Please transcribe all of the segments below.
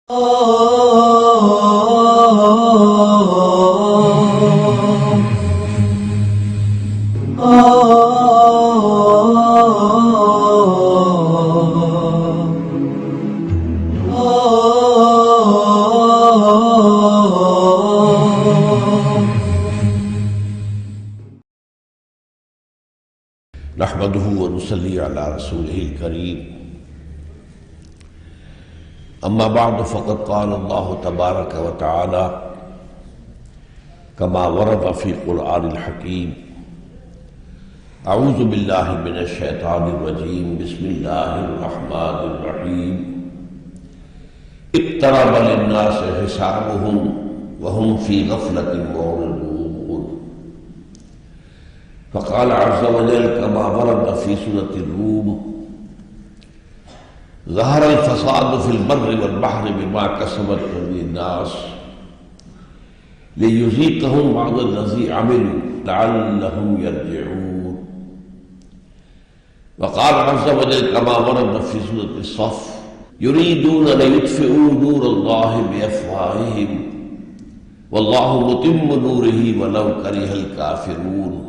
نحمده ونصلي على رسوله الكريم اما بعد فقد قال الله تبارك وتعالى كما ورد في القرآن الحكيم اعوذ بالله من الشيطان الرجيم بسم الله الرحمن الرحيم اقترب للناس حسابهم وهم في غفلة معرضون فقال عز وجل كما ورد في سورة الروم ظهر الفساد في البر والبحر بما كسبت أيدي الناس ليذيقهم بعض الذي عملوا لعلهم يرجعون وقال عز وجل كما ورد في سورة الصف يريدون ليطفئوا نور الله بأفواههم والله متم نوره ولو كره الكافرون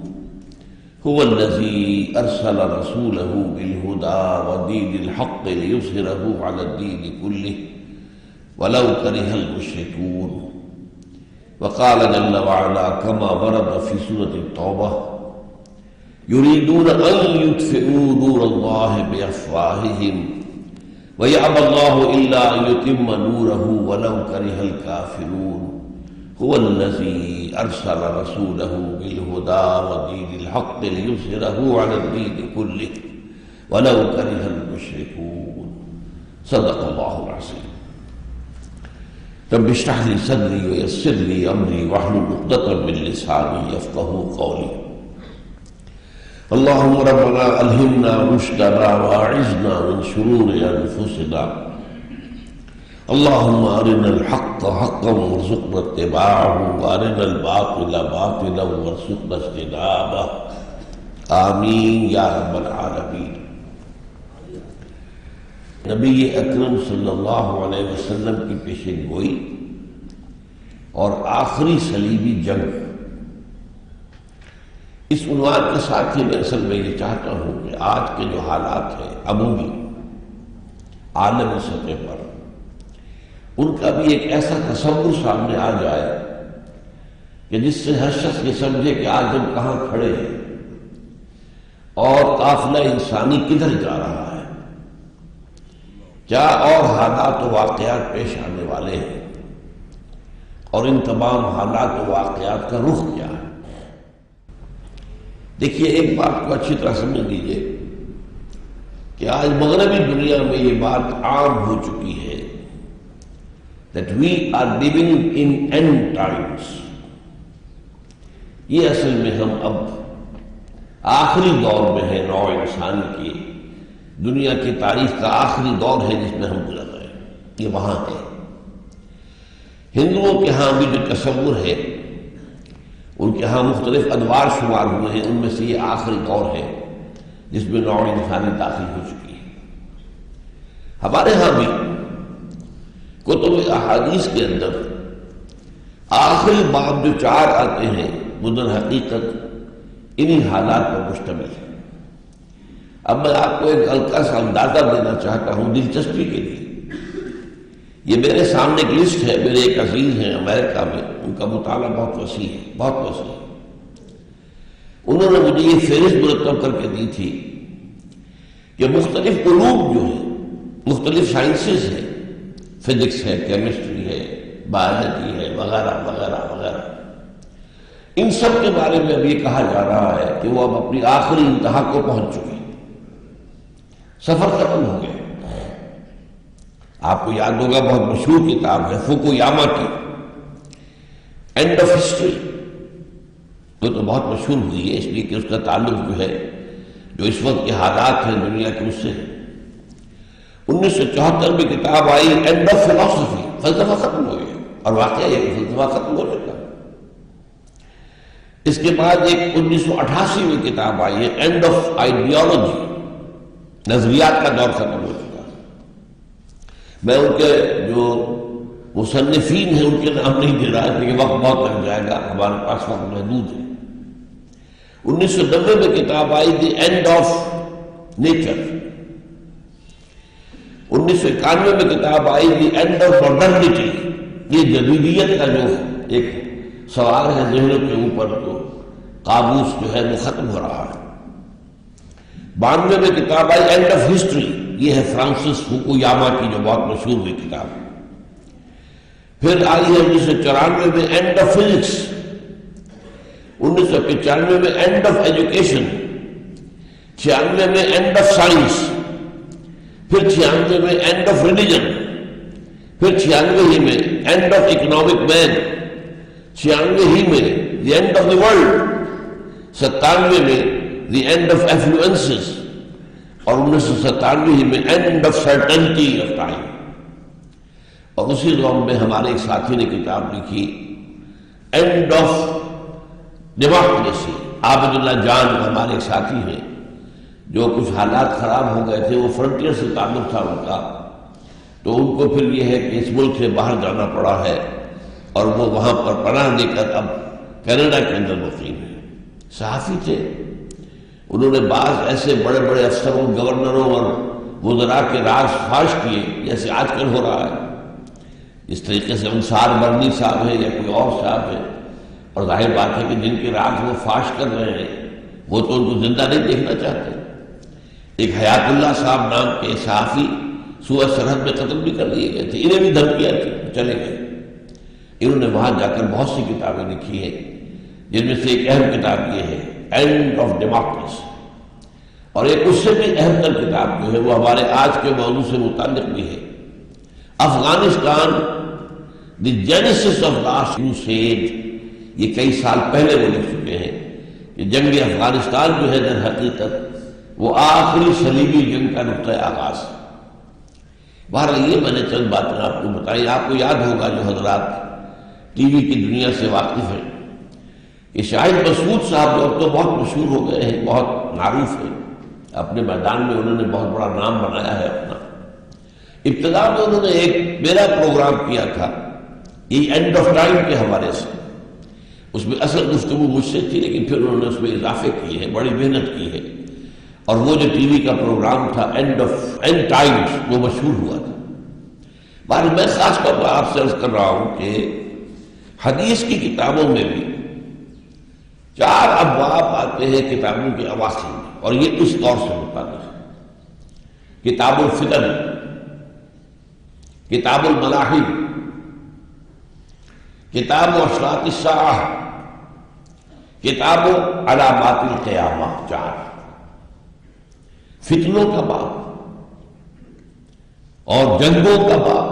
هو الذي أرسل رسوله بالهدى ودين الحق ليظهره على الدين كله ولو كره المشركون وقال جل وعلا كما ورد في سورة التوبة يريدون أن يطفئوا نور الله بأفواههم ويأبى الله إلا أن يتم نوره ولو كره الكافرون هو الذي أرسل رسوله بالهدى ودين الحق ليظهره على الدين كله ولو كره المشركون صدق الله العظيم رب اشرح لي صدري ويسر لي أمري واحلل عقدة من لساني يفقهوا قولي اللهم ربنا ألهمنا رشدنا وأعذنا من شرور أنفسنا اللهم أرنا الحق حقا وارزقنا اتباعه وأرنا الباطل باطلا وارزقنا اجتنابه آمین یا رب العالمین۔ نبی اکرم صلی اللہ علیہ وسلم کی پیشن گوئی اور آخری صلیبی جنگ، اس عنوان کے ساتھ ہی میں اصل میں یہ چاہتا ہوں کہ آج کے جو حالات ہیں عمومی عالمی سطح پر، ان کا بھی ایک ایسا تصور سامنے آ جائے کہ جس سے ہر شخص یہ سمجھے کہ آج ہم کہاں کھڑے ہیں اور قافلہ انسانی کدھر جا رہا ہے، کیا اور حالات و واقعات پیش آنے والے ہیں اور ان تمام حالات و واقعات کا رخ کیا ہے۔ دیکھیے ایک بات کو اچھی طرح سمجھ لیجیے کہ آج مغربی دنیا میں یہ بات عام ہو چکی ہے that we are living in end times۔ یہ اصل میں ہم اب آخری دور میں ہیں، نوع انسان کی دنیا کی تاریخ کا آخری دور ہے جس میں ہم گزر رہے ہیں، یہ وہاں ہے۔ ہندوؤں کے ہاں بھی جو تصور ہے ان کے ہاں مختلف ادوار شمار ہوئے ہیں، ان میں سے یہ آخری دور ہے جس میں نوع انسانی داخل ہو چکی ہے۔ ہمارے ہاں بھی کتب احادیث کے اندر آخری باب جو 4 آتے ہیں وہ در حقیقت انہی حالات پر مشتمل ہے۔ اب میں آپ کو ایک ہلکا سا اندازہ دینا چاہتا ہوں دلچسپی کے لیے۔ یہ میرے سامنے ایک لسٹ ہے، میرے ایک عزیز ہیں امریکہ میں، ان کا مطالعہ بہت وسیع ہے، بہت وسیع ہے۔ انہوں نے مجھے یہ فہرست مرتب کر کے دی تھی کہ مختلف علوم جو ہیں، مختلف سائنسز ہیں، فزکس ہے، کیمسٹری ہے، بایولوجی ہے، وغیرہ وغیرہ وغیرہ، ان سب کے بارے میں اب یہ کہا جا رہا ہے کہ وہ اب اپنی آخری انتہا کو پہنچ چکی، سفر ختم ہو گیا۔ آپ کو یاد ہوگا بہت مشہور کتاب ہے فوکویاما کی اینڈ آف ہسٹری، وہ تو بہت مشہور ہوئی ہے اس لیے کہ اس کا تعلق جو ہے جو اس وقت کے حالات ہیں دنیا کے اس سے 1974 میں کتاب آئی اینڈ آف فلاسفی، فلسفہ ختم ہو گیا، اور واقعہ یہ کہ فلسفہ ختم ہو چکا۔ اس کے بعد ایک 1988 میں کتاب آئی ہے اینڈ آف آئیڈیالوجی، نظریات کا دور ختم ہو چکا۔ میں ان کے جو مصنفین ہیں ان کے نام نہیں دے رہا کیونکہ وقت بہت لگ جائے گا، ہمارے پاس وقت محدود ہے۔ 1990 میں کتاب آئی دی اینڈ آف نیچر، 1991 میں کتاب آئی دی اینڈ آف ماڈرنٹی۔ یہ جدیدیت کا جو ایک سوال ہے ذہنوں کے اوپر، تو قابوس جو ہے وہ ختم ہو رہا ہے۔ 92 میں کتاب آئی اینڈ آف ہسٹری، یہ ہے فرانسس فوکویاما کی جو بہت مشہور ہوئی کتاب۔ پھر آئی ہے 1994 میں اینڈ آف فزکس، 1995 میں اینڈ آف ایجوکیشن، 96 میں اینڈ آف سائنس، پھر 96 میں اینڈ آف ریلیجن، پھر 96 ہی میں اینڈ آف اکنامک مین، 96 ہی میں the end of the world, 97 میں دی اینڈ آف ایفلوئنسز، اور 1997 ہی میں and of certainty of time. اور اسی دور میں ہمارے ایک ساتھی نے کتاب لکھی اینڈ آف ڈیموکریسی۔ عابد اللہ جان ہمارے ایک ساتھی ہیں جو کچھ حالات خراب ہو گئے تھے، وہ فرنٹیئر سے تعلق تھا ان کا، تو ان کو پھر یہ ہے کہ اس ملک سے باہر جانا پڑا ہے اور وہ وہاں پر پناہ دے کر اب کینیڈا کے اندر مقیم ہے۔ صحافی تھے، انہوں نے بعض ایسے بڑے بڑے افسروں، گورنروں اور وزراء کے راز فاش کیے جیسے آج کل ہو رہا ہے، اس طریقے سے انصار مرنی صاحب ہے یا کوئی اور صاحب ہے، اور ظاہر بات ہے کہ جن کے راز وہ فاش کر رہے ہیں وہ تو ان کو زندہ نہیں دیکھنا چاہتے۔ ایک حیات اللہ صاحب نام کے صحافی صوبہ سرحد میں قتل بھی کر دیے گئے تھے، انہیں بھی دھمکیاں تھی، چلے گئے۔ انہوں نے وہاں جا کر بہت سی کتابیں لکھی ہیں، جن میں سے ایک اہم کتاب یہ ہے اینڈ آف ڈیموکریسی، اور ایک اس سے بھی اہم تر کتاب جو ہے وہ ہمارے آج کے موضوع سے متعلق بھی ہے، افغانستان دی جینیسس آف لاسٹ کروسیڈ۔ یہ کئی سال پہلے وہ لکھ چکے ہیں کہ جنگ افغانستان جو ہے در حقیقت وہ آخری صلیبی جنگ کا نقطۂ آغاز ہے۔ بہرحال یہ میں نے چند باتیں آپ کو بتائی۔ آپ کو یاد ہوگا جو حضرات ٹی وی کی دنیا سے واقف ہیں کہ شاہد مسعود صاحب جو اب تو بہت مشہور ہو گئے ہیں، بہت معروف ہیں، اپنے میدان میں انہوں نے بہت بڑا نام بنایا ہے اپنا۔ ابتدا میں انہوں نے ایک میرا پروگرام کیا تھا یہ اینڈ آف ٹائم کے حوالے سے، اس میں اصل گفتگو مجھ سے تھی، لیکن پھر انہوں نے اس میں اضافے کیے ہیں، بڑی محنت کی ہے، اور وہ جو ٹی وی کا پروگرام تھا اینڈ ٹائمز وہ مشہور ہوا تھا۔ بہرحال میں خاص طور پر آپ سے عرض کر رہا ہوں کہ حدیث کی کتابوں میں بھی 4 ابواب آتے ہیں کتابوں کے اواخر میں، اور یہ اس دور سے متعلق ہے۔ کتاب الفتن، کتاب الملاحم، کتاب اشراط الساعہ، کتاب علامات القیامہ، 4 فتنوں کا باب اور جنگوں کا باب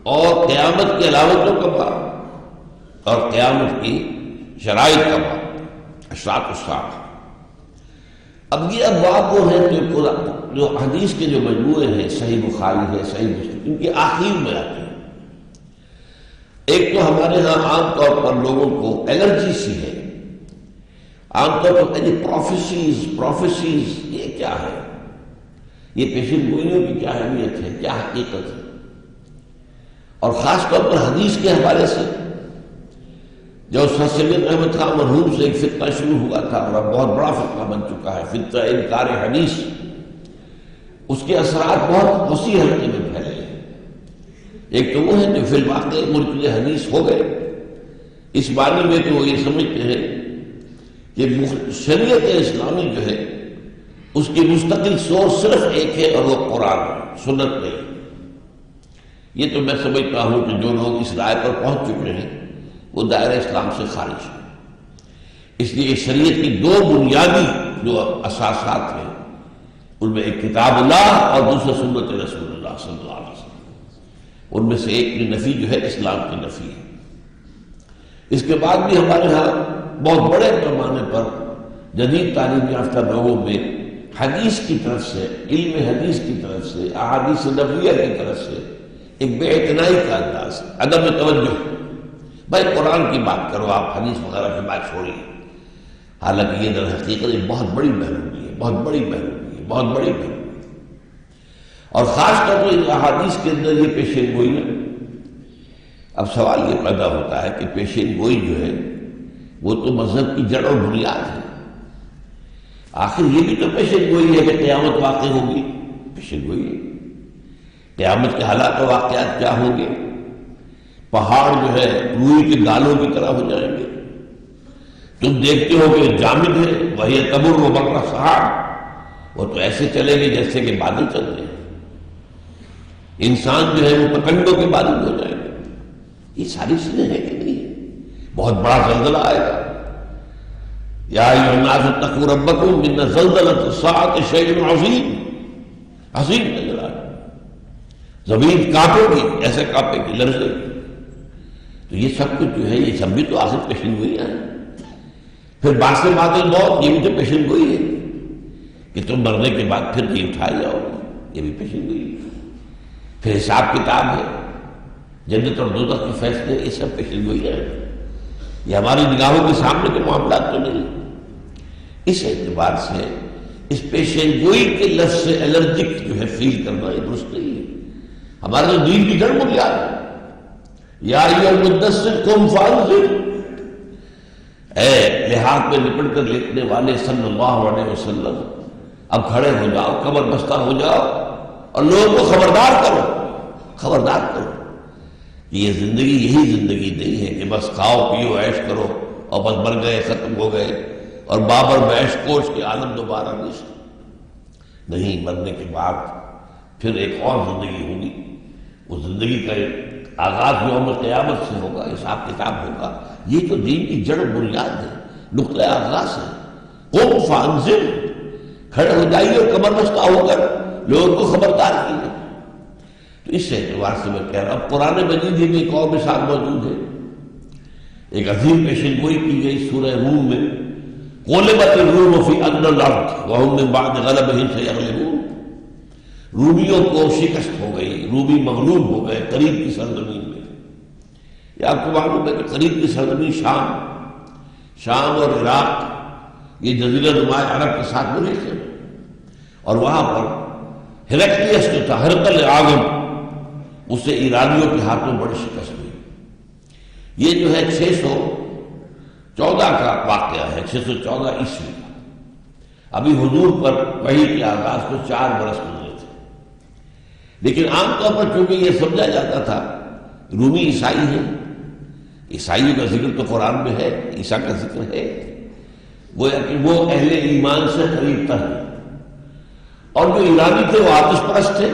اور قیامت کی علامتوں کا باب اور قیامت کی شرائط کا باب، اشراط الساعہ۔ اب یہ ابواب وہ ہیں جو حدیث کے جو مجموعے ہیں، صحیح بخاری ہے، صحیح مسلم، ان کے آخر میں آتے ہیں۔ ایک تو ہمارے ہاں عام طور پر لوگوں کو الرجی سی ہے، عام طور پر پروفیسیز یہ کیا ہے، یہ پیشن گوئیوں کی کیا اہمیت ہے، کیا حقیقت ہے، اور خاص طور پر حدیث کے حوالے سے جو سید احمد خان مرحوم سے ایک فتنہ شروع ہوا تھا اور اب بہت بڑا فتنہ بن چکا ہے، فتنہ انکار حدیث، اس کے اثرات بہت وسیع حلقے میں پھیلے ہیں۔ ایک تو وہ ہے جو فی الواقع ملک حدیث ہو گئے، اس معنی میں کہ وہ یہ سمجھتے ہیں کہ شریعت اسلامی جو ہے اس کی مستقل سورس صرف ایک ہے اور وہ قرآن ہے، سنت نہیں۔ یہ تو میں سمجھتا ہوں کہ جو لوگ اس رائے پر پہنچ چکے ہیں وہ دائرہ اسلام سے خارج ہے۔ اس لیے شریعت کی 2 بنیادی جو اساسات ہیں ان میں ایک کتاب اللہ اور دوسرا سنت رسول اللہ صلی اللہ علیہ وسلم، ان میں سے ایک کی نفی جو ہے اسلام کی نفی ہے۔ اس کے بعد بھی ہمارے ہاں بہت بڑے پیمانے پر جدید تعلیم یافتہ لوگوں میں حدیث کی طرف سے، علم حدیث کی طرف سے، احادیث نبویہ کی طرف سے ایک بے اعتنائی کا انداز، عدم توجہ، بھائی قرآن کی بات کرو، آپ حدیث وغیرہ کی بات چھوڑیے۔ حالانکہ یہ در حقیقت ایک بہت بڑی محرومی ہے، بہت بڑی محرومی ہے، بہت بڑی محرومی ہے۔ اور خاص طور پر ان احادیث کے اندر یہ پیشین گوئی ہے۔ اب سوال یہ پیدا ہوتا ہے کہ پیشین گوئی جو ہے وہ تو مذہب کی جڑ اور بنیاد ہے، آخر یہ بھی تو پیشین گوئی ہے کہ قیامت واقع ہوگی، پیشین گوئی ہے قیامت کے حالات و واقعات کیا ہوں گے، پہاڑ جو ہے روئی کے گالوں کی طرح ہو جائیں گے، تم دیکھتے ہو کہ جامد ہے وہی تمر و مر سحاب، وہ تو ایسے چلیں گے جیسے کہ بادل چلتے ہیں، انسان جو ہے وہ پکنڈوں کے بادل ہو جائیں گے۔ یہ ساری چیزیں ہیں کہ نہیں ہے؟ بہت بڑا زلزلہ آئے گا، یا ایھا الناس اتقوا ربکم ان زلزلۃ الساعۃ شیء عظیم، عظیم زلزلہ ہے، زمین کانپے گی، ایسے کانپے گی، لرزے گی۔ تو یہ سب کچھ جو ہے یہ سب بھی تو آخر پیشن گوئی ہے۔ پھر بعد سے بعد موت، یہ بھی تو پیشن گوئی ہے کہ تم مرنے کے بعد پھر جی اٹھائے جاؤ گے، یہ بھی پیشن گوئی ہے۔ پھر حساب کتاب ہے، جنت اور دوزخ کے فیصلے، یہ سب پیشن گوئی ہے۔ یہ ہماری نگاہوں کے سامنے کے معاملات تو نہیں۔ اس اعتبار سے اس پیشن گوئی کے لفظ سے الرجک جو ہے فیل کرنا یہ درست نہیں ہے۔ ہمارے تو دین کی جڑ بنیاد ہے، یا ایھا المدثر قم فانذر، اے لحاظ میں لپٹ کر لکھنے والے صلی اللہ علیہ وسلم، اب کھڑے ہو جاؤ، کمر بستہ ہو جاؤ اور لوگوں کو خبردار کرو، خبردار کرو کہ یہ زندگی یہی زندگی نہیں ہے کہ بس کھاؤ پیو عیش کرو اور بس مر گئے ختم ہو گئے اور بابر بیش کوش کے عالم دوبارہ نہیں، مرنے کے بعد پھر ایک اور زندگی ہوگی، اس زندگی کا آغاز یوم قیامت سے ہوگا، حساب کتاب ہوگا۔ یہ تو دین کی جڑ بنیاد ہے، نقطۂ آغاز ہے۔ قم فانذر، کھڑے ہو جائیے اور کمر بستہ ہو کر لوگوں کو خبردار کیجیے۔ تو اس اعتبار سے میں کہہ رہا ہوں قرآن مجید میں ایک اور مثال موجود ہے، ایک عظیم پیشن گوئی کی گئی سورہ روم میں، غلبت الروم فی ادنی الارض وہم من بعد غلبہم سیغلبون، رومیوں کو شکست ہو گئی، رومی مغلوب ہو گئے قریب کی سرزمین میں۔ یہ آپ کو معلوم ہے کہ قریب کی سرزمین شام اور عراق یہ جزیرہ نما عرب کے ساتھ ملے تھے، اور وہاں پر ہرقلیس جو تھا، ہرقل اعظم، اسے ایرانیوں کے ہاتھوں بڑی شکست ہوئی۔ یہ جو ہے 614 کا واقعہ ہے، 614 عیسوی کا۔ ابھی حضور پر وحی کے آغاز کو 4 برس گزرے تھے، لیکن عام طور پر چونکہ یہ سمجھا جاتا تھا رومی عیسائی ہیں، عیسائیوں کا ذکر تو قرآن میں ہے، عیسیٰ کا ذکر ہے، گویا کہ وہ اہل ایمان سے قریب تر ہیں، اور جو ایرانی تھے وہ آتش پرست تھے،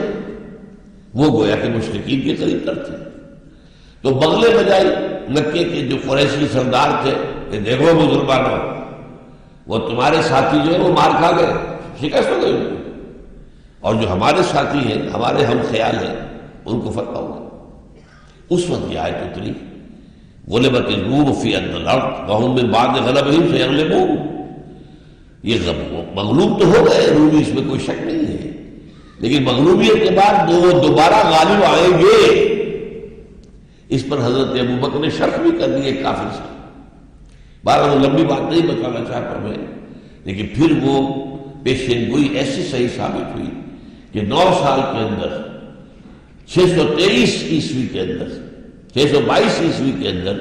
وہ گویا کہ مشرکین کے قریب تر تھے۔ تو بغلے بجائی مکے کے جو قریشی سردار تھے کہ دیکھو مسلمانوں، وہ تمہارے ساتھی جو ہے وہ مار کھا گئے، شکست ہو گئی ان کو، اور جو ہمارے ساتھی ہیں، ہمارے ہم خیال ہیں، ان کو فتح ہوگا۔ اس وقت یہ آیت اتری، غلبت الروم فی ادنی الارض وہم من بعد غلبہم سیغلبون، یہ مغلوب تو ہو گئے رومی، اس میں کوئی شک نہیں ہے، لیکن مغلوبیت کے بعد وہ دوبارہ غالب آئیں گے، اس پر حضرت ابوبکر نے شرط بھی کر دی ایک کافر سے۔ بارہ وہ لمبی بات نہیں بتانا چاہتا میں، لیکن پھر وہ پیشین گوئی ایسی صحیح ثابت ہوئی کہ 9 سال کے اندر 623 عیسوی کے اندر 622 عیسوی کے اندر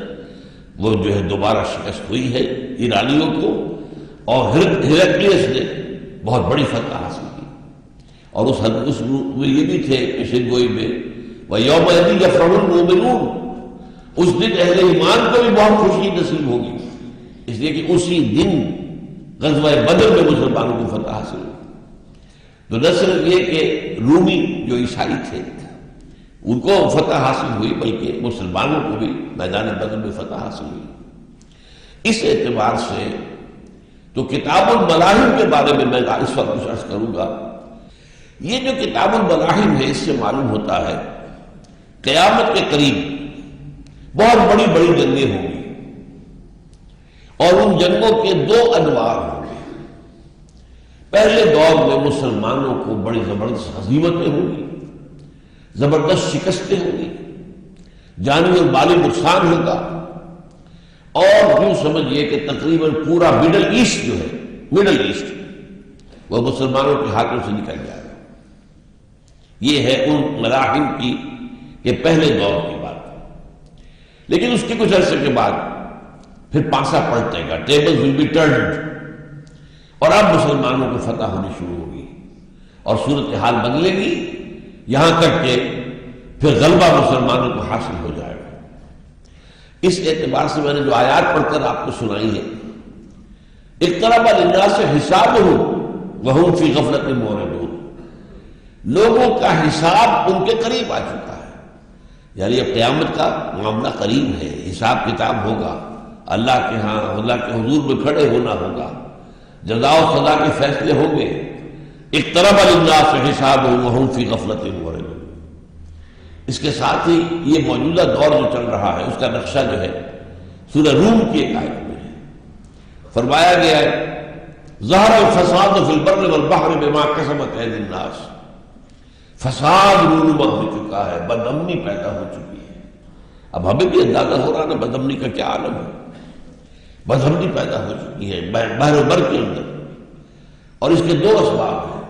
وہ جو ہے دوبارہ شکست ہوئی ہے ایرانیوں کو، اور ہرقلیس نے بہت بڑی فتح حاصل کی۔ اور اس میں یہ بھی تھے پیشن گوئی میں، وَيَوْمَئِذٍ يَفْرَحُ الْمُؤْمِنُونَ، اس دن اہل ایمان کو بھی بہت خوشی نصیب ہوگی، اس لیے کہ اسی دن غزوہ بدر میں مسلمانوں کو فتح حاصل ہوئی۔ تو نہ صرف یہ کہ رومی جو عیسائی تھے ان کو فتح حاصل ہوئی، بلکہ مسلمانوں کو بھی میدان بدر میں فتح حاصل ہوئی۔ اس اعتبار سے تو کتاب الملاحم کے بارے میں اس وقت کچھ عرض کروں گا۔ یہ جو کتاب الملاحم ہے، اس سے معلوم ہوتا ہے قیامت کے قریب بہت بڑی بڑی جنگیں ہوں گی، اور ان جنگوں کے 2 انواع ہوں گے۔ پہلے دور میں مسلمانوں کو بڑی زبردست ہزیمتیں ہوں گی، زبردست شکستیں ہوں گی، جانی اور مالی نقصان ہوگا، اور یوں سمجھیے کہ تقریباً پورا مڈل ایسٹ جو ہے، مڈل ایسٹ وہ مسلمانوں کے ہاتھوں سے نکل جائے گا۔ یہ ہے ان مراحل کی کہ پہلے دور کی بات، لیکن اس کے کچھ عرصے کے بعد پھر پاسا پلٹے گا، ٹیبل ول بی ٹرنڈ، اور اب مسلمانوں کو فتح ہونی شروع ہوگی اور صورتحال بدلے گی، یہاں تک کہ پھر غلبہ مسلمانوں کو حاصل ہو جائے گا۔ اس اعتبار سے میں نے جو آیات پڑھ کر آپ کو سنائی ہے، اقترب للناس حسابهم وهم فی غفلۃ معرضون، لوگوں کا حساب ان کے قریب آ چکا ہے، یعنی اب قیامت کا معاملہ قریب ہے، حساب کتاب ہوگا، اللہ کے ہاں اللہ کے حضور میں کھڑے ہونا ہوگا، جزا و سزا کے فیصلے ہوں گے۔ اقترب للناس حسابهم وهم فی غفلۃ معرضون۔ اس کے ساتھ ہی یہ موجودہ دور جو چل رہا ہے اس کا نقشہ جو ہے سورہ روم کی ایک آیت میں ہے، فرمایا گیا ہے ظہر الفساد فی البر والبحر بما کسبت ایدی الناس، فساد رونما ہو چکا ہے، بدامنی پیدا ہو چکی ہے۔ اب ہمیں بھی اندازہ ہو رہا نا بدامنی کا کیا عالم ہے، بدامنی پیدا ہو چکی ہے بحر و بر کے اندر، اور اس کے دو اسباب ہیں۔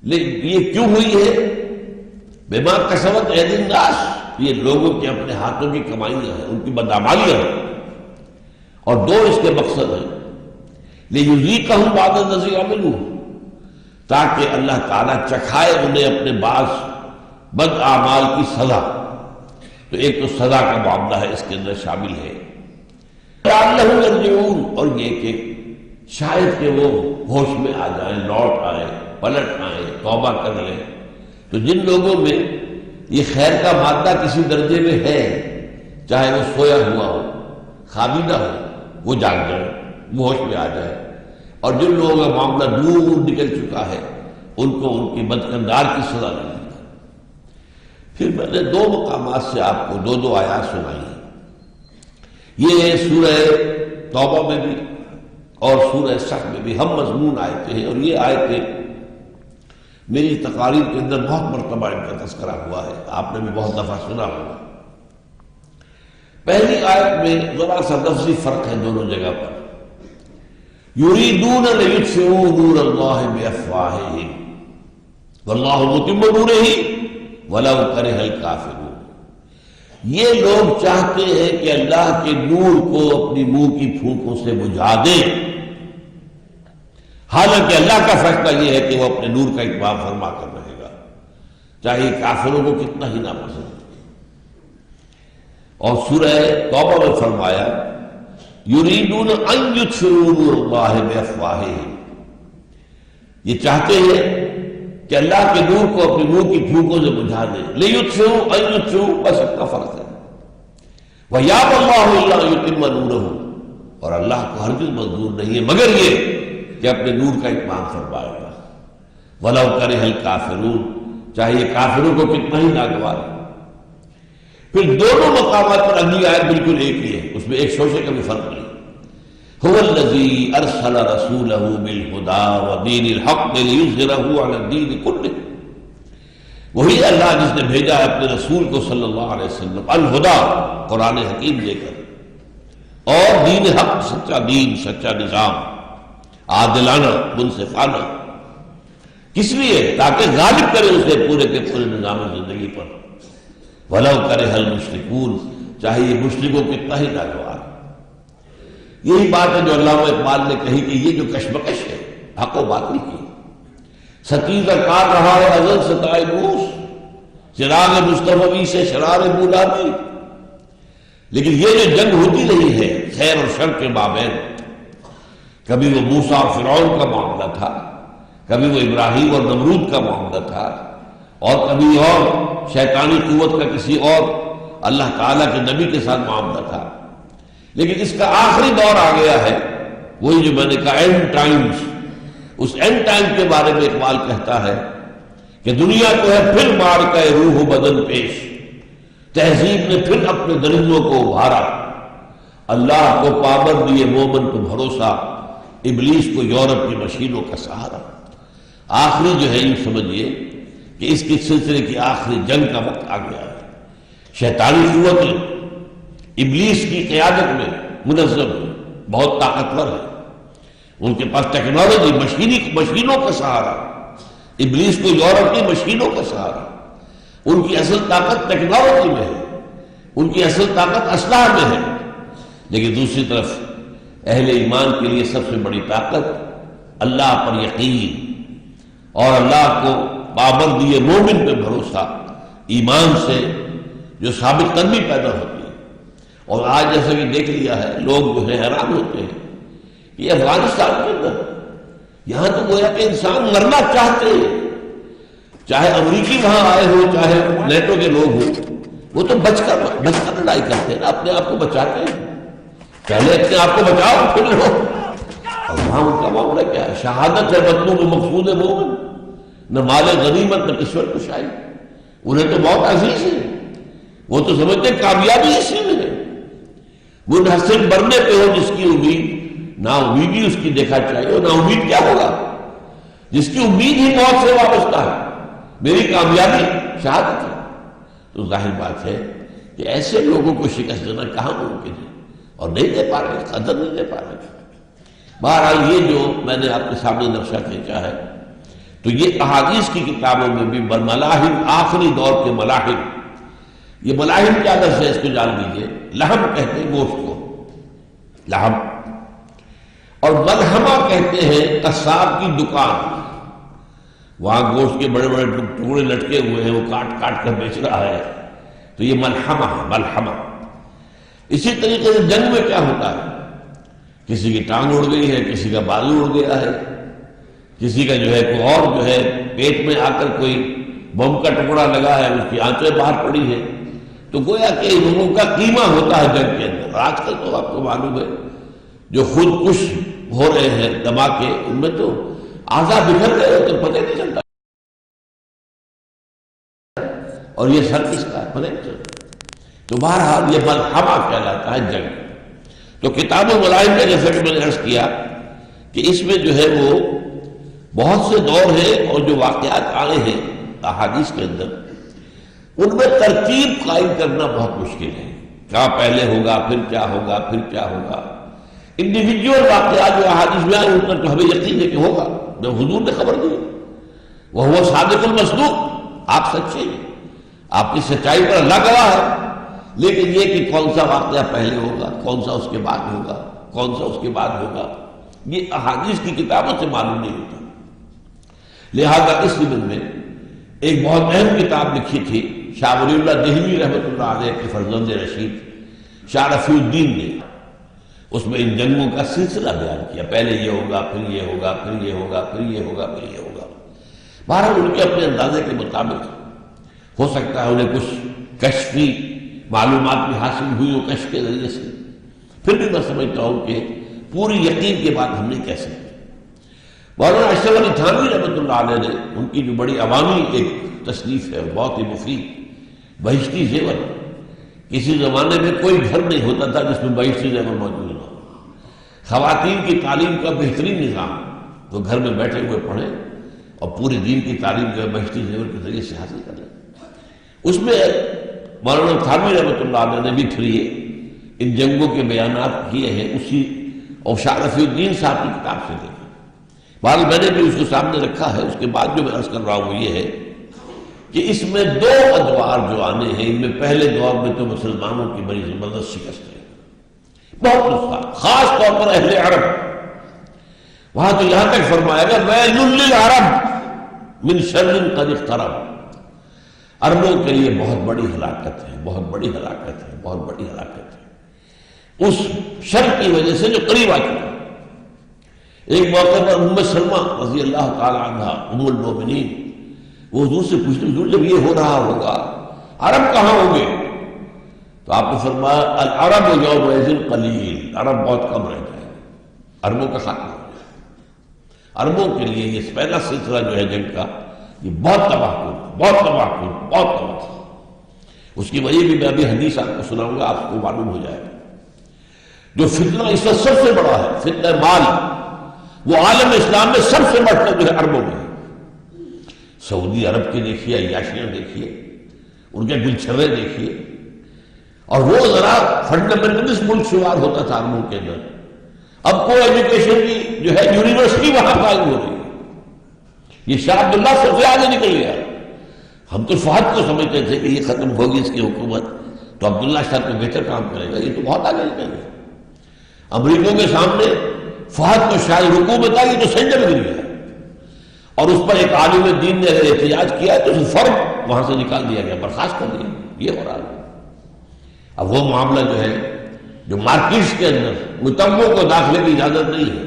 لیکن یہ کیوں ہوئی ہے؟ بما کسبت ایدی الناس، یہ لوگوں کے اپنے ہاتھوں کی کمائیاں ہیں، ان کی بدعمالیاں ہیں، اور دو اس کے مقصد ہیں لیذیقہم بعض الذی عملوا، تاکہ اللہ تعالیٰ چکھائے انہیں اپنے بعض بد اعمال کی سزا۔ تو ایک تو سزا کا معاملہ ہے، اس کے اندر شامل ہے لعلہم یرجعون، اور یہ کہ شاید کہ وہ ہوش میں آ جائیں، لوٹ آئیں، پلٹ آئیں، توبہ کر لیں۔ تو جن لوگوں میں یہ خیر کا مادہ کسی درجے میں ہے، چاہے وہ سویا ہوا ہو، خوابیدہ ہو، وہ جاگ جائے، وہ ہوش میں آ جائے، اور جن لوگوں کا معاملہ دور نکل چکا ہے ان کو ان کی بدکردار کی سزا ملے گی۔ پھر میں نے دو مقامات سے آپ کو دو دو آیات سنائی ہیں، یہ سورہ توبہ میں بھی اور سورہ صف میں بھی ہم مضمون آیتیں ہیں، اور یہ آیتیں میری تقاریر کے اندر بہت مرتبہ ان کا تذکرہ ہوا ہے، آپ نے بھی بہت دفعہ سنا ہوگا۔ پہلی آیت میں ذرا سا لفظی فرق ہے دونوں جگہ پر، یریدون لیطفئوا نور اللہ بافواہہم واللہ متم نورہ ولو کرہ الکافرون، یہ لوگ چاہتے ہیں کہ اللہ کے نور کو اپنی منہ کی پھونکوں سے بجھا دیں، حالانکہ اللہ کا فیصلہ یہ ہے کہ وہ اپنے نور کا اتمام فرما کر رہے گا، چاہے کافروں کو کتنا ہی ناپسند۔ اور سورہ توبہ میں فرمایا یریدون ان یطفئوا نور اللہ بافواہہم، یہ چاہتے ہیں کہ اللہ کے نور کو اپنے منہ کی پھونکوں سے بجھا دیں، لیطفئوا ان یطفئوا، بس اتنا فرق ہے۔ وَیَأْبَى اللَّهُ إِلَّا أَن يُتِمَّ نُورَهُ، اور اللہ کو ہرگز منظور نہیں ہے مگر یہ کہ اپنے نور کا اتمام فرمائے گا، وَلَوْ كَرِهَ الْكَافِرُونَ، چاہے یہ کافروں کو کتنا ہی ناگوار۔ پھر دونوں مقامات پر اگلی آیت بالکل ایک ہی ہے، اس میں ایک شوشے کا بھی فرق نہیں۔ هُوَ الَّذِي أَرْسَلَ رَسُولَهُ بِالْهُدَى وَدِينِ الْحَقِّ لِيُظْهِرَهُ عَلَى الدِّينِ كُلِّهِ، وہی اللہ جس نے بھیجا ہے اپنے رسول کو صلی اللہ علیہ وسلم الہدا، قرآن حکیم دے کر، اور دین حق، سچا دین، سچا نظام، عادلانہ، منصفانہ، کس لیے؟ تاکہ غالب کرے اسے پورے کے پورے نظام زندگی پر، وَلَوْ كَرِهَ الْمُشْرِكُونَ، چاہے یہ مشرکوں کتنا ہی ناگوار۔ یہی بات ہے جو علامہ اقبال نے کہی کہ یہ جو کشمکش ہے حق و باطل کی، ستیزہ کار رہا ہے ازل سے تائبوس، چراغ مصطفی سے شرار بولانی، لیکن یہ جو جنگ ہوتی رہی ہے خیر اور شر کے مابین، کبھی وہ موسیٰ اور فرعون کا معاملہ تھا، کبھی وہ ابراہیم اور نمرود کا معاملہ تھا، اور کبھی اور شیطانی قوت کا کسی اور اللہ تعالیٰ کے نبی کے ساتھ معاملہ تھا، لیکن اس کا آخری دور آ گیا ہے، وہی جو میں نے کہا اینڈ ٹائمز۔ اس اینڈ ٹائم کے بارے میں اقبال کہتا ہے کہ دنیا کو ہے پھر مار کا روح و بدن پیش، تہذیب نے پھر اپنے درندوں کو ابھارا، اللہ کو پابند یہ مومن کو بھروسہ، ابلیس کو یورپ کی مشینوں کا سہارا۔ آخری جو ہے یہ سمجھیے کہ اس کی سلسلے کی آخری جنگ کا وقت آ گیا ہے، شیطانی قوت ابلیس کی قیادت میں منظم ہے، بہت طاقتور ہے، ان کے پاس ٹیکنالوجی، مشینوں کا سہارا، ابلیس کو یورپ کی مشینوں کا سہارا، ان کی اصل طاقت ٹیکنالوجی میں ہے، ان کی اصل طاقت اسلحہ میں ہے، لیکن دوسری طرف اہل ایمان کے لیے سب سے بڑی طاقت اللہ پر یقین اور اللہ کو پابندی مومن پہ بھروسہ، ایمان سے جو ثابت قدمی پیدا ہوتی ہے۔ اور آج جیسا کہ دیکھ لیا ہے، لوگ جو ہے حیران ہوتے ہیں کہ یہ افغانستان کے اندر یہاں تو گویا کہ انسان مرنا چاہتے ہیں، چاہے امریکی وہاں آئے ہو، چاہے نیٹو کے لوگ ہوں، وہ تو بچ کر لڑائی کرتے ہیں، اپنے آپ کو بچاتے ہیں، پہلے اپنے آپ کو بچاؤ پھر لڑو۔ اور وہاں ان کا معاملہ کیا ہے؟ شہادت ہے مطلوب مقصود مومن، نہ مال غنیمت نہ قسمت کشائی، انہیں تو بہت عزیز ہے، وہ تو سمجھتے ہیں کامیابی اسی میں ہے۔ وہ نہ صرف مرنے پہ ہو جس کی امید، نا امیدی اس کی دیکھا چاہیے، نا امید کیا ہوگا؟ جس کی امید ہی موت سے وابستہ ہے، میری کامیابی شہادت ہے۔ تو ظاہر بات ہے کہ ایسے لوگوں کو شکست دینا کہاں ممکن ہے، اور نہیں دے پا رہے، قدر نہیں دے پا رہے۔ بہرحال یہ جو میں نے آپ کے سامنے نقشہ کھینچا ہے، تو یہ احادیث کی کتابوں میں بھی ملاحم، آخری دور کے ملاحم، یہ ملاحم کیا درس ہے اس کو جان لیجیے۔ لحم کہتے ہیں گوشت کو، لحم، اور ملحمہ کہتے ہیں قصاب کی دکان، وہاں گوشت کے بڑے بڑے ٹکڑے لٹکے ہوئے ہیں، وہ کاٹ کاٹ کر بیچ رہا ہے، تو یہ ملحمہ ہے، ملحمہ۔ اسی طریقے سے جنگ میں کیا ہوتا ہے؟ کسی کی ٹانگ اڑ گئی ہے، کسی کا بازو اڑ گیا ہے، کسی کا جو ہے کوئی اور جو ہے پیٹ میں آ کر کوئی بم کا ٹکڑا لگا ہے، اس کی آنچیں باہر پڑی ہے، تو گویا کہ لوگوں کا قیمہ ہوتا ہے جنگ کے اندر۔ اور آج کل تو آپ کو معلوم ہے جو خود کش ہو رہے ہیں دھماکے، ان میں تو اعضاء بکھر گئے ہوتے پتہ نہیں چلتا، اور یہ سر کس کا ہے پتہ نہیں چلتا۔ تو بہرحال یہ ملحمہ کہلاتا ہے جنگ۔ تو کتاب و ملاحم میں جیسا کہ میں نے عرض کیا کہ اس میں جو ہے وہ بہت سے دور ہیں، اور جو واقعات آئے ہیں احادیث کے اندر، ان میں ترتیب قائم کرنا بہت مشکل ہے، کیا پہلے ہوگا، پھر کیا ہوگا، پھر کیا ہوگا۔ انڈیویجول واقعات جو احادیث میں آئے ان پر تو ہمیں یقین ہے کہ ہوگا، جب حضور نے خبر دی، وہ صادق المصدوق، آپ سچے ہیں، آپ کی سچائی پر اللہ گواہ ہے، لیکن یہ کہ کون سا واقعہ پہلے ہوگا، کون سا اس کے بعد ہوگا، کون سا اس کے بعد ہوگا، یہ احادیث کی کتابوں سے معلوم نہیں ہوتا۔ لہذا اس سبب میں ایک بہت اہم کتاب لکھی تھی شاہ ولی اللہ دہلوی رحمۃ اللہ علیہ کے فرزند رشید شاہ رفیع الدین نے، اس میں ان جنگوں کا سلسلہ بیان کیا، پہلے یہ ہوگا، پھر یہ ہوگا، پھر یہ ہوگا، پھر یہ ہوگا، پھر یہ ہوگا۔ بہرحال ان کے اپنے اندازے کے مطابق ہو سکتا ہے انہیں کچھ کشفی معلومات بھی حاصل ہوئی ہو کشف کے ذریعے سے، پھر بھی میں سمجھتا ہوں کہ پوری یقین کے بعد ہم نہیں کہہ سکتے۔ مولانا اشرف علی تھانوی رحمۃ اللہ علیہ نے ان کی جو بڑی عوامی ایک تصنیف ہے بہت ہی مفید، بہشتی زیور، کسی زمانے میں کوئی گھر نہیں ہوتا تھا جس میں بہشتی زیور موجود نہ ہو، خواتین کی تعلیم کا بہترین نظام، تو گھر میں بیٹھے ہوئے پڑھیں اور پوری دین کی تعلیم جو ہے بہشتی زیور کے ذریعے سے حاصل کر لیں۔ اس میں مولانا تھانوی رحمۃ اللہ علیہ نے بھی پھر یہ ان جنگوں کے بیانات کیے ہیں اسی اور شاہ رفیع الدین صاحب کی کتاب سے دیکھیں۔ بہرحال میں نے بھی اس کو سامنے رکھا ہے۔ اس کے بعد جو میں عرض کر رہا ہوں وہ یہ ہے کہ اس میں دو ادوار جو آنے ہیں، ان میں پہلے دور میں تو مسلمانوں کی بڑی زبردست شکست ہے، بہت نسخہ، خاص طور پر اہل عرب، وہاں تو یہاں تک فرمایا گیا ویل للعرب من شر قد اقترب، عربوں کے لیے بہت بڑی ہلاکت ہے، بہت بڑی ہلاکت ہے، بہت بڑی ہلاکت ہے اس شر کی وجہ سے جو قریب آ چکا۔ ایک موقع پر ام سلمہ رضی اللہ تعالی عنہ ام المومنین وہ حضور سے پوچھتے حضور جب یہ ہو رہا ہوگا عرب کہاں ہوں گے؟ تو آپ نے فرمایا العرب یومئذ قلیل، عرب بہت کم رہ جائے، عربوں کا خاتمہ ہو جائے۔ عربوں کے لیے یہ پہلا سلسلہ جو ہے جنگ کا یہ بہت تباہ کن، بہت تباہ کن، بہت تباہ۔ اس کی وجہ بھی میں ابھی حدیث آپ کو سناؤں گا، آپ کو معلوم ہو جائے گا۔ جو فتنہ اس وقت سب سے بڑا ہے، فتنہ مال، وہ عالم اسلام میں سب سے بڑھ کر جو ہے عربوں میں ہے۔ سعودی عرب کے دیکھیے، عیاشیاں دیکھیے، ان کے گلچھرے دیکھیے، اور وہ ذرا فنڈامنٹلسٹ ملک شمار ہوتا تھا عربوں کے اندر، اب کو ایجوکیشن کی جو ہے یونیورسٹی وہاں قائم ہو رہی ہے، یہ شاہ عبداللہ سب سے آگے نکل گیا. ہم تو فہد کو سمجھتے تھے کہ یہ ختم ہوگی اس کی حکومت تو عبداللہ شاہ کو بہتر کام کرے گا، یہ تو بہت آگے نکل گیا. امریکوں کے سامنے فہد کو شاید حکومت آئی تو سینڈل گر گیا، اور اس پر ایک عالم دین نے اگر احتجاج کیا تو اسے فوراً وہاں سے نکال دیا گیا، برخاست کر دیا. یہ ہو رہا ہے. اب وہ معاملہ جو ہے جو مارکیٹس کے اندر متنوع کو داخلے کی اجازت نہیں ہے،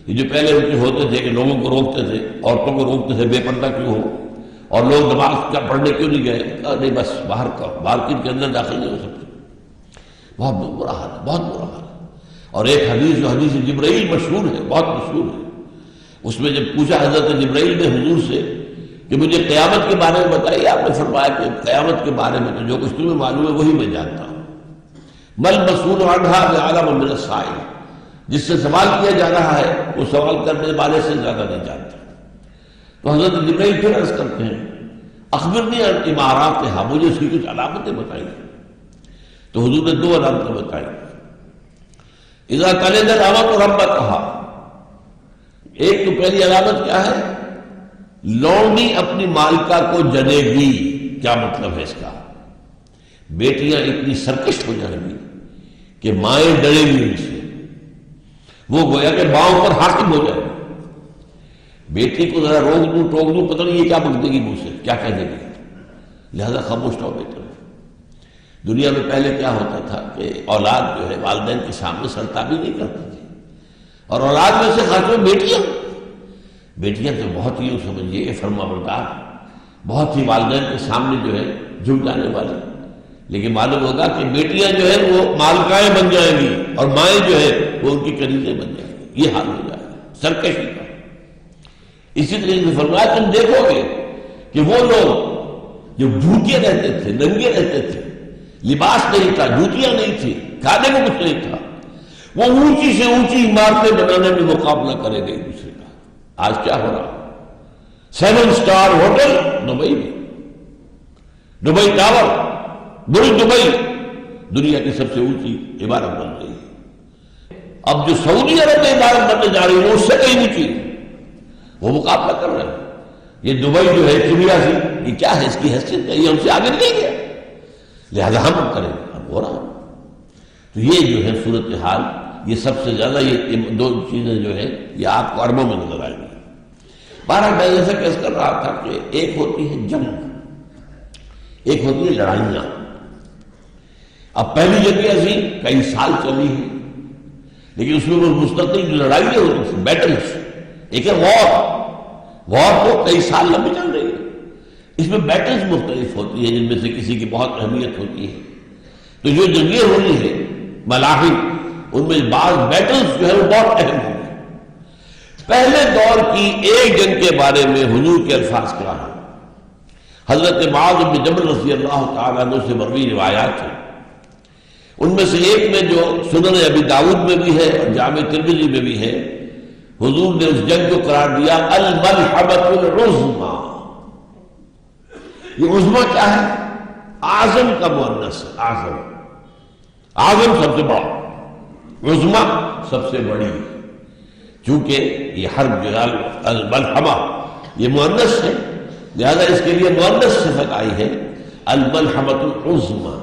یہ جو پہلے ان کے ہوتے تھے کہ لوگوں کو روکتے تھے، عورتوں کو روکتے تھے بے پردہ کیوں ہو، اور لوگ نماز کا پڑھنے کیوں نہیں گئے، نہیں بس باہر کا مارکیٹ کے اندر داخل نہیں ہو سکتے. بہت برا حال ہے، بہت برا حال ہے. اور ایک حدیث جو حدیث جبرائیل مشہور ہے، بہت مشہور ہے، اس میں جب پوچھا حضرت جبرائیل نے حضور سے کہ مجھے قیامت کے بارے میں بتائیے، آپ نے فرمایا کہ قیامت کے بارے میں تو جو کچھ تمہیں معلوم ہے وہی میں جانتا ہوں. مل مسئول عنہا بعلم من السائل، جس سے سوال کیا جا رہا ہے وہ سوال کرنے والے سے زیادہ نہیں جانتا. تو حضرت جبرائیل پھر عرض کرتے ہیں اخبرنی عن اماراتھا، مجھے اس کی کچھ علامتیں بتائیں. تو حضور نے 2 علامتیں بتائی. اذا تلد الامۃ ربتھا، ایک تو پہلی علامت کیا ہے، لونڈی اپنی مالکہ کو جنے گی. کیا مطلب ہے اس کا؟ بیٹیاں اتنی سرکش ہو جائیں گی کہ مائیں ڈریں گی ان سے، وہ گویا کہ باؤں پر حاکم ہو جائے گی. بیٹی کو ذرا روک دوں ٹوک دوں پتہ نہیں یہ کیا بک دے گی منہ سے، کیا کہہ دے گی. لہذا خاموش رہو بیٹا. دنیا میں پہلے کیا ہوتا تھا کہ اولاد جو ہے والدین کے سامنے سرتابی نہیں کرتی تھی، اور اولاد میں سے خاص طور بیٹیاں تو بہت ہی سمجھیے کہ فرما بردار، بہت ہی والدین کے سامنے جو ہے جھک جانے والی. لیکن معلوم ہوگا کہ بیٹیاں جو ہے وہ مالکائیں بن جائیں گی اور مائیں جو ہے وہ ان کی کنیزیں بن جائیں گی. یہ حال ہو جائے گا سرکشی کا. اسی طریقے سے فرمایا تم دیکھو گے کہ وہ لوگ جو بھوکے رہتے تھے، ننگے رہتے تھے، لباس نہیں تھا، جوتیاں نہیں تھی، کھانے کو کچھ نہیں تھا، وہ اونچی سے اونچی عمارتیں بنانے میں مقابلہ کرے گئے دوسرے کا. آج کیا ہو رہا؟ 7 اسٹار ہوٹل دبئی میں، دبئی ٹاور، برج دبئی دنیا کی سب سے اونچی عمارت بن رہی ہے. اب جو سعودی عرب میں عمارت بننے جا رہی ہے اس سے کہیں اونچی، وہ مقابلہ کر رہے ہیں. یہ دبئی جو ہے چڑیا سی، یہ کیا ہے، اس کی حیثیت ہے، یہ ہم سے آگے نہیں گیا، لہذا ہم کریں گے. اب ہو رہا. تو یہ جو ہے صورتحال، یہ سب سے زیادہ یہ 2 چیزیں جو ہے یہ آپ کو عربوں میں نظر آئیں گی. بہرحال میں جیسا کیس کر رہا تھا کہ ایک ہوتی ہے جنگ، ایک ہوتی ہے لڑائیاں. اب پہلی جنگ ایسی کئی سال چلی ہے، لیکن اس میں وہ مستقل لڑائیاں ہوتی ہیں، بیٹلز. ایک ہے وار تو کئی سال لمبی چل رہی ہے. اس میں بیٹلز مختلف ہوتی ہیں جن میں سے کسی کی بہت اہمیت ہوتی ہے. تو جو جنگیں ہو رہی ہیں ملاحم، ان میں بعض بیٹلز جو ہے وہ بہت اہم ہیں. پہلے دور کی ایک جنگ کے بارے میں حضور کے الفاظ کیا ہیں. حضرت معاذ بن جبل رضی اللہ تعالیٰ عنہ سے مروی روایات ہیں. ان میں سے ایک میں جو سنن ابی داؤد میں بھی ہے اور جامع ترمذی میں بھی ہے، حضور نے اس جنگ کو قرار دیا الملحمۃ العظمیٰ. یہ عظمیٰ کیا ہے؟ اعظم کا مؤنث ہے. اعظم سب سے بڑا، عظمیٰ سب سے بڑی. چونکہ یہ حرب جو ہے الملحمہ یہ مؤنث ہے، لہذا اس کے لیے مؤنث صفت آئی ہے الملحمۃ العظمیٰ.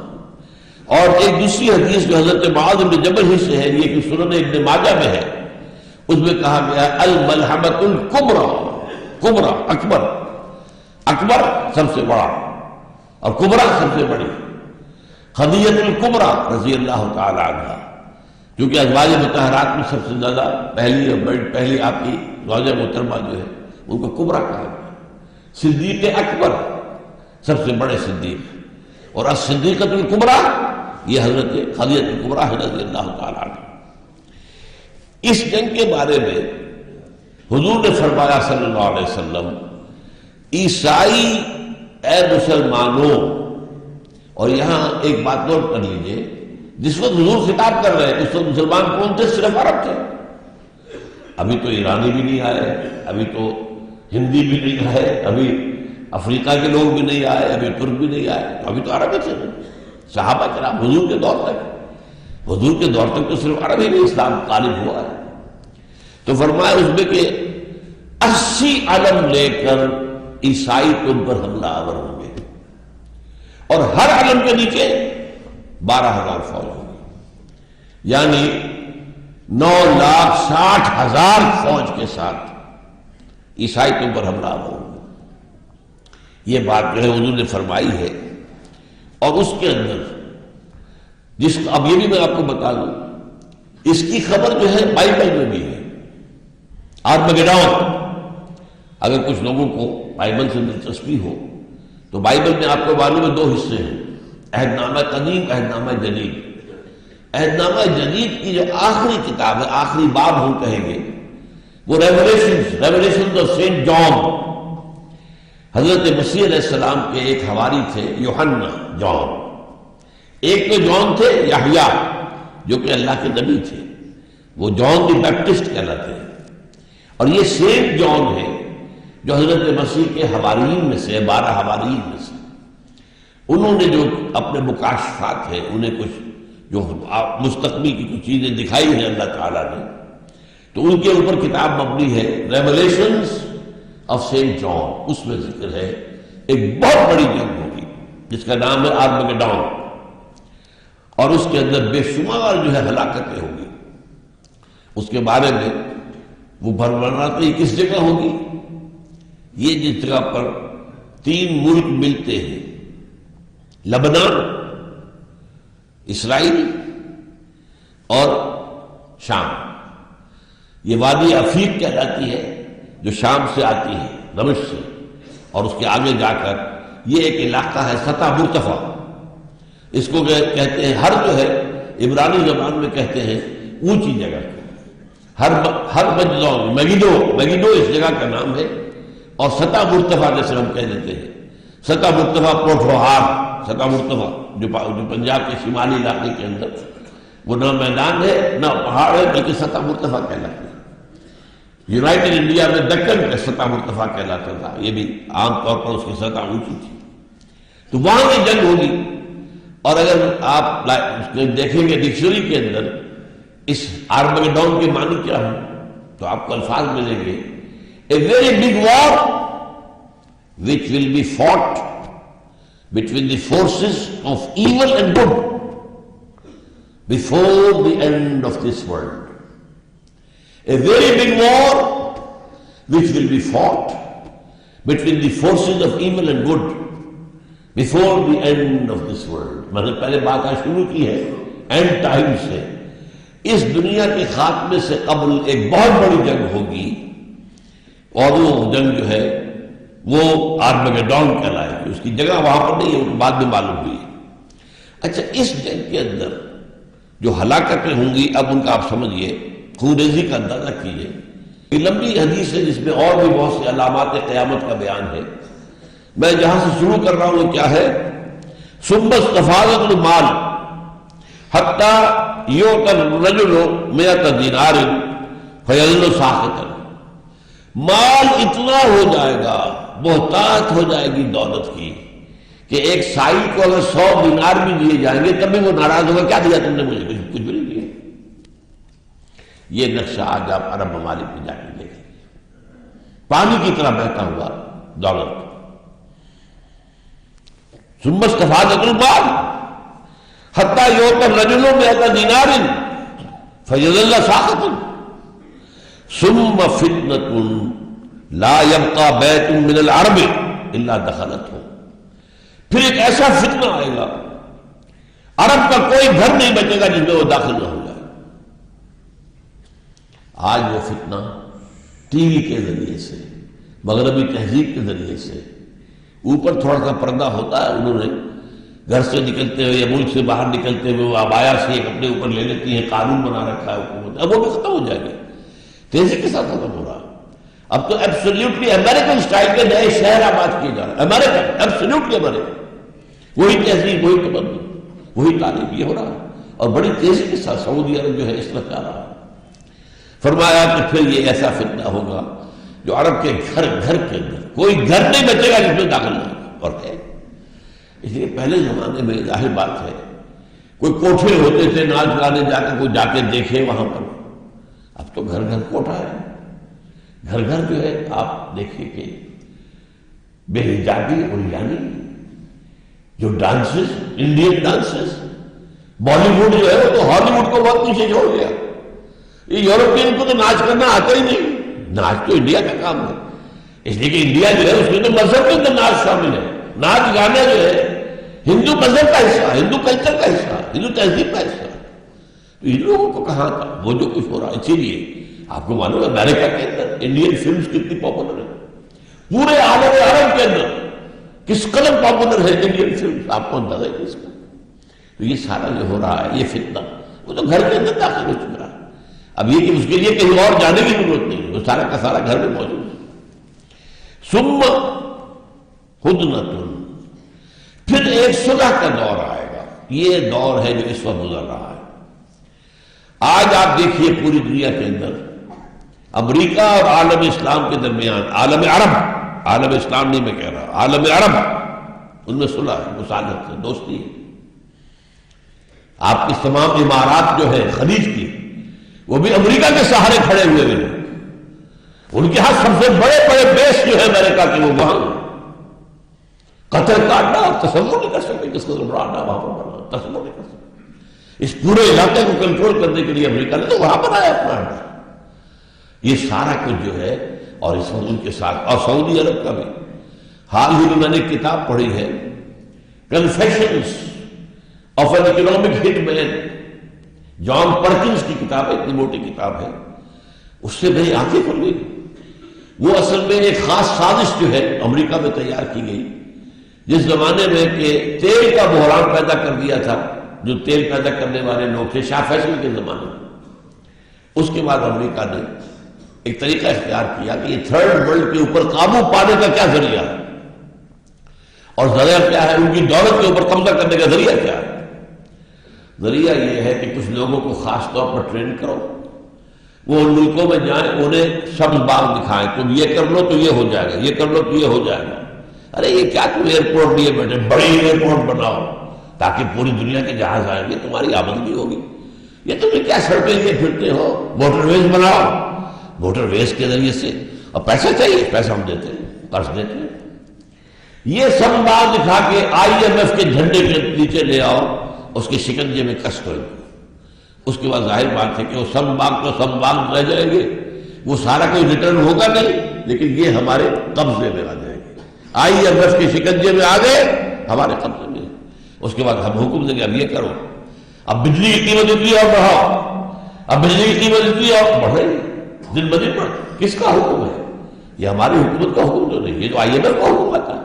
اور ایک دوسری حدیث جو حضرت معاذ بن جبل ہی سے ہے، یہ کہ سنن ابن ماجہ میں ہے، اس میں کہا گیا الملحمۃ الکبریٰ. کبریٰ اکبر سب سے بڑا اور کبریٰ سب سے بڑی. خدیجہ الکبریٰ رضی اللہ تعالی عنہ، کیونکہ ازواج مطہرات میں سب سے زیادہ پہلی آپ کی زوجہ محترمہ جو ہے ان کو کبریٰ کہا گیا. صدیق اکبر سب سے بڑے صدیق، اور الصدیقۃ الکبریٰ یہ حضرت خدیجہ الکبریٰ رضی اللہ تعالی عنہ. اس جنگ کے بارے میں حضور نے فرمایا صلی اللہ علیہ وسلم، عیسائی اے مسلمانوں. اور یہاں ایک بات نوٹ کر لیجئے، جس وقت حضور خطاب کر رہے ہیں اس وقت مسلمان کون تھے؟ صرف عرب تھے. ابھی تو ایرانی بھی نہیں آئے، ابھی تو ہندی بھی نہیں آئے، ابھی افریقہ کے لوگ بھی نہیں آئے، ابھی ترک بھی نہیں آئے، ابھی تو عرب ہی تھے. صحابہ کرام حضور کے دور تک تو صرف عرب ہی نہیں اسلام غالب ہوا ہے. تو فرمایا اس میں کہ 80 علم لے کر عیسائی تم پر حملہ آور ہوں گے، اور ہر علم کے نیچے 12,000 فوج ہوگی، یعنی 9,60,000 فوج کے ساتھ عیسائی تم پر حملہ آور ہوں گے۔ یہ بات جو ہے حضور نے فرمائی ہے، اور اس کے اندر اب یہ بھی میں آپ کو بتا دوں، اس کی خبر جو ہے بائبل میں بھی ہے، آرمگیڈون۔ اگر کچھ لوگوں کو بائبل سے دلچسپی ہو تو بائبل میں آپ کو معلوم ہے 2 حصے ہیں، عہد نامہ قدیم، عہد نامہ جدید۔ عہد نامہ جدید کی جو آخری کتاب ہے، آخری باب ہم کہیں گے، وہ ریویلیشن آف سینٹ جان۔ حضرت مسیح علیہ السلام کے ایک حواری تھے، یوحنا، جان۔ ایک تو جان تھے یحییٰ، جو کہ اللہ کے نبی تھے، وہ جان دی بیپٹسٹ کہلاتے ہیں، اور یہ سینٹ جان ہے جو حضرت مسیح کے حواریین میں سے، 12 حواریین میں سے۔ انہوں نے جو اپنے مکاشفات ہیں، انہیں کچھ جو مستقبل کی کچھ چیزیں دکھائی ہیں اللہ تعالیٰ نے، تو ان کے اوپر کتاب مبنی ہے، ریویلیشنز آف سینٹ جان۔ اس میں ذکر ہے ایک بہت بڑی جنگ ہوگی جس کا نام ہے آرمگیڈون، اور اس کے اندر بے شمار جو ہے ہلاکتیں ہوگی۔ اس کے بارے میں وہ بھرماتے یہ کس جگہ ہوگی؟ یہ جس جگہ پر 3 ملک ملتے ہیں، لبنان، اسرائیل اور شام۔ یہ وادی عفیق کہلاتی ہے جو شام سے آتی ہے، دمشق سے، اور اس کے آگے جا کر یہ ایک علاقہ ہے سطح مرتفع، اس کو کہتے ہیں، ہر جو ہے عبرانی زبان میں کہتے ہیں اونچی جگہ، ہر مگیدو اس جگہ کا نام ہے، اور سطح مرتفع جیسے ہم کہہ دیتے ہیں، سطح مرتفع پوٹھوہار، سطح مرتفع جو پنجاب کے شمالی علاقے کے اندر، وہ نہ میدان ہے نہ پہاڑ ہے، بلکہ سطح مرتفع کہلاتا ہے۔ یونائٹڈ انڈیا میں دکن کا سطح مرتفع کہلاتا تھا، یہ بھی عام طور پر اس کی سطح اونچی تھی۔ تو وہاں یہ جنگ ہوگی، اور اگر آپ دیکھیں گے ڈکشنری کے اندر اس آرمگیڈون کے معنی کیا ہے تو آپ کو الفاظ ملیں گے، a very big war which will be fought between the forces of evil and good before the end of this world. A very big war which will be fought between the forces of evil and good before the end of this world. میں نے پہلے بات آج شروع کی ہے and time سے، اس دنیا کے خاتمے سے قبل ایک بہت بڑی جنگ ہوگی، اور وہ جنگ جو ہے وہ آرمگیڈون کہلائے گی۔ اس کی جگہ وہاں پر نہیں ہے، وہ بعد میں معلوم ہوئی ہے۔ اچھا، اس جنگ کے اندر جو ہلاکتیں ہوں گی، اب ان کا آپ سمجھیے، خونریزی کا اندازہ کیجیے۔ یہ لمبی حدیث ہے جس میں اور بھی بہت سے علامات قیامت کا بیان ہے۔ میں جہاں سے شروع کر رہا ہوں وہ کیا ہے؟ ثم استفاضت المال حتی یؤتی الرجل 100 دینار فیظل ساخطا۔ مال اتنا ہو جائے گا، بہتات ہو جائے گی دولت کی، کہ ایک سائل کو اگر 100 دینار بھی دیے جائیں گے تب بھی وہ ناراض ہوگا، کیا دیا تم نے مجھے؟ کچھ بھی نہیں دیا۔ یہ نقشہ آج آپ عرب ممالک میں جا کے دیکھیں، پانی کی طرح بہتا ہوا دولت۔ ثم استفاضت المال حتی یؤتی الرجل 100 دینار فیظل ساخطا ثم فتنة لا يبقى بیت من العرب الا دخلته۔ پھر ایک ایسا فتنہ آئے گا، عرب کا کوئی گھر نہیں بچے گا جس میں وہ داخل نہ ہو جائے۔ آج وہ فتنہ ٹی وی کے ذریعے سے، مغربی تہذیب کے ذریعے سے، اوپر تھوڑا سا پردہ ہوتا ہے، انہوں نے گھر سے نکلتے ہوئے یا ملک سے باہر نکلتے ہوئے وہ عبایا سے ایک اپنے اوپر لے لیتی ہیں، قانون بنا رکھا ہے حکومت، اب وہ بھی ختم ہو جائے گا، تیزی کے ساتھ ختم ہو رہا۔ اب تو ایبسلیوٹلی امریکن سٹائل کے نئے شہر آباد کیے جا رہے ہیں، امریکن، ایبسلیوٹلی امریکن، وہی تہذیب، وہی تمدن، وہی تعلیم، یہ ہو رہا ہے، اور بڑی تیزی کے ساتھ سعودی عرب جو ہے اس طرح جا رہا ہے۔ فرمایا کہ پھر یہ ایسا فتنہ ہوگا جو عرب کے گھر کے اندر کوئی گھر نہیں بچے گا جس میں داخل نہ ہوگا، اور ہے۔ اس لیے پہلے زمانے میں ظاہر بات ہے کوئی کوٹھے ہوتے تھے، ناچ گانے جا کے کوئی جا کے دیکھے وہاں پر، اب تو گھر گھر کوٹھا ہے، گھر گھر جو ہے آپ دیکھیں کہ بے حجابی اور یعنی جو dances, Indian dances, Bollywood جو ہے وہ تو ہالی ووڈ کو بہت پیچھے چھوڑ گیا. یہ یورپین کو تو ناچ کرنا آتا ہی نہیں. ناچ تو انڈیا کا کام ہے، اس لیے کہ انڈیا جو ہے اس میں تو مذہب کے اندر ناچ شامل ہے. ناچ گانا جو ہے ہندو مذہب کا حصہ، ہندو کلچر کا حصہ، ہندو تہذیب کا حصہ. تو ان لوگوں کو کہاں تھا وہ جو کچھ ہو رہا. اسی لیے آپ کو معلوم ہے امریکہ کے اندر انڈین فلمز کتنی پاپولر ہیں، پورے عالم عرب کے اندر کس قدر پاپولر ہے انڈین فلمز، آپ کو اندازہ ہے اس کا. تو یہ سارا جو ہو رہا ہے یہ فتنہ وہ تو گھر کے اندر داخل ہو چکا ہے. اب یہ کہ اس کے لیے کہیں اور جانے کی ضرورت نہیں، وہ سارا کا سارا گھر میں موجود ہے. ثم ہدنۃ، پھر ایک صلح کا دور آئے گا. یہ دور ہے جو اس وقت گزر رہا ہے. آج آپ دیکھیے پوری دنیا کے اندر امریکہ اور عالم اسلام کے درمیان، عالم عرب، عالم اسلام نہیں میں کہہ رہا، عالم عرب، ان میں صلح ہے، مصالحت ہے، دوستی ہے. آپ کی تمام امارات جو ہے خلیج کی وہ بھی امریکہ کے سہارے کھڑے ہوئے ہیں. ان کے ہاں سب سے بڑے بڑے بیس جو ہے امریکہ کے وہ وہاں. قطر کا اڈا آپ تصور نہیں کر سکتے کس قدر بڑا اڈا وہاں پر بنا، تصور نہیں کر سکتے. اس پورے علاقے کو کنٹرول کرنے کے لیے امریکہ نے تو وہاں بنایا اپنا اڈا. یہ سارا کچھ جو ہے اور اس وقت ان کے ساتھ، اور سعودی عرب کا بھی. حال ہی میں نے ایک کتاب پڑھی ہے کنفیشنز آف این اکنامک ہٹ مین، جان پرکنز کی کتاب ہے، اتنی موٹی کتاب ہے. اس سے میری آنکھیں کھل گئی. وہ اصل میں ایک خاص سازش جو ہے امریکہ میں تیار کی گئی جس زمانے میں کہ تیل کا بحران پیدا کر دیا تھا، جو تیل پیدا کرنے والے لوگ تھے شاہ فیصل کے زمانے میں. اس کے بعد امریکہ نے ایک طریقہ اختیار کیا کہ یہ تھرڈ ورلڈ کے اوپر قابو پانے کا کیا ذریعہ ہے، اور ذریعہ کیا ہے، ان کی دولت کے اوپر قبضہ کرنے کا ذریعہ کیا ہے. ذریعہ یہ ہے کہ کچھ لوگوں کو خاص طور پر ٹرین کرو، وہ ان ملکوں میں جائیں، انہیں سبز باغ دکھائیں، تم یہ کر لو تو یہ ہو جائے گا، یہ کر لو تو یہ ہو جائے گا. ارے یہ کیا تم ایئرپورٹ لیے بیٹھے، بڑی ایئرپورٹ بناؤ تاکہ پوری دنیا کے جہاز آئیں گے، تمہاری آمدنی ہوگی. یہ تمہیں کیا سڑکیں لیے پھرتے ہو، موٹر ویز بناؤ، موٹر ویز کے ذریعے سے، اور پیسہ چاہیے، پیسہ ہم دیتے ہیں، قرض دیتے ہیں. یہ سب باغ دکھا کے IMF کے جھنڈے کے نیچے لے آؤ، اس کے شکنجے میں کس کرو. اس کے بعد ظاہر بات ہے کہ وہ سب باغ تو سب باغ رہ جائیں گے، وہ سارا کوئی ریٹرن ہوگا نہیں، لیکن یہ ہمارے قبضے میں آ جائیں گے. IMF کے شکنجے میں آ گئے، ہمارے قبضے میں. اس کے بعد ہم حکم دیں گے اب یہ کرو، اب بجلی کی قیمت اتنی اور بڑھاؤ، اب بجلی کی قیمت اتنی اور بڑھے، دن بدن بڑھ. کس کا حکم ہے؟ یہ ہماری حکومت کا حکم تو نہیں، یہ تو IMF کا حکم آتا ہے.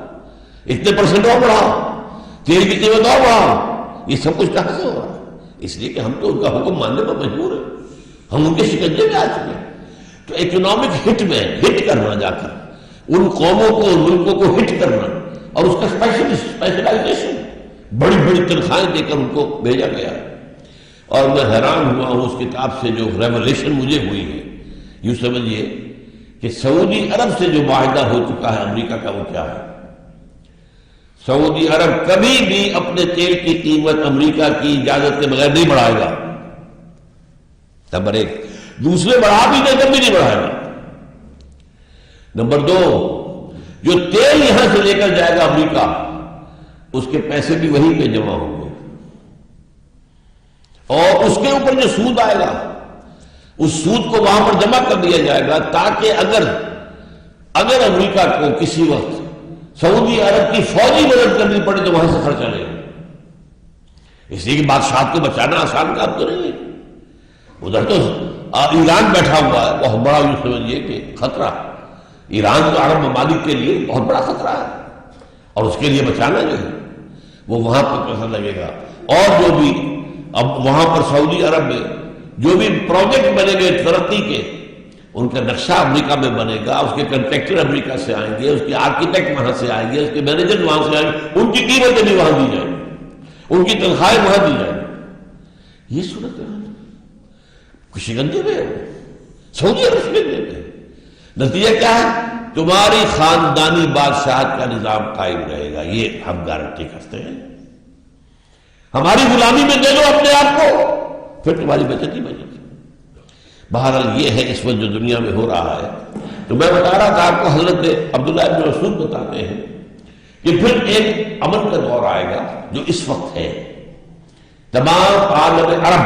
اتنے پرسنٹ اور بڑھاؤ، تیل کی قیمت اور بڑھاؤ. یہ سب کچھ کہاں سے ہو رہا ہے؟ اس لیے کہ ہم تو ان کا حکم ماننے پر مجبور ہیں، ہم ان کے شکنجے میں آ چکے ہیں. تو اکنامک ہٹ میں ہٹ کرنا، جا کر ان قوموں کو، ان ملکوں کو ہٹ کرنا، اور اس کا اسپیشلائزیشن، بڑی بڑی تنخواہیں دے کر ان کو بھیجا گیا. اور میں حیران ہوا ہوں اس کتاب سے جو ریولیشن مجھے ہوئی ہے. یوں سمجھیے کہ سعودی عرب سے جو معاہدہ ہو چکا ہے امریکہ کا، وہ کیا ہے؟ سعودی عرب کبھی بھی اپنے تیل کی قیمت امریکہ کی اجازت کے بغیر نہیں بڑھائے گا. نمبر ایک. دوسرے بڑھا بھی دے کبھی نہیں بڑھائے گا. نمبر دو، جو تیل یہاں سے لے کر جائے گا امریکہ، اس کے پیسے بھی وہیں پہ جمع ہوں گے، اور اس کے اوپر جو سود آئے گا اس سود کو وہاں پر جمع کر دیا جائے گا، تاکہ اگر امریکہ کو کسی وقت سعودی عرب کی فوجی مدد کرنی پڑے تو وہاں سے خرچہ لے گا. اس لیے کہ بادشاہ کو بچانا آسان کام تو نہیں ہے. ادھر تو ایران بیٹھا ہوا ہے، بہت بڑا، یوں سمجھیے کہ خطرہ. ایران تو عرب ممالک کے لیے بہت بڑا خطرہ ہے، اور اس کے لیے بچانا جو ہے وہ وہاں پر پیسہ لگے گا. اور جو بھی اب وہاں پر سعودی عرب میں جو بھی پروجیکٹ بنے گے ترقی کے، ان کا نقشہ امریکہ میں بنے گا، اس کے کنٹریکٹر امریکہ سے آئیں گے، اس کے آرکیٹیکٹ وہاں سے آئیں گے، اس کے مینیجر وہاں سے آئیں گے، ان کی قیمتیں بھی وہاں دی جائیں گی، ان کی تنخواہیں وہاں دی جائیں گی. یہ صورت ہے. شکنجے میں سعودی عرب شکنجے میں. نتیجہ کیا ہے؟ تمہاری خاندانی بادشاہت کا نظام قائم رہے گا، یہ ہم گارنٹی کرتے ہیں. ہماری غلامی میں دے دو اپنے آپ کو، پھر تمہاری بچت ہی بچت. بہرحال یہ ہے اس وقت جو دنیا میں ہو رہا ہے. تو میں بتا رہا تھا آپ کو، حضرت عبداللہ ابن مسعود بتاتے ہیں کہ پھر ایک امن کا دور آئے گا جو اس وقت ہے. تمام عالم عرب،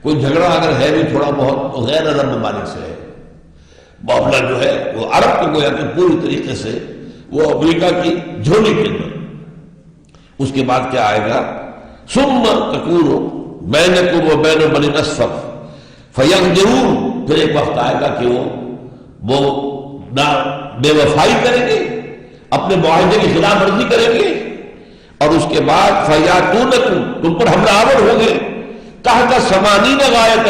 کوئی جھگڑا اگر ہے بھی تھوڑا بہت تو غیر عرب ممالک سے ہے. معاملہ جو ہے وہ عرب کو گویا کہ پوری طریقے سے وہ امریکہ کی جھولی کے اندر. اس کے بعد کیا آئے گا؟ ثم تکون بینکم و بین بنی الاصفر فیغدرون. پھر ایک وقت آئے گا کہ وہ نہ بے وفائی کریں گے، اپنے معاہدے کی خلاف ورزی کریں گے، اور اس کے بعد فیاتونکم، تم پر حملہ آور ہوں گے، تحت 80 غایۃ،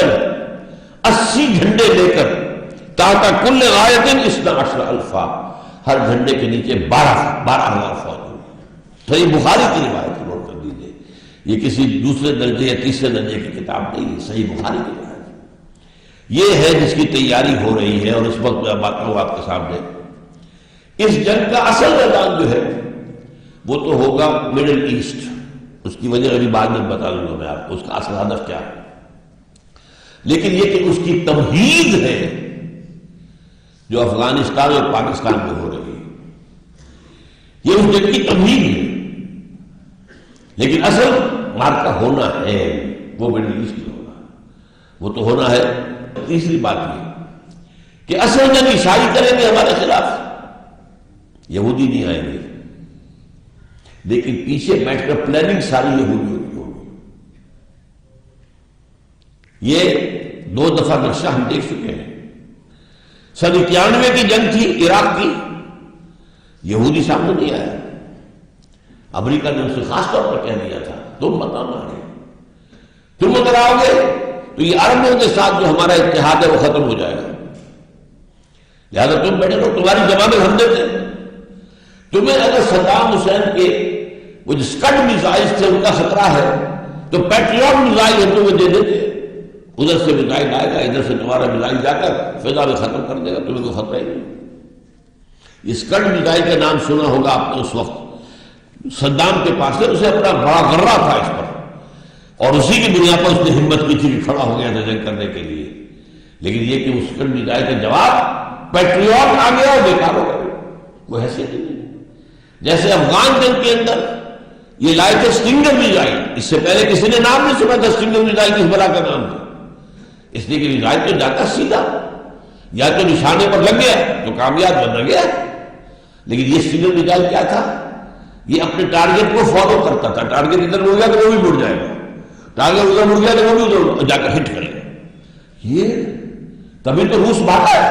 80 جھنڈے لے کر، تحت کل غایۃ 12,000، ہر جھنڈے کے نیچے 12,000 فوج. صحیح بخاری کی روایت نوٹ کر لیجیے، یہ کسی دوسرے درجے یا تیسرے درجے کی کتاب نہیں ہے، صحیح بخاری کی روایت. یہ ہے جس کی تیاری ہو رہی ہے، اور اس وقت میں بات کروں آپ کے سامنے. اس جنگ کا اصل میدان جو ہے وہ تو ہوگا مڈل ایسٹ. اس کی وجہ ابھی بعد میں بتا دوں گا میں آپ کو اس کا اصل ہدف کیا ہے. لیکن یہ کہ اس کی تمہید ہے جو افغانستان اور پاکستان میں ہو رہی ہے، یہ اس جنگ کی تمہید ہے. لیکن اصل مارکا ہونا ہے وہ مڈل ایسٹ میں ہوگا. وہ تو ہونا ہے. تیسری بات یہ کہ اصل جنگ عیسائی کریں گے ہمارے خلاف، یہودی نہیں آئیں گے، لیکن پیچھے بیٹھ کر پلاننگ ساری یہودیوں کی ہوگی. یہ 2 دفعہ نقشہ ہم دیکھ چکے ہیں. سن 91 کی جنگ تھی عراق کی، یہودی سامنے نہیں آیا. امریکہ نے ان سے خاص طور پر کہہ دیا تھا تم مت آنا، تم اگر آؤ گے تو یہ عربوں کے ساتھ جو ہمارا اتحاد ہے وہ ختم ہو جائے گا. لہذا تم بیٹھے رہو، تمہاری جماعتیں ہم دیتے ہیں. تمہیں اگر صدام حسین کے وہ جو اسکڈ میزائل تھے ان کا خطرہ ہے تو پیٹریوٹ میزائل ہم تمہیں دے دیتے. ادھر سے میزائل آئے گا، ادھر سے تمہارا میزائل جا کر فضا میں ختم کر دے گا، تمہیں کوئی خطرہ ہی نہیں. اسکڈ میزائل کا نام سنا ہوگا آپ نے. اس وقت صدام کے پاس سے اسے اپنا بڑا غرہ تھا اس پر، اور اسی کی بنیاد پر اس نے ہمت کی تھی کہ کھڑا ہو گیا تھا جنگ کرنے کے لیے. لیکن یہ کہ اس اسکڈ میزائل کا جواب پیٹریوٹ آ گیا اور بیکار ہو گیا، وہ حیثیت نہیں. جیسے افغان جنگ کے اندر یہ لائے تھے سٹنگر میزائل، اس سے پہلے کسی نے نام نہیں سنا تھا سٹنگر میزائل کس بلا کا نام تھا. اس لیے کہ میزائل تو جاتا سیدھا، یا تو نشانے پر لگ گیا تو کامیاب بن گیا. لیکن یہ سٹنگر میزائل کیا تھا؟ یہ اپنے ٹارگیٹ کو فالو کرتا تھا. ٹارگیٹ ادھر مڑ گیا تو وہ بھی مڑ جائے گا، ٹارگیٹ ادھر مڑ گیا تو وہ بھی ادھر جا کر ہٹ کرے گا. یہ تبھی تو روس بھاگا ہے.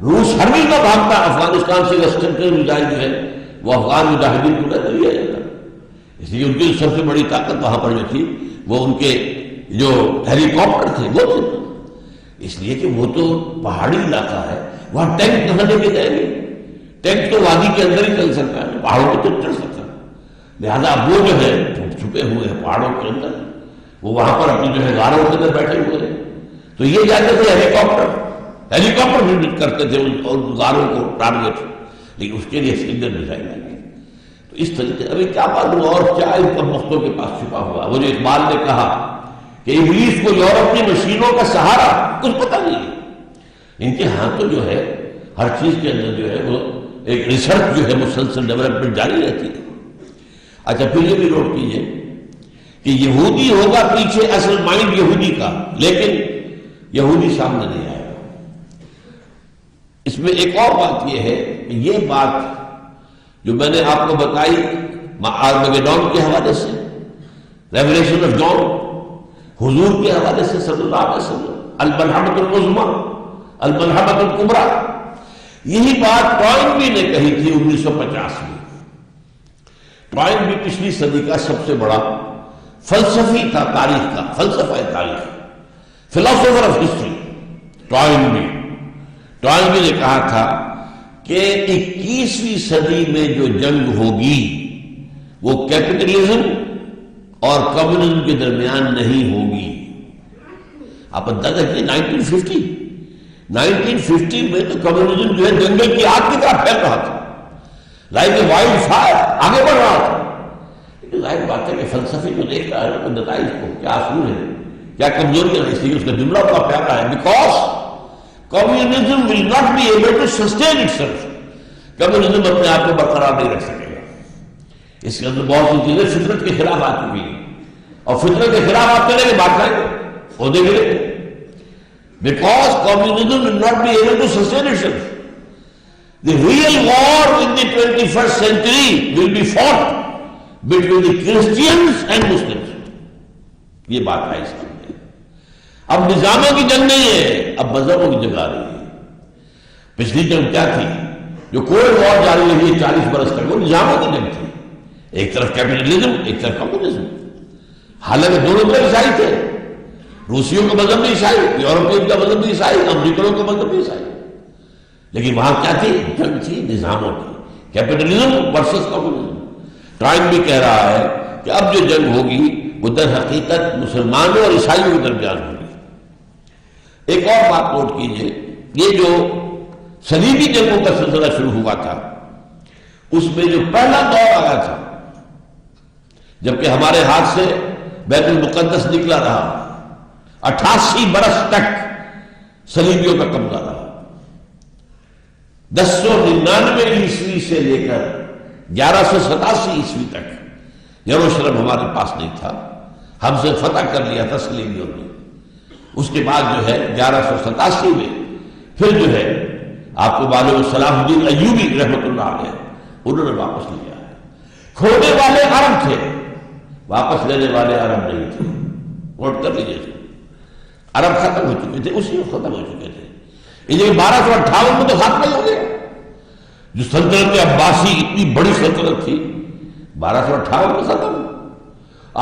روس ہر مل میں بھاگتا افغانستان سے. سٹنگر میزائل جو ہے وہ افغان مجاہدین کو نہ دیا جاتا. اس لیے ان کی سب سے بڑی طاقت وہاں پر جو تھی وہ ان کے جو ہیلی کاپٹر تھے وہ تھے. اس لیے کہ وہ تو پہاڑی علاقہ ہے، وہاں ٹینک کہاں لے کے جائیں گے؟ ٹینک تو وادی کے اندر ہی چل سکتا ہے، پہاڑوں پہ تو چڑھ سکتا ہے. لہٰذا وہ جو ہے چھپے ہوئے ہیں پہاڑوں کے اندر، وہ وہاں پر اپنی جو ہے غاروں کے اندر بیٹھے ہوئے ہیں. تو یہ جاتے تھے ہیلی کاپٹر بھی کرتے تھے ان غاروں کو ٹارگیٹ. لیکن اس کے لیے سٹنگر میزائل آئے. تو اس طریقے ابھی کیا معلوم اور کیا ان کا مختوں کے پاس چھپا ہوا. وہ جو اقبال نے کہا کہ ابلیس کو یورپ کی مشینوں کا سہارا، کچھ پتہ نہیں. ان کے ہاں تو جو ہے ہر چیز کے اندر جو ہے وہ ایک ریسرچ جو ہے مسلسل ڈیولپمنٹ جاری رہتی ہے. اچھا پھر یہ بھی نوٹ کیجیے کہ یہودی ہوگا پیچھے، اصل مائنڈ یہودی کا، لیکن یہودی سامنے نہیں آئے گا. اس میں ایک اور بات یہ ہے کہ یہ بات جو میں نے آپ کو بتائی آرمگیڈون کے حوالے سے، ریولیشن آف جان، حضور کے حوالے سے صلی اللہ علیہ وسلم، الملحمۃ العظمیٰ، الملحمۃ الکبریٰ، یہی بات ٹوائنبی نے کہی تھی 1950 میں. ٹوائنبی پچھلی صدی کا سب سے بڑا فلسفی تھا، تاریخ کا فلسفہ تاریخ، فلاسفر آف ہسٹری. ٹوائنبی نے کہا تھا کہ 21ویں صدی میں جو جنگ ہوگی وہ کیپٹلزم اور کمیونزم کے درمیان نہیں ہوگی. آپ اندازہ کیے 1950 میں تو کمیونزم جو ہے جنگل کی آگ کی طرح پھیل رہا تھا، لائک اے وائلڈ فائر آگے بڑھ رہا تھا. لیکن ظاہر بات ہے کہ فلسفی جو دیکھ رہا ہے نتائج کو، کیا اصول ہے، کیا کمزوریاں ہیں. اس لیے اس کا جملہ بڑا پیارا ہے، because communism will not be able to sustain itself. Communism اپنے آپ کو برقرار نہیں رکھ سکے گا. اس کے اندر بہت سی چیزیں فطرت کے خلاف آ چکی ہیں، اور فطرت کے خلاف آپ کریں گے بات کریں گے عہدے گرے، because communism will not be able to sustain itself. The real war in the 21st century will be fought between the Christians and Muslims. یہ بات ہے اس کے اندر. اب نظاموں کی جنگ نہیں ہے، اب مذہبوں کی جنگ آ رہی ہے. پچھلی جنگ کیا تھی جو کولڈ وار جاری رہی ہے 40 برس تک، وہ نظاموں کی جنگ تھی. ایک طرف کیپٹلزم، ایک طرف کمیونزم. حالانکہ دونوں طرف عیسائی تھے. روسیوں کا مذہب بھی عیسائی، یورپین کا مذہب بھی عیسائی، امریکنوں کا مذہب بھی عیسائی. لیکن وہاں کیا تھی؟ جنگ تھی نظاموں کی، کیپٹلزم ورسس کمیونزم. ٹائم بھی کہہ رہا ہے کہ اب جو جنگ ہوگی وہ در حقیقت مسلمانوں اور عیسائیوں کے درمیان ہوگی. ایک اور بات نوٹ کیجئے، یہ جو صلیبی جنگوں کا سلسلہ شروع ہوا تھا، اس میں جو پہلا دور آیا تھا جبکہ ہمارے ہاتھ سے بیت المقدس نکلا رہا، 88 برس تک صلیبیوں کا قبضہ رہا. 1099 عیسوی سے لے کر 1187 عیسوی تک یروشلم ہمارے پاس نہیں تھا. ہم سے فتح کر لیا تھا صلیبیوں نے. اس کے بعد جو ہے 1187 میں پھر جو ہے آپ کو معلوم صلاح الدین ایوبی رحمۃ اللہ علیہ انہوں نے واپس لیا. کھونے والے عرب تھے، واپس لینے والے عرب نہیں تھے. نوٹ کر لیجیے، عرب ختم ہو چکے تھے، اسی وقت ختم ہو چکے تھے. لیکن 1258 میں تو خاتمہ ہو گیا. جو سلطنت عباسی اتنی بڑی سلطنت تھی 1258 میں ختم.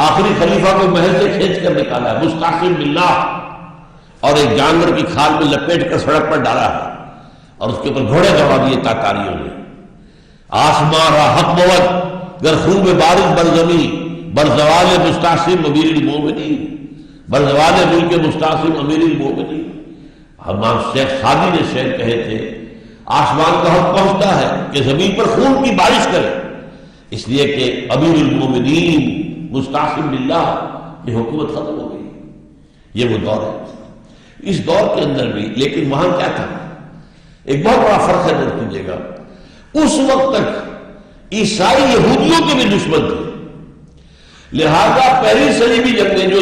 آخری خلیفہ کو محل سے کھینچ کر نکالا، مستعصم باللہ، اور ایک جانور کی کھال میں لپیٹ کر سڑک پر ڈالا ہے، اور اس کے اوپر گھوڑے دوڑا دیے تاتاریوں نے. آسمان را حق بود گر خوب بارش بر زمین بر زوال مستعصم امیر المومنین، بر زوال ملک مستعصم امیر المومنین. امام شیخ سعدی نے شعر کہے تھے، آسمان کا حق پہنچتا ہے کہ زمین پر خون کی بارش کرے، اس لیے کہ امیر المومنین مستعصم باللہ کی حکومت ختم ہو گئی. یہ وہ دور ہے. اس دور کے اندر بھی لیکن وہاں کیا تھا؟ ایک بہت بڑا فرق ہے، نوٹ کیجیے گا. اس وقت تک عیسائی یہودیوں کے بھی دشمن تھے، لہذا پہلی صلیبی جنگ میں جو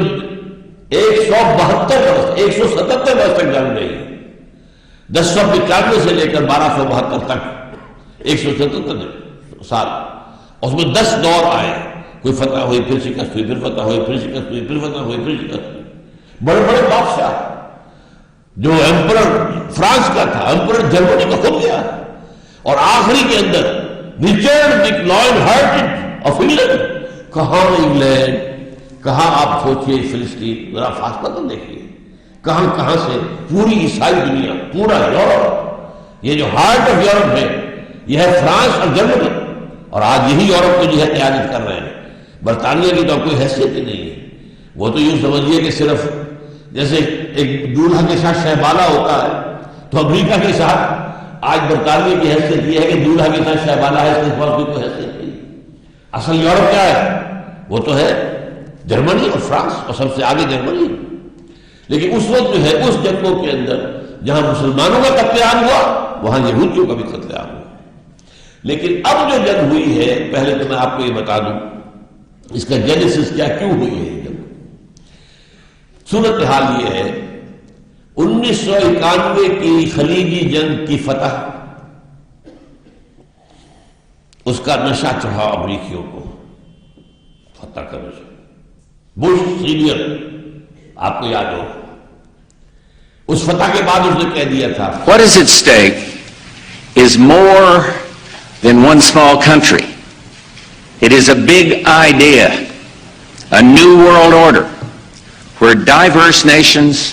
172 برس 177 برس تک جنگ رہی، 1095 سے لے کر 1272 تک 177 سال، اس میں 10 دور آئے. کوئی فتح ہوئی، پھر شکست ہوئی، پھر فتح ہوئی، پھر شکست ہوئی، پھر فتح ہوئی، پھر شکست ہوئی. بڑے بڑے بادشاہ، جو ایمپرر فرانس کا تھا، ایمپرر جرمنی کا خود گیا، اور آخری کے اندر Richard the Lionheart of England. کہاں انگلینڈ، کہاں آپ سوچئے فلسطین، ذرا فاصلہ تو دیکھیے، کہاں کہاں سے پوری عیسائی دنیا، پورا یورپ، یہ جو ہارٹ آف یورپ ہے یہ ہے فرانس اور جرمنی. اور آج یہی یورپ کو جو ہے قیادت کر رہے ہیں. برطانیہ کی تو کوئی حیثیت ہی نہیں ہے. وہ تو یوں سمجھیے کہ صرف جیسے ایک دولہا کے ساتھ شہبالہ ہوتا ہے، تو امریکہ کے ساتھ آج برطانیہ کی حیثیت یہ ہے کہ دولہا کے ساتھ شہبالہ ہے، اس کے بعد کوئی حیثیت نہیں. اصل یورپ کیا ہے؟ وہ تو ہے جرمنی اور فرانس، اور سب سے آگے جرمنی. لیکن اس وقت جو ہے اس جنگوں کے اندر جہاں مسلمانوں کا قتل عام ہوا وہاں یہودیوں کا بھی قتل عام ہوا. لیکن اب جو جنگ ہوئی ہے، پہلے تو میں آپ کو یہ بتا دوں اس کا جینیسس کیا، کیوں ہوئی ہے یہ جنگ. صورتحال یہ ہے 1991 کی خلیجی جنگ کی فتح، اس کا نشہ چڑھا امریکیوں کو فتح کا نشہ. بش سینئر آپ کو یاد ہو، اس فتح کے بعد اس نے کہہ دیا تھا What is at stake is more than one small country. It is a big idea, a new world order, where diverse nations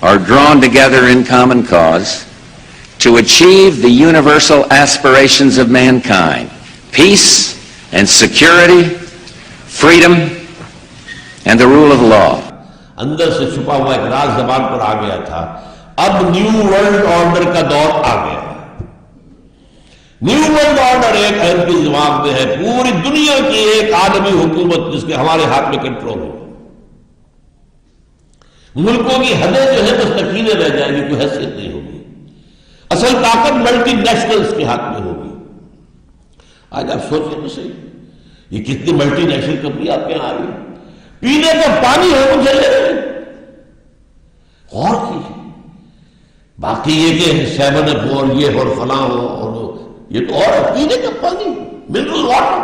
are drawn together in common cause to achieve the universal aspirations of mankind: peace and security, freedom, and the rule of law. اندر سے چھپا ہوا ایک راز زبان پر آ گیا تھا. اب new world order کا دور آ گیا. نیو ورلڈ آرڈر ایک اہم کی دماغ میں ہے، پوری دنیا کی ایک عالمی حکومت جس کے ہمارے ہاتھ میں کنٹرول ہو. ملکوں کی حدیں جو ہے مستقیل رہ جائیں گی، کوئی حیثیت نہیں ہوگی. اصل طاقت ملٹی نیشنلز کے ہاتھ میں ہوگی. آج آپ سوچیں تو صحیح, یہ کتنی ملٹی نیشنل کمپنی آپ کے یہاں آ رہی, پینے کا پانی ہے مجھے لے رہے, غور کیجیے. باقی یہ کہ 7 اور یہ اور فلاں ہو اور یہ تو اور پینے کا پانی منرل واٹر,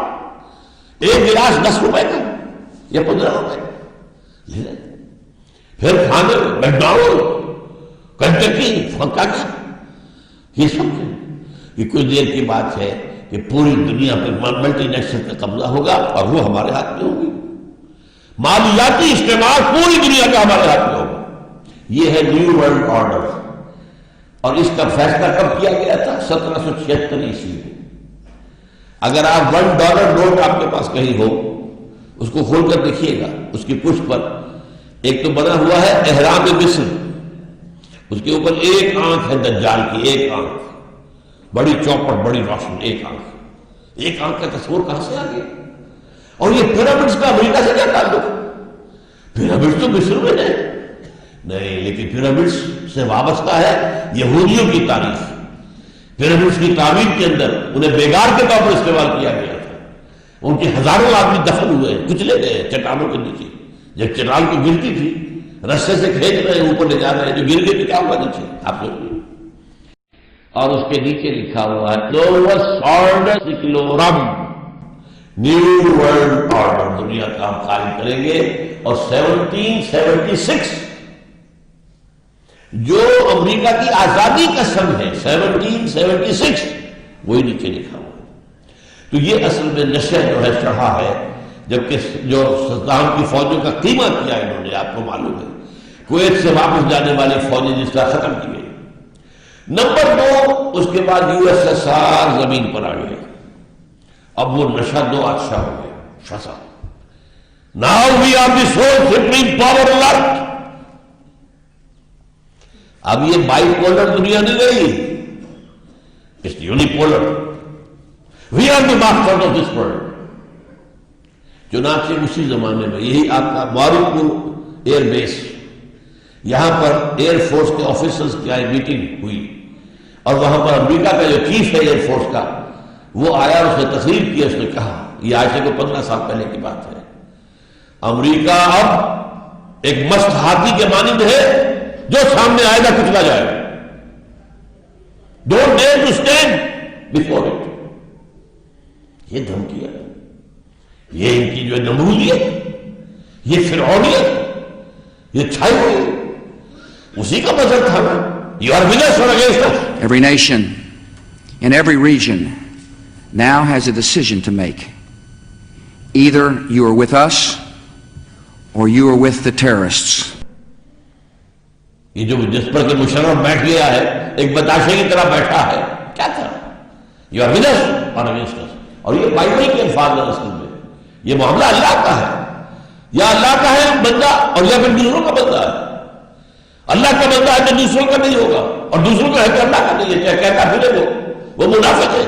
ایک گلاس 10 روپے کا یا 15 روپے کا لے لیں. پھر کھانے میکڈونلڈ, کنٹکی, کیا یہ سب یہ کچھ دیر کی بات ہے کہ پوری دنیا پہ ملٹی نیشنل کا قبضہ ہوگا اور وہ ہمارے ہاتھ میں ہوگی. مالیاتی استعمال پوری دنیا کا ہمارے ہاتھ میں ہوگا. یہ ہے نیو ورلڈ آرڈر. اور اس کا فیصلہ کب کیا گیا تھا؟ 1776 عیسوی میں. اگر آپ $1 نوٹ آپ کے پاس کہیں ہو, اس کو کھول کر دیکھیے گا, اس کی پشت پر ایک تو بنا ہوا ہے احرام مصر, اس کے اوپر ایک آنکھ ہے دجال کی, ایک آنکھ, بڑی چوپٹ, بڑی روشن, ایک آنکھ. ایک آنکھ کا تصور کہاں سے آ گیا؟ اور یہ پیرامڈز کا امریکہ سے کیا تعلق؟ پیرامڈز تو مصر میں ہے نہیں, لیکن پیرامڈز سے وابستہ ہے یہودیوں کی تاریخ. پیرامڈز کی تعمیر کے اندر انہیں بیگار کے طور پر استعمال کیا گیا تھا. ان کے ہزاروں آدمی دفن ہوئے, کچلے گئے چٹانوں کے نیچے. جب چٹان کو گرتی تھی, رسے سے کھینچ رہے ہیں, اوپر لے جا رہے ہیں, جو گر گئے تو کیا ہوا نیچے آپ سوچیے. اور اس کے نیچے لکھا ہوا ہے نووس آرڈر سیکولورم, نیو ورلڈ آرڈر, دنیا کا ہم قائم کریں گے. اور 1776 جو امریکہ کی آزادی کا سن ہے, 1776 وہی نیچے لکھا ہوا ہے. تو یہ اصل میں نشہ جو ہے چڑھا ہے, جبکہ جو صدام کی فوجوں کا قیمہ کیا انہوں نے, آپ کو معلوم ہے کویت سے واپس جانے والے فوجیں جس طرح ختم کی گئی. نمبر 2, اس کے بعد USSR زمین پر آ گیا. اب وہ نشہ 2 اچھا ہو گیا, شسا. Now we are the sole supreme power on earth. اب یہ بائی پولر دنیا نہیں رہی, it's unipolar. We are the masters of this world. چنانچہ اسی زمانے میں یہی آپ کا بارکپور ایئر بیس, یہاں پر ایئر فورس کے آفیسرز کی میٹنگ ہوئی, اور وہاں پر امریکہ کا جو چیف ہے ایئر فورس کا, وہ آیا, اس نے تقریر کی. اس نے کہا, یہ آج سے 15 سال پہلے کی بات ہے, امریکہ اب ایک مست ہاتھی کے مانند ہے, جو سامنے آئے گا کچلا جائے گا. Don't dare to stand before it. یہ دھمکی ہے, یہ ان کی جو نمرودیت, یہ فرعونیت, یہ چھائی ہوئی, اسی کا مظہر تھا. You are with us or against us? Every nation in every region now has a decision to make. Either you are with us or you are with the terrorists. یہ جو جس پر کہ مشرف بیٹھ گیا ہے, ایک بتاشے کی طرح بیٹھا ہے, کیا تھا؟ You are with us or against us. اور یہ بائبل کے الفاظ ہیں اصل میں. یہ معاملہ اللہ کا ہے, یا اللہ کا ہے بندہ اور یا پھر دوسروں کا بندہ ہے. اللہ کا بندہ ہے تو دوسروں کا نہیں ہوگا, اور دوسروں کا ہے تو اللہ کا نہیں ہے. کیا کہتا پھر وہ منافق ہے.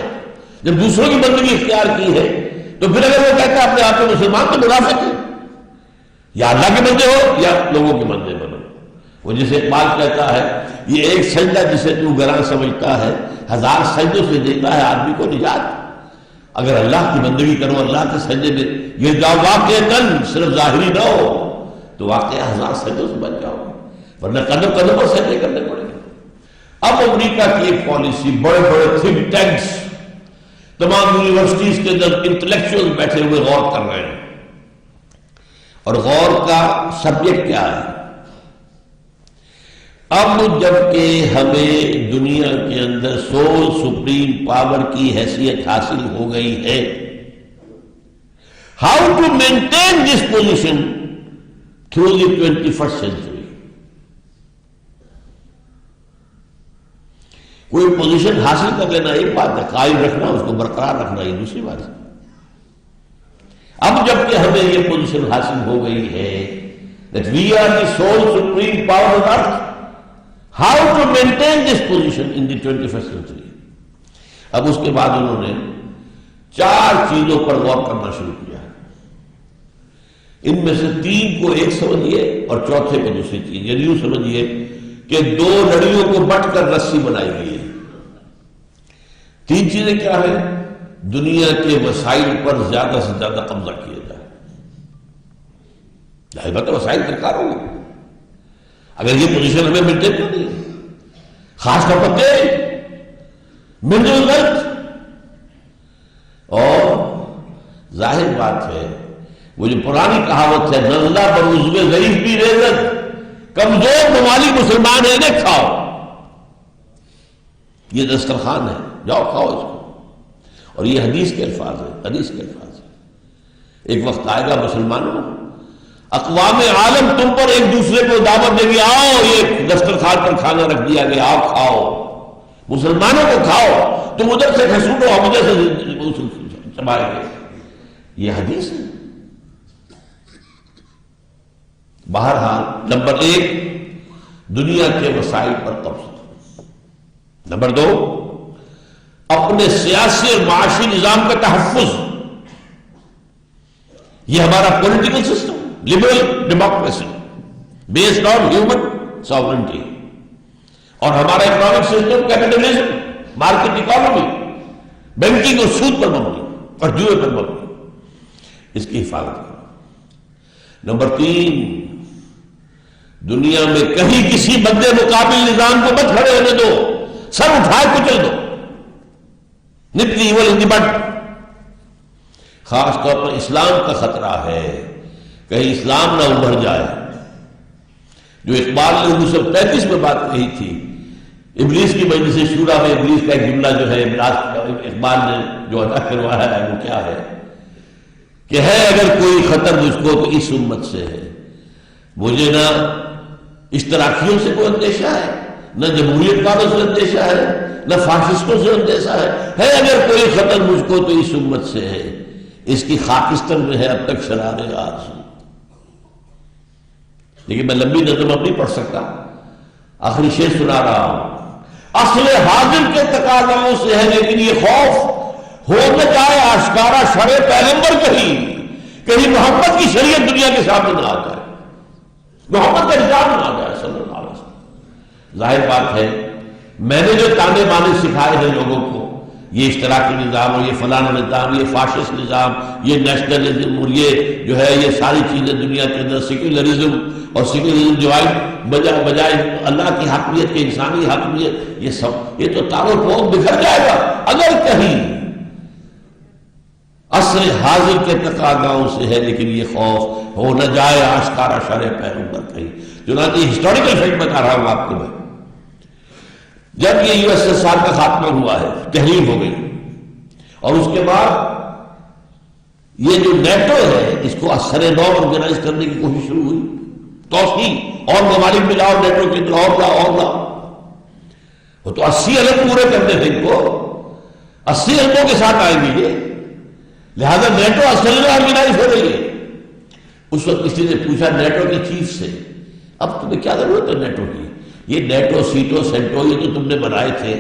جب دوسروں کی بندگی اختیار کی ہے تو پھر اگر وہ کہتا ہے اپنے آپ کو مسلمان, تو منافق ہے. یا اللہ کے بندے ہو یا لوگوں کے بندے بنو. وہ جسے اقبال کہتا ہے, یہ ایک سجدہ جسے تو گراں سمجھتا ہے, 1000 سجدوں سے دیتا ہے آدمی کو نجات. اگر اللہ کی بندگی کرو, اللہ کے سجدے میں یہ واقعتاً صرف ظاہری نہ ہو, تو واقعہ 1000 سجدوں سے بچ جاؤ, ورنہ قدم قدم پر سجدے کرنے پڑیں گے. اب امریکہ کی ایک پالیسی, بڑے بڑے تھنک ٹینکس, تمام یونیورسٹیز کے اندر انٹلیکچوئل بیٹھے ہوئے غور کر رہے ہیں. اور غور کا سبجیکٹ کیا ہے؟ اب جبکہ ہمیں دنیا کے اندر سول سپریم پاور کی حیثیت حاصل ہو گئی ہے, how to maintain this position through the 21st century. کوئی پوزیشن حاصل کر لینا ایک بات ہے, قائم رکھنا, اس کو برقرار رکھنا یہ دوسری بات ہے. اب جبکہ ہمیں یہ پوزیشن حاصل ہو گئی ہے that we are the sole supreme power on earth, how to maintain this position in the 21st century. اب اس کے بعد انہوں نے 4 چیزوں پر غور کرنا شروع کیا. ان میں سے 3 کو ایک سمجھیے اور چوتھے کو دوسری چیز. یعنی یوں سمجھیے کہ 2 لڑیوں کو بٹ کر رسی بنائی گئی ہے. تین چیزیں کیا ہیں؟ دنیا کے وسائل پر زیادہ سے زیادہ قبضہ کیا جائے. ظاہر بات ہے وسائل درکار ہوں گے. اگر یہ پوزیشن ہمیں ملتے تو نہیں، خاص طور پر تیل منرل ویلتھ. اور ظاہر بات ہے وہ جو پرانی کہاوت ہے نزلہ بروزب ضعیف بھی ریزت، کمزور ممالک مسلمان ہیں انہیں کھاؤ. یہ دسترخوان ہے، جاؤ کھاؤ اس کو. اور یہ حدیث کے الفاظ ہیں، حدیث کے الفاظ ہیں. ایک وقت آئے گا مسلمانوں، اقوام عالم تم پر ایک دوسرے کو دعوت دے گی، آؤ یہ دسترخوان پر کھانا رکھ دیا گیا، آؤ کھاؤ، مسلمانوں کو کھاؤ. تم ادھر سے کھسوٹو ہم ادھر سے چبائیں گے. یہ حدیث ہے. بہرحال نمبر ایک دنیا کے وسائل پر قبضہ. نمبر دو اپنے سیاسی اور معاشی نظام کا تحفظ. یہ ہمارا political system liberal democracy based on human sovereignty, اور ہمارا economic system capitalism, market economy, banking اور سود پر مبنی اور جوئے پر مبنی. اس کی حفاظت کرو. نمبر تین دنیا میں کہیں کسی بدے مقابل نظام کو مت کھڑے ہونے دو، سر اٹھائے کچل دو. نپ دی ایول ان دی بڈ. خاص طور پر اسلام کا خطرہ ہے، کہیں اسلام نہ ابھر جائے. جو اقبال نے 1935 میں بات کہی تھی ابلیس کی مجلس شورا میں، ابلیس کا ایک جملہ جو ہے اقبال نے جو ادا کروایا ہے وہ کیا ہے کہ ہے اگر کوئی خطر مجھ کو تو اس امت سے ہے. مجھے نہ اشتراکیوں سے کوئی اندیشہ ہے، نہ جمہوریت والوں سے اندیشہ ہے، نہ فاشسٹوں سے اندیشہ ہے اگر کوئی خطر مجھ کو تو اس امت سے ہے. اس کی خاکستر میں ہے اب تک شرار آرزو. لیکن میں لمبی نظم اب نہیں پڑھ سکتا، آخری شعر سنا رہا ہوں. اصل حاضر کے تقاضاؤں سے ہے لیکن یہ خوف ہو نہ جائے آشکارا شرع پیغمبر، کہیں محمد کی شریعت دنیا کے سامنے نہ آ جائے، محمد کا نظام نہ آ جائے صلی اللہ علیہ وسلم. ظاہر بات ہے میں نے جو تانے بانے سکھائے ہیں لوگوں کو، یہ اشتراکی نظام اور یہ فلانا نظام، یہ فاشسٹ نظام، یہ نیشنلزم اور یہ جو ہے یہ ساری چیزیں دنیا کے اندر سیکولرزم، اور سیکولرزم جو بجائے اللہ کی حاکمیت کے انسانی حاکمیت، یہ سب یہ تو تارو پود بکھر جائے گا اگر کہیں اصل حاضر کے تقاضاؤں سے ہے لیکن یہ خوف ہو نہ جائے آشکارا شرع پیغمبر کہیں. چنانچہ ہسٹوریکل فیکٹ بتا رہا ہوں آپ کو میں. جب یہ یو ایس ایس آر کا خاتمہ ہوا ہے، تحریر ہو گئی، اور اس کے بعد یہ جو نیٹو ہے اس کو سر نو آرگنائز کرنے کی کوشش شروع ہوئی، توسیع اور ممالک ملا اور نیٹو کے اندر اور لا. وہ تو 80 ارب پورے کرنے تھے ان کو، 80 اربوں کے ساتھ آئیں گے یہ، لہذا نیٹو اصل میں آرگنائز ہو رہی ہے. اس وقت کسی نے پوچھا نیٹو کے چیف سے، اب تمہیں کیا ضرورت ہے نیٹو کی؟ یہ نیٹو سیٹو سینٹو یہ تو تم نے بنائے تھے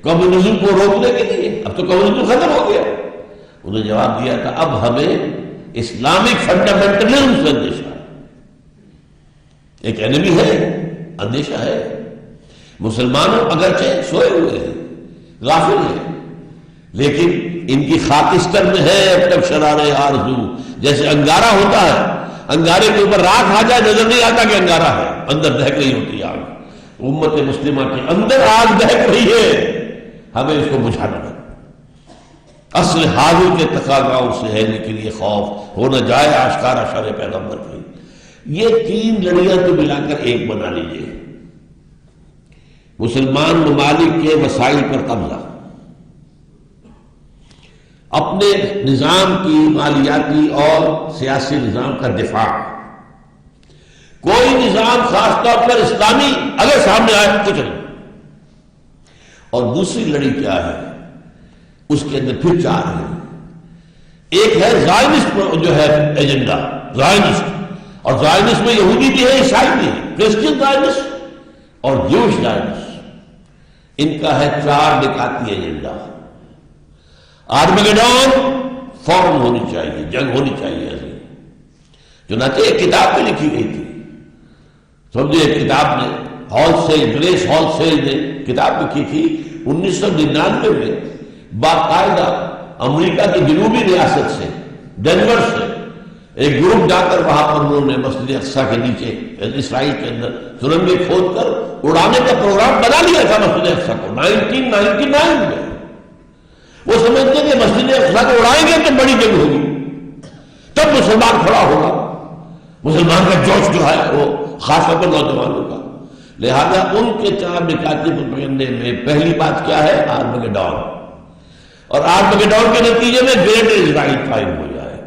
کمیونزم کو روکنے کے لیے، اب تو کمیونزم ختم ہو گیا. انہوں نے جواب دیا تھا اب ہمیں اسلامک فنڈامنٹلزم سے اندیشہ ہے. ایک اینمی ہے، اندیشہ ہے. مسلمانوں اگرچہ سوئے ہوئے ہیں، غافل ہیں، لیکن ان کی خاکستر میں ہے اب تک شرار آرزو. جیسے انگارہ ہوتا ہے، انگارے کے اوپر راکھ آ جائے نظر نہیں آتا کہ انگارہ ہے، اندر دہک رہی ہوتی ہے آگ. امت مسلمہ کے اندر آگ دہک رہی ہے، ہمیں اس کو بجھانا ہے. اصل حاضر کے تقاضاؤں سے ہے لیکن یہ خوف ہو نہ جائے آشکارا شرع پیغمبر کی. یہ تین لڑیاں تو ملا کر ایک بنا لیجیے. مسلمان ممالک کے وسائل پر قبضہ، اپنے نظام کی مالیاتی اور سیاسی نظام کا دفاع. کوئی نظام خاص طور پر اسلامی اگر سامنے آئے تو چلے. اور دوسری لڑی کیا ہے؟ اس کے اندر پھر چار ہیں. ایک ہے زائنسٹ جو ہے ایجنڈا، زائنسٹ، اور زائنسٹ میں یہودی بھی ہے، عیسائی بھی ہے، کرسچن زائنسٹ اور جوش زائنسٹ. ان کا ہے چار نکاتی ایجنڈا. آرمیگیڈون فوراً ہونی چاہیے، جنگ ہونی چاہیے. ایسی چنانچہ ایک کتاب میں لکھی گئی تھی، سمجھے ایک کتاب نے Halsell, Grace Halsell نے کتاب لکھی تھی 1999 میں باقاعدہ امریکہ کی جنوبی ریاست سے، ڈینور سے ایک گروپ جا کر وہاں پر انہوں نے مسجد اقصیٰ کے نیچے اسرائیل کے اندر سرنگیں کھود کر اڑانے کا پروگرام بنا لیا تھا مسجد اقصیٰ کو 1999 میں۔ وہ سمجھتے کہ مسجد اقصیٰ کو اڑائیں گے تو بڑی جنگ ہوگی، تب مسلمان کھڑا ہوگا، مسلمان کا جوش جو ہے وہ خاص طور پر نوجوانوں کا۔ لہذا ان کے چار نکاتی پروپیگنڈے میں پہلی بات کیا ہے؟ آرمگیڈون، اور آرمگیڈون کے نتیجے میں گریٹ اسرائیل قائم ہو جائے،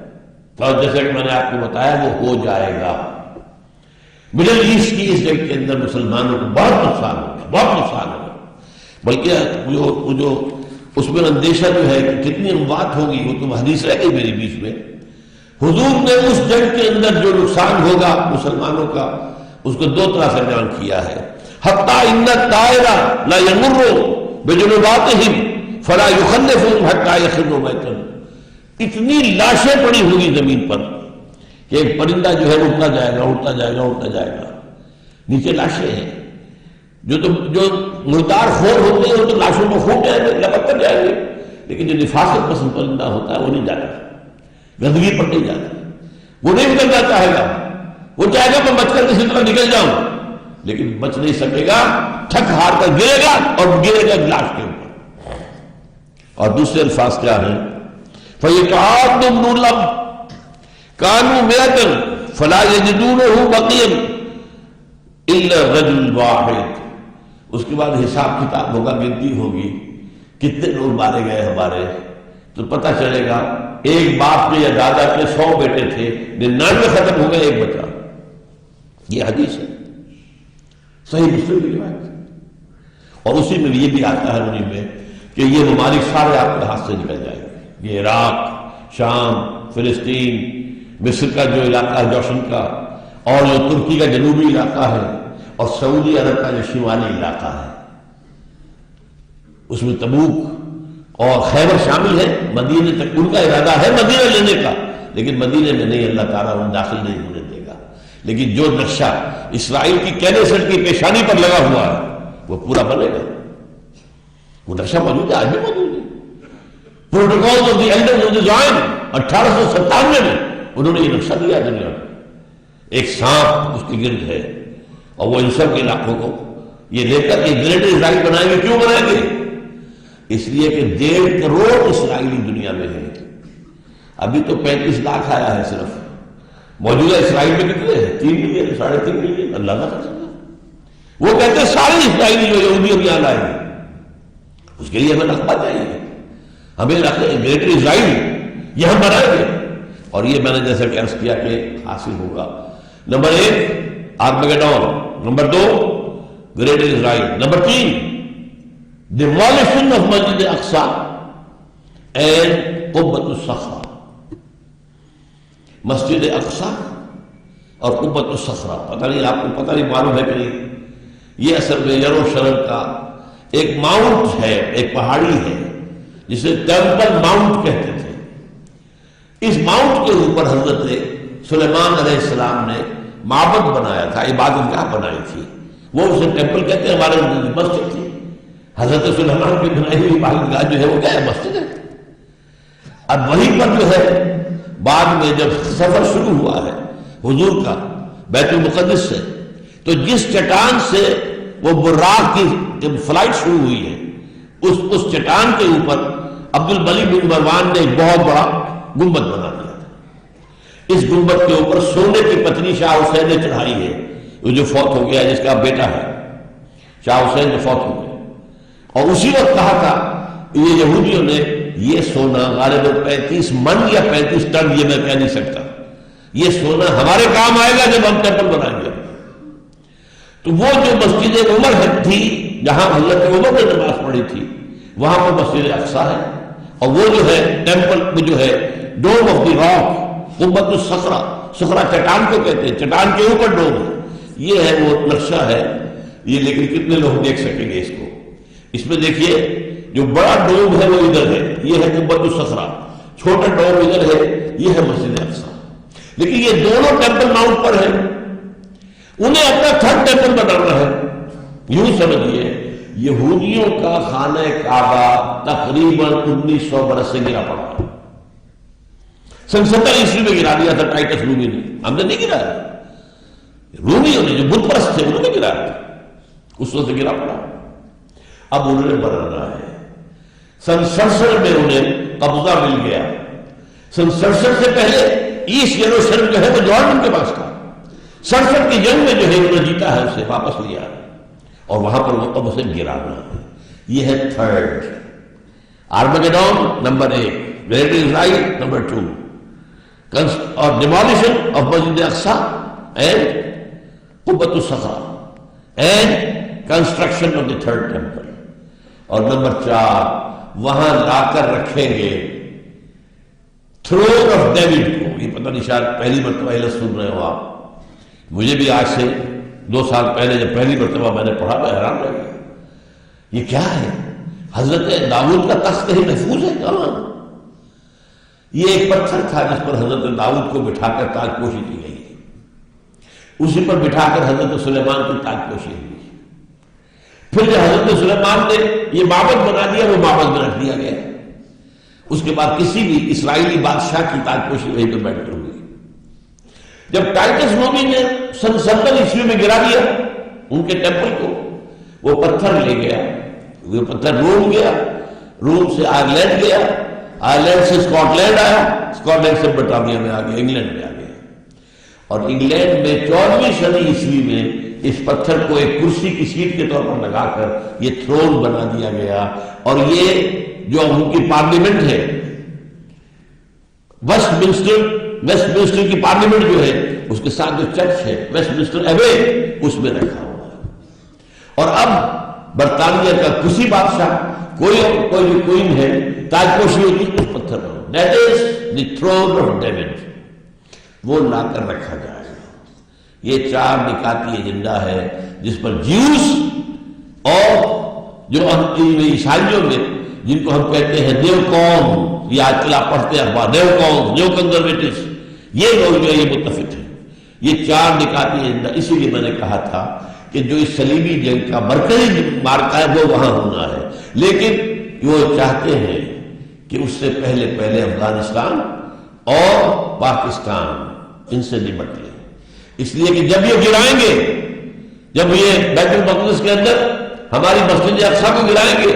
اور جیسے کہ میں نے آپ کو بتایا وہ ہو جائے گا۔ مڈل ایسٹ کی اس جنگ کے اندر مسلمانوں کو بہت نقصان ہوگا، بہت نقصان ہوگا، بلکہ جو اس میں اندیشہ جو ہے کہ کتنی اموات ہوگی وہ تو حدیث رہ گئی میری بیچ میں۔ حضور نے اس جنگ کے اندر جو نقصان ہوگا مسلمانوں کا اس کو دو طرح سے بیان کیا ہے۔ حتی ان الطائر لا یمر بجنباتہم فلا یخلفہم حتی یخروا میتا، اتنی لاشیں پڑی ہوگی زمین پر کہ ایک پرندہ جو ہے اڑتا جائے گا، اڑتا جائے گا، اڑتا جائے گا، نیچے لاشیں ہیں۔ جو مردار خور ہوتے ہیں وہ تو لاشوں کو خوب جائیں گے، لپٹ کر جائیں گے، لیکن جو نفاست پسند پرندہ ہوتا ہے وہ نہیں جاتا، گندگی پر نہیں جاتا، وہ نہیں نکلنا چاہے گا، وہ چاہے گا میں بچ کر کسی طرح نکل جاؤں، لیکن بچ نہیں سکے گا، تھک ہار کر گرے گا اور گرے گا لاش کے اوپر۔ اور دوسرے الفاظ کیا ہیں؟ فَيَتَعَادُ ابْنُ لَبْ كَانُوا مِئَةً فَلَا يَجِدُونَهُ بَقِيًّا إِلَّا الرَّجُلُ الْوَاحِدُ۔ اس کے بعد حساب کتاب ہوگا، گنتی ہوگی کتنے لوگ مارے گئے ہمارے، تو پتہ چلے گا ایک باپ کے یا دادا کے 100 بیٹے تھے، 99 ختم ہو گئے، ایک بچا۔ یہ حدیث ہے، صحیح مسلم کی روایت، اور اسی میں یہ بھی آتا ہے انہی میں کہ یہ ممالک سارے آپ کے ہاتھ سے نکل جائیں گے، یہ عراق، شام، فلسطین، مصر کا جو علاقہ ہے جوشن کا، اور جو ترکی کا جنوبی علاقہ ہے، اور سعودی عرب کا جو شمالی علاقہ ہے، اس میں تبوک اور خیبر شامل ہے۔ مدینے تک ان کا ارادہ ہے مدینہ لینے کا، لیکن مدینے میں نہیں، اللہ تعالیٰ ان داخل نہیں ہونے دے گا۔ لیکن جو نقشہ اسرائیل کی کینیسٹ کی پیشانی پر لگا ہوا ہے وہ پورا بنے گا، وہ نقشہ موجود ہے، آج بھی موجود ہے۔ Protocol of the elders of the Zion 1897 میں انہوں نے یہ نقشہ دیا دنیا کو، ایک سانپ اس کے گرد ہے، اور وہ ان سب کے علاقوں کو یہ لے کر ایک گریٹ اسرائیل بنائیں گے۔ کیوں بنائیں گے؟ اس لیے کہ 1.5 کروڑ اسرائیلی دنیا میں ہے، ابھی تو 35 لاکھ آیا ہے صرف، موجودہ اسرائیل میں کتنے ہیں؟ 3 ملین، 3.5 ملین، اللہ کا فیصلہ۔ وہ کہتے ہیں سارے اسرائیلی جو یہودی اب یہاں لائیں گے، اس کے لیے ہمیں رقبہ چاہیے، ہمیں گریٹ اسرائیل یہاں بنائیں گے، اور یہ میں نے جیسے کہ عرض کیا کہ حاصل ہوگا۔ Number 1 Armageddon, number 2 great Israel, number 3 demolition of Masjid Aqsa and قبۃ الصخرہ۔ مسجد اقصیٰ اور قبۃ الصخرہ، پتہ نہیں آپ کو پتہ نہیں معلوم ہے کہ نہیں، یہ اصل میں یروشلم کا ایک ماؤنٹ ہے، ایک پہاڑی ہے جسے ٹیمپل ماؤنٹ کہتے تھے۔ اس ماؤنٹ کے اوپر حضرت سلیمان علیہ السلام نے معبد بنایا تھا، عبادت گاہ بنائی تھی، وہ اسے ٹیمپل کہتے ہیں، ہمارے مسجد تھی۔ حضرت سلیمان کی بنائی ہوئی عبادت گاہ جو ہے وہ کیا ہے؟ مسجد ہے۔ اب وہیں پر جو ہے بعد میں جب سفر شروع ہوا ہے حضور کا بیت المقدس سے، تو جس چٹان سے وہ براق کی جب فلائٹ شروع ہوئی ہے، اس چٹان کے اوپر عبد الملک بن مروان نے ایک بہت بڑا گنبد بنا دیا تھا۔ اس گنبد کے اوپر سونے کی پتنی شاہ حسین نے چڑھائی ہے، وہ جو فوت ہو گیا، جس کا بیٹا ہے شاہ حسین جو فوت ہو گیا، اور اسی وقت کہا تھا یہ یہودیوں نے یہ سونا غالباً 35 من یا 35 ٹن، یہ میں کہہ نہیں سکتا، یہ سونا ہمارے کام آئے گا جب ہم ٹیمپل بنائیں گے۔ تو وہ جو مسجد عمر تھی جہاں حضرت عمر نے نماز پڑھی تھی، وہاں پر مسجد اقصیٰ ہے، اور وہ جو ہے ٹیمپل میں جو ہے ڈوم آف دی راک، قبۃ الصخرہ، صخرہ چٹان کو کہتے ہیں، چٹان کے اوپر ڈوم ہے، یہ ہے وہ نقشہ ہے یہ۔ لیکن کتنے لوگ دیکھ سکیں گے اس کو؟ اس میں دیکھیے جو بڑا ڈوم ہے وہ ادھر ہے، یہ ہے قبۃ الصخرہ، چھوٹا ڈوم ادھر ہے، یہ ہے مسجد اقصیٰ۔ لیکن یہ دونوں ٹیمپل ماؤنٹ پر ہیں، انہیں اپنا تھرڈ ٹیمپل بنانا ہے۔ یوں سمجھیے یہودیوں کا خانہ کعبہ تقریباً 1900 برس سے گرا پڑا ہے. سن 70 عیسوی میں گرا دیا تھا ٹائٹس رومی نے. ہم نے نہیں گرایا، رومیوں نے جو بت پرست تھے انہوں نے گرایا تھا، اس وقت گرا پڑا. اب انہوں نے بنانا ہے. سن 67 میں انہیں قبضہ مل گیا. سن 67 سے پہلے ایسٹ یروشلم جو ہے وہ جارڈن کے پاس تھا. 67 کی جنگ میں جو ہے انہوں نے جیتا ہے، اسے واپس لیا اور وہاں پر وہ اب اسے گرانا ہے. یہ ہے third Armageddon number 1، great Israel number 2، اور ڈیمولیشن آف مسجد اقصی اینڈ قبۃ الصخرہ and construction of the third temple. اور نمبر 4 وہاں لا کر رکھیں گے تھرون آف ڈیوڈ کو. یہ پتہ نہیں شاید پہلی مرتبہ یہ سن رہے ہو آپ. مجھے بھی آج سے 2 سال پہلے جب پہلی مرتبہ میں نے پڑھا میں حیران رہ گیا. یہ کیا ہے؟ حضرت داؤد کا تخت کہیں محفوظ ہے کہاں؟ یہ ایک پتھر تھا جس پر حضرت داؤد کو بٹھا کر تاج پوشی کی گئی. اسی پر بٹھا کر حضرت سلیمان کی تاج پوشی ہوئی. پھر جب حضرت سلیمان نے یہ معبد بنا دیا وہ معبد میں رکھ دیا گیا. اس کے بعد کسی بھی اسرائیلی بادشاہ کی تاج پوشی وہیں پہ بیٹھ کر ہوئی. جب ٹائٹس رومی نے سن 70 عیسوی میں گرا دیا ان کے ٹیمپل کو، وہ پتھر لے گیا، وہ پتھر روم گیا، روم سے آئرلینڈ گیا، آئرلینڈ سے اسکاٹ لینڈ آیا، اسکاٹ لینڈ سے برطانیہ میں آ گیا، انگلینڈ میں آ گیا. اور انگلینڈ میں 14ویں صدی عیسوی میں اس پتھر کو ایک کرسی کی سیٹ کے طور پر لگا کر یہ تھرون بنا دیا گیا. اور یہ جو ان کی پارلیمنٹ ہے ویسٹ منسٹر کی پارلیمنٹ جو ہے اس کے ساتھ جو چرچ ہے ویسٹ منسٹر ایبے اس میں رکھا ہوا ہے. اور اب برطانیہ کا کسی بادشاہ کوئی بھی کوئن ہے تاج پوشی ہوتی اس پتھر پر. That is the throne of David. وہ لا کر رکھا جائے گا. یہ 4 نکاتی ایجنڈا ہے جس پر جیوز اور جو عیسائیوں میں جن کو ہم کہتے ہیں نیو قوم، یہ آج کل آپ پڑھتے ہیں اخبار، نیو قوم، نیو کنزرویٹوز، یہ لوگ جو ہے یہ متفق ہیں. یہ 4 نکاتی ایجنڈا. اسی لیے میں نے کہا تھا کہ جو اس صلیبی جنگ کا مرکزی مارکا ہے وہ وہاں ہونا ہے. لیکن وہ چاہتے ہیں کہ اس سے پہلے افغانستان اور پاکستان ان سے نمٹ لیں. اس لیے کہ جب یہ گرائیں گے، جب یہ بیت المقدس کے اندر ہماری مسجد اقصی کو گرائیں گے،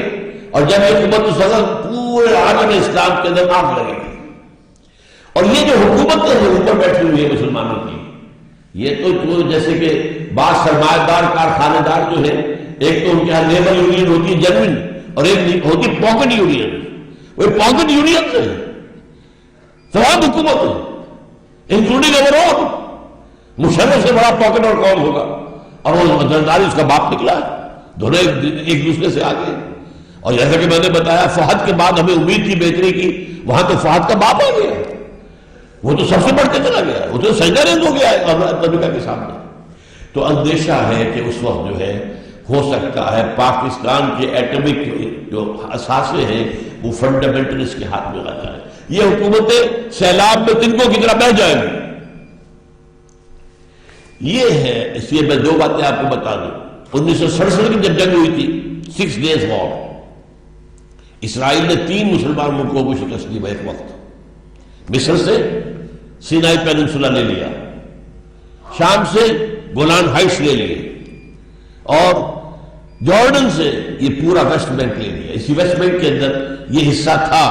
اور جب یہ قبۃ الصخرہ پورے عالم اسلام کے اندر آگ لگے گی. اور یہ جو حکومت ہے اوپر بیٹھی ہوئی ہے مسلمانوں کی، یہ تو جیسے کہ بعض سرمایہ دار کارخانے دار جو ہے، ایک تو ان کے یہاں لیبر یونین ہوتی ہے جنوین، اور ایک ہوتی پاکٹ یونین. وہ پاکٹ یونین سے تمام حکومت ہے انکلوڈنگ اوور آل. مشرف سے بڑا پاکٹ اور کون ہوگا؟ اور وہ زرداری اس کا باپ نکلا ہے. دونوں ایک دوسرے سے آگے. اور جیسا کہ میں نے بتایا فہد کے بعد ہمیں امید تھی بہتری کی، وہاں تو فہد کا باپ آ گیا. وہ تو سب سے بڑھ کے چلا گیا، وہ تو سجدہ ریز ہو گیا ہے امریکہ کے سامنے. تو اندیشہ ہے کہ اس وقت جو ہے ہو سکتا ہے پاکستان کے ایٹمک جو اثاثے ہیں وہ فنڈامنٹلسٹ کے ہاتھ میں آ جائے. یہ حکومتیں سیلاب میں تنکوں کی طرح بہہ جائیں گی. یہ ہے. اس لیے میں 2 باتیں آپ کو بتا دوں. 1967 کی جب جنگ ہوئی تھی 6 days وار، اسرائیل نے 3 مسلمان ملکوں کو شکست دی ایک وقت. مصر سے سینائی پیننسولا لے لیا، شام سے گولان ہائٹس لے لیے، اور جارڈن سے یہ پورا ویسٹ بینک لے لیا. اسی ویسٹ بینک کے اندر یہ حصہ تھا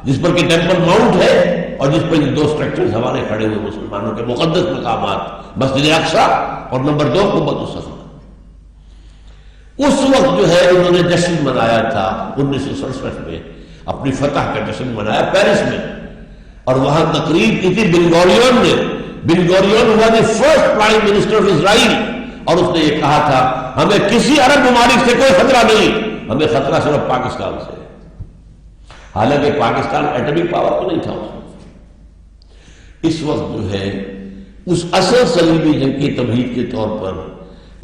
جس پر کہ ٹیمپل ماؤنٹ ہے اور جس پر یہ 2 سٹرکچرز ہمارے کھڑے ہوئے مسلمانوں کے مقدس مقامات، مسجد اقصی اور نمبر 2 قبۃ الصخرہ. اس وقت جو ہے انہوں نے جشن منایا تھا 1967 میں، اپنی فتح کا جشن منایا پیرس میں، اور وہاں تقریر کی تھی بن گوریون نے. بن گوریون ہوا the first prime minister of Israel, اور اس نے یہ کہا تھا ہمیں کسی عرب ممالک سے کوئی خطرہ نہیں، ہمیں خطرہ صرف پاکستان سے. حالانکہ پاکستان ایٹمک پاور تو نہیں تھا اس وقت. جو ہے اس اصل صلیبی جنگ کی تمہید کے طور پر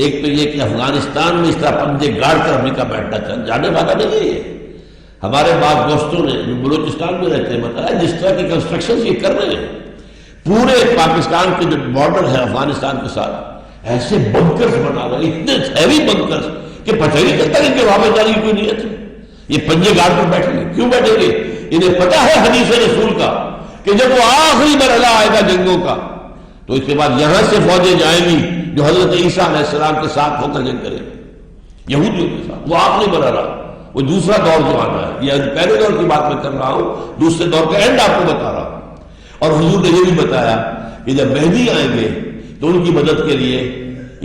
ایک تو یہ کہ افغانستان میں اس طرح پنجے گاڑ کر امریکہ بیٹھنا جانے والا نہیں ہے. ہمارے بعض دوستوں نے جو بلوچستان میں رہتے ہیں بتایا جس طرح کی کنسٹرکشن یہ کر رہے ہیں پورے پاکستان کے جو بارڈر ہے افغانستان کے ساتھ، ایسے بنکرز بنا رہے ہیں، اتنے ہیوی بنکرز کہ پتہ ہی نہیں چلتا کہ واپس جانے کی کوئی نیت ہے. یہ پنجے گاڑ پر بیٹھیں گے. کیوں بیٹھیں گے؟ انہیں پتہ ہے حدیث رسول کا کہ جب وہ آخری مرحلہ آئے گا جنگوں کا تو اس کے بعد یہاں سے فوجیں جائیں گی جو حضرت عیسیٰ علیہ السلام کے ساتھ ہو کر جنگ کریں گے یہودیوں کے ساتھ. وہ آخری مرحلہ، وہ دوسرا دور جو آنا ہے. یہ پہلے دور کی بات میں کر رہا ہوں، دوسرے دور کا اینڈ آپ کو بتا رہا ہوں. اور حضور نے یہ بھی بتایا کہ جب مہدی آئیں گے تو ان کی مدد کے لیے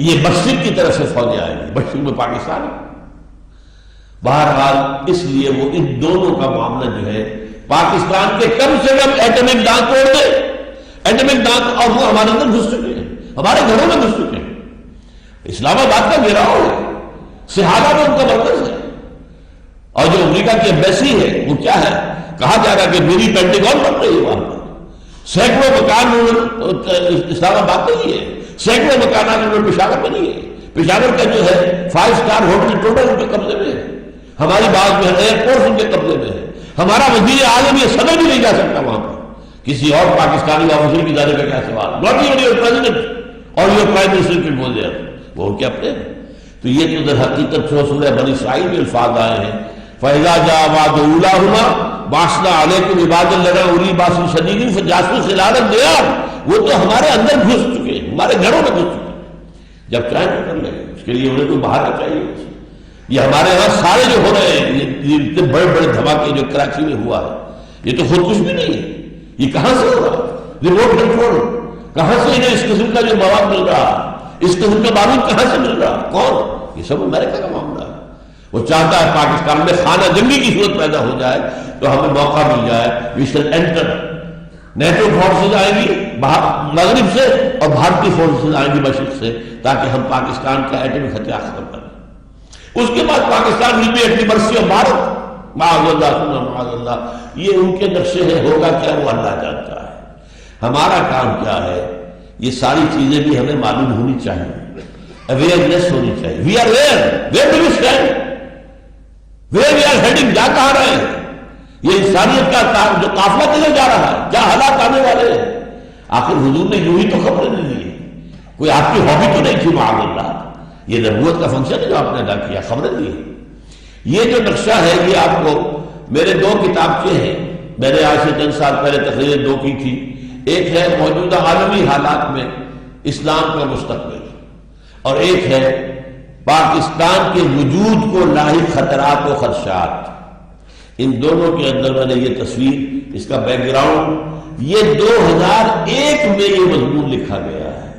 یہ مشرق کی طرف سے فوجیں آئیں گی، مشرق میں پاکستان ہے. بہرحال اس لیے وہ ان دونوں کا معاملہ جو ہے پاکستان کے کم سے کم ایٹمک دانت توڑ دے. ایٹمک دانت، اور وہ ہمارے اندر گھس چکے ہیں، ہمارے گھروں میں گھس چکے ہیں. اسلام آباد کا گھیراؤ ہے، سہارا میں ان کا مرکز ہے. اور جو امریکہ کی ایمبیسی ہے وہ کیا ہے؟ کہا جا رہا ہے کہ میری پینٹیگون بن رہی ہے وہاں پر. سینکڑوں مکان اسلام آباد میں ہی ہے، سینکڑوں مکانات انہوں نے پشاور میں نہیں ہے. پشاور کا جو ہے 5 اسٹار ہوٹل ٹوٹل ان کے قبضے میں ہے. ہماری بات جو ہے ایئرپورٹ ان کے قبضے میں ہے. ہمارا وزیر اعظم یہ صدر بھی نہیں جا سکتا وہاں پر. کسی اور پاکستانی آفیسر کی جانے کا کیا سوال؟ ناٹ ایون یور پریزیڈنٹ اور your prime minister can go there. وہ ان کے اپنے ہیں. تو یہ تو در حقیقت سورہ بنی اسرائیل میں الفاظ آئے ہیں فَإِذَا جَاءَ وَعْدُ أُولَاهُمَا بَعَثْنَا عَلَيْكُمْ عِبَادًا لَنَا أُولِي بَأْسٍ شَدِيدٍ فَجَاسُوا خِلَالَ الدِّيَارِ. وہ تو ہمارے اندر گھس چکے ہیں، ہمارے گھروں میں گھس چکے ہیں. جب چاہیں تو کر لیں، اس کے لیے انہیں تو باہر آ چاہیے. یہ ہمارے یہاں سارے جو ہو رہے ہیں یہ اتنے بڑے بڑے دھماکے جو کراچی میں ہوا ہے یہ تو خود کچھ بھی نہیں ہے. یہ کہاں سے ہو رہا ہے؟ ریموٹ کنٹرول کہاں سے انہیں اس قسم کا جو مواد مل رہا ہے، اس قسم کا بارود کہاں سے مل رہا؟ کون؟ یہ سب امریکہ کا معاملہ ہے. وہ چاہتا ہے پاکستان میں خانہ جنگی کی صورت پیدا ہو جائے تو ہمیں موقع مل جائے. وی شل انٹر. نیٹو فورسز آئیں گی مغرب سے اور بھارتی فورسز آئیں گی مشرق سے تاکہ ہم پاکستان کا ایٹمی ہتھیار ختم کریں. اس کے بعد Pakistan will be at the mercy of Bharat. معاذ اللہ ثم معاذ اللہ. یہ ان کے نقشے ہے، ہوگا کیا وہ اللہ جانتا ہے. ہمارا کام کیا ہے؟ یہ ساری چیزیں بھی ہمیں معلوم ہونی چاہیے، اویئرنیس ہونی چاہیے. We are where do we stand, where we are heading, جا کہاں رہے ہیں. یہ انسانیت کا جو قافلہ کدھر جا رہا ہے، کیا حالات آنے والے ہیں. آخر حضور نے یوں ہی تو خبریں نہیں دی. کوئی آپ کی ہابی تو نہیں تھی معاذ اللہ. یہ نبوت کا فنکشن ہے جو آپ نے ادا کیا، خبریں دی. یہ جو نقشہ ہے یہ آپ کو میرے 2 کتابچے ہیں. میں نے آج سے چند سال پہلے تقریر 2 کی تھی. ایک ہے موجودہ عالمی حالات میں اسلام کا مستقبل اور ایک ہے پاکستان کے وجود کو لاحق خطرات و خدشات. ان دونوں کے اندر میں نے یہ تصویر، اس کا بیک گراؤنڈ، یہ 2001 میں یہ مضمون لکھا گیا ہے.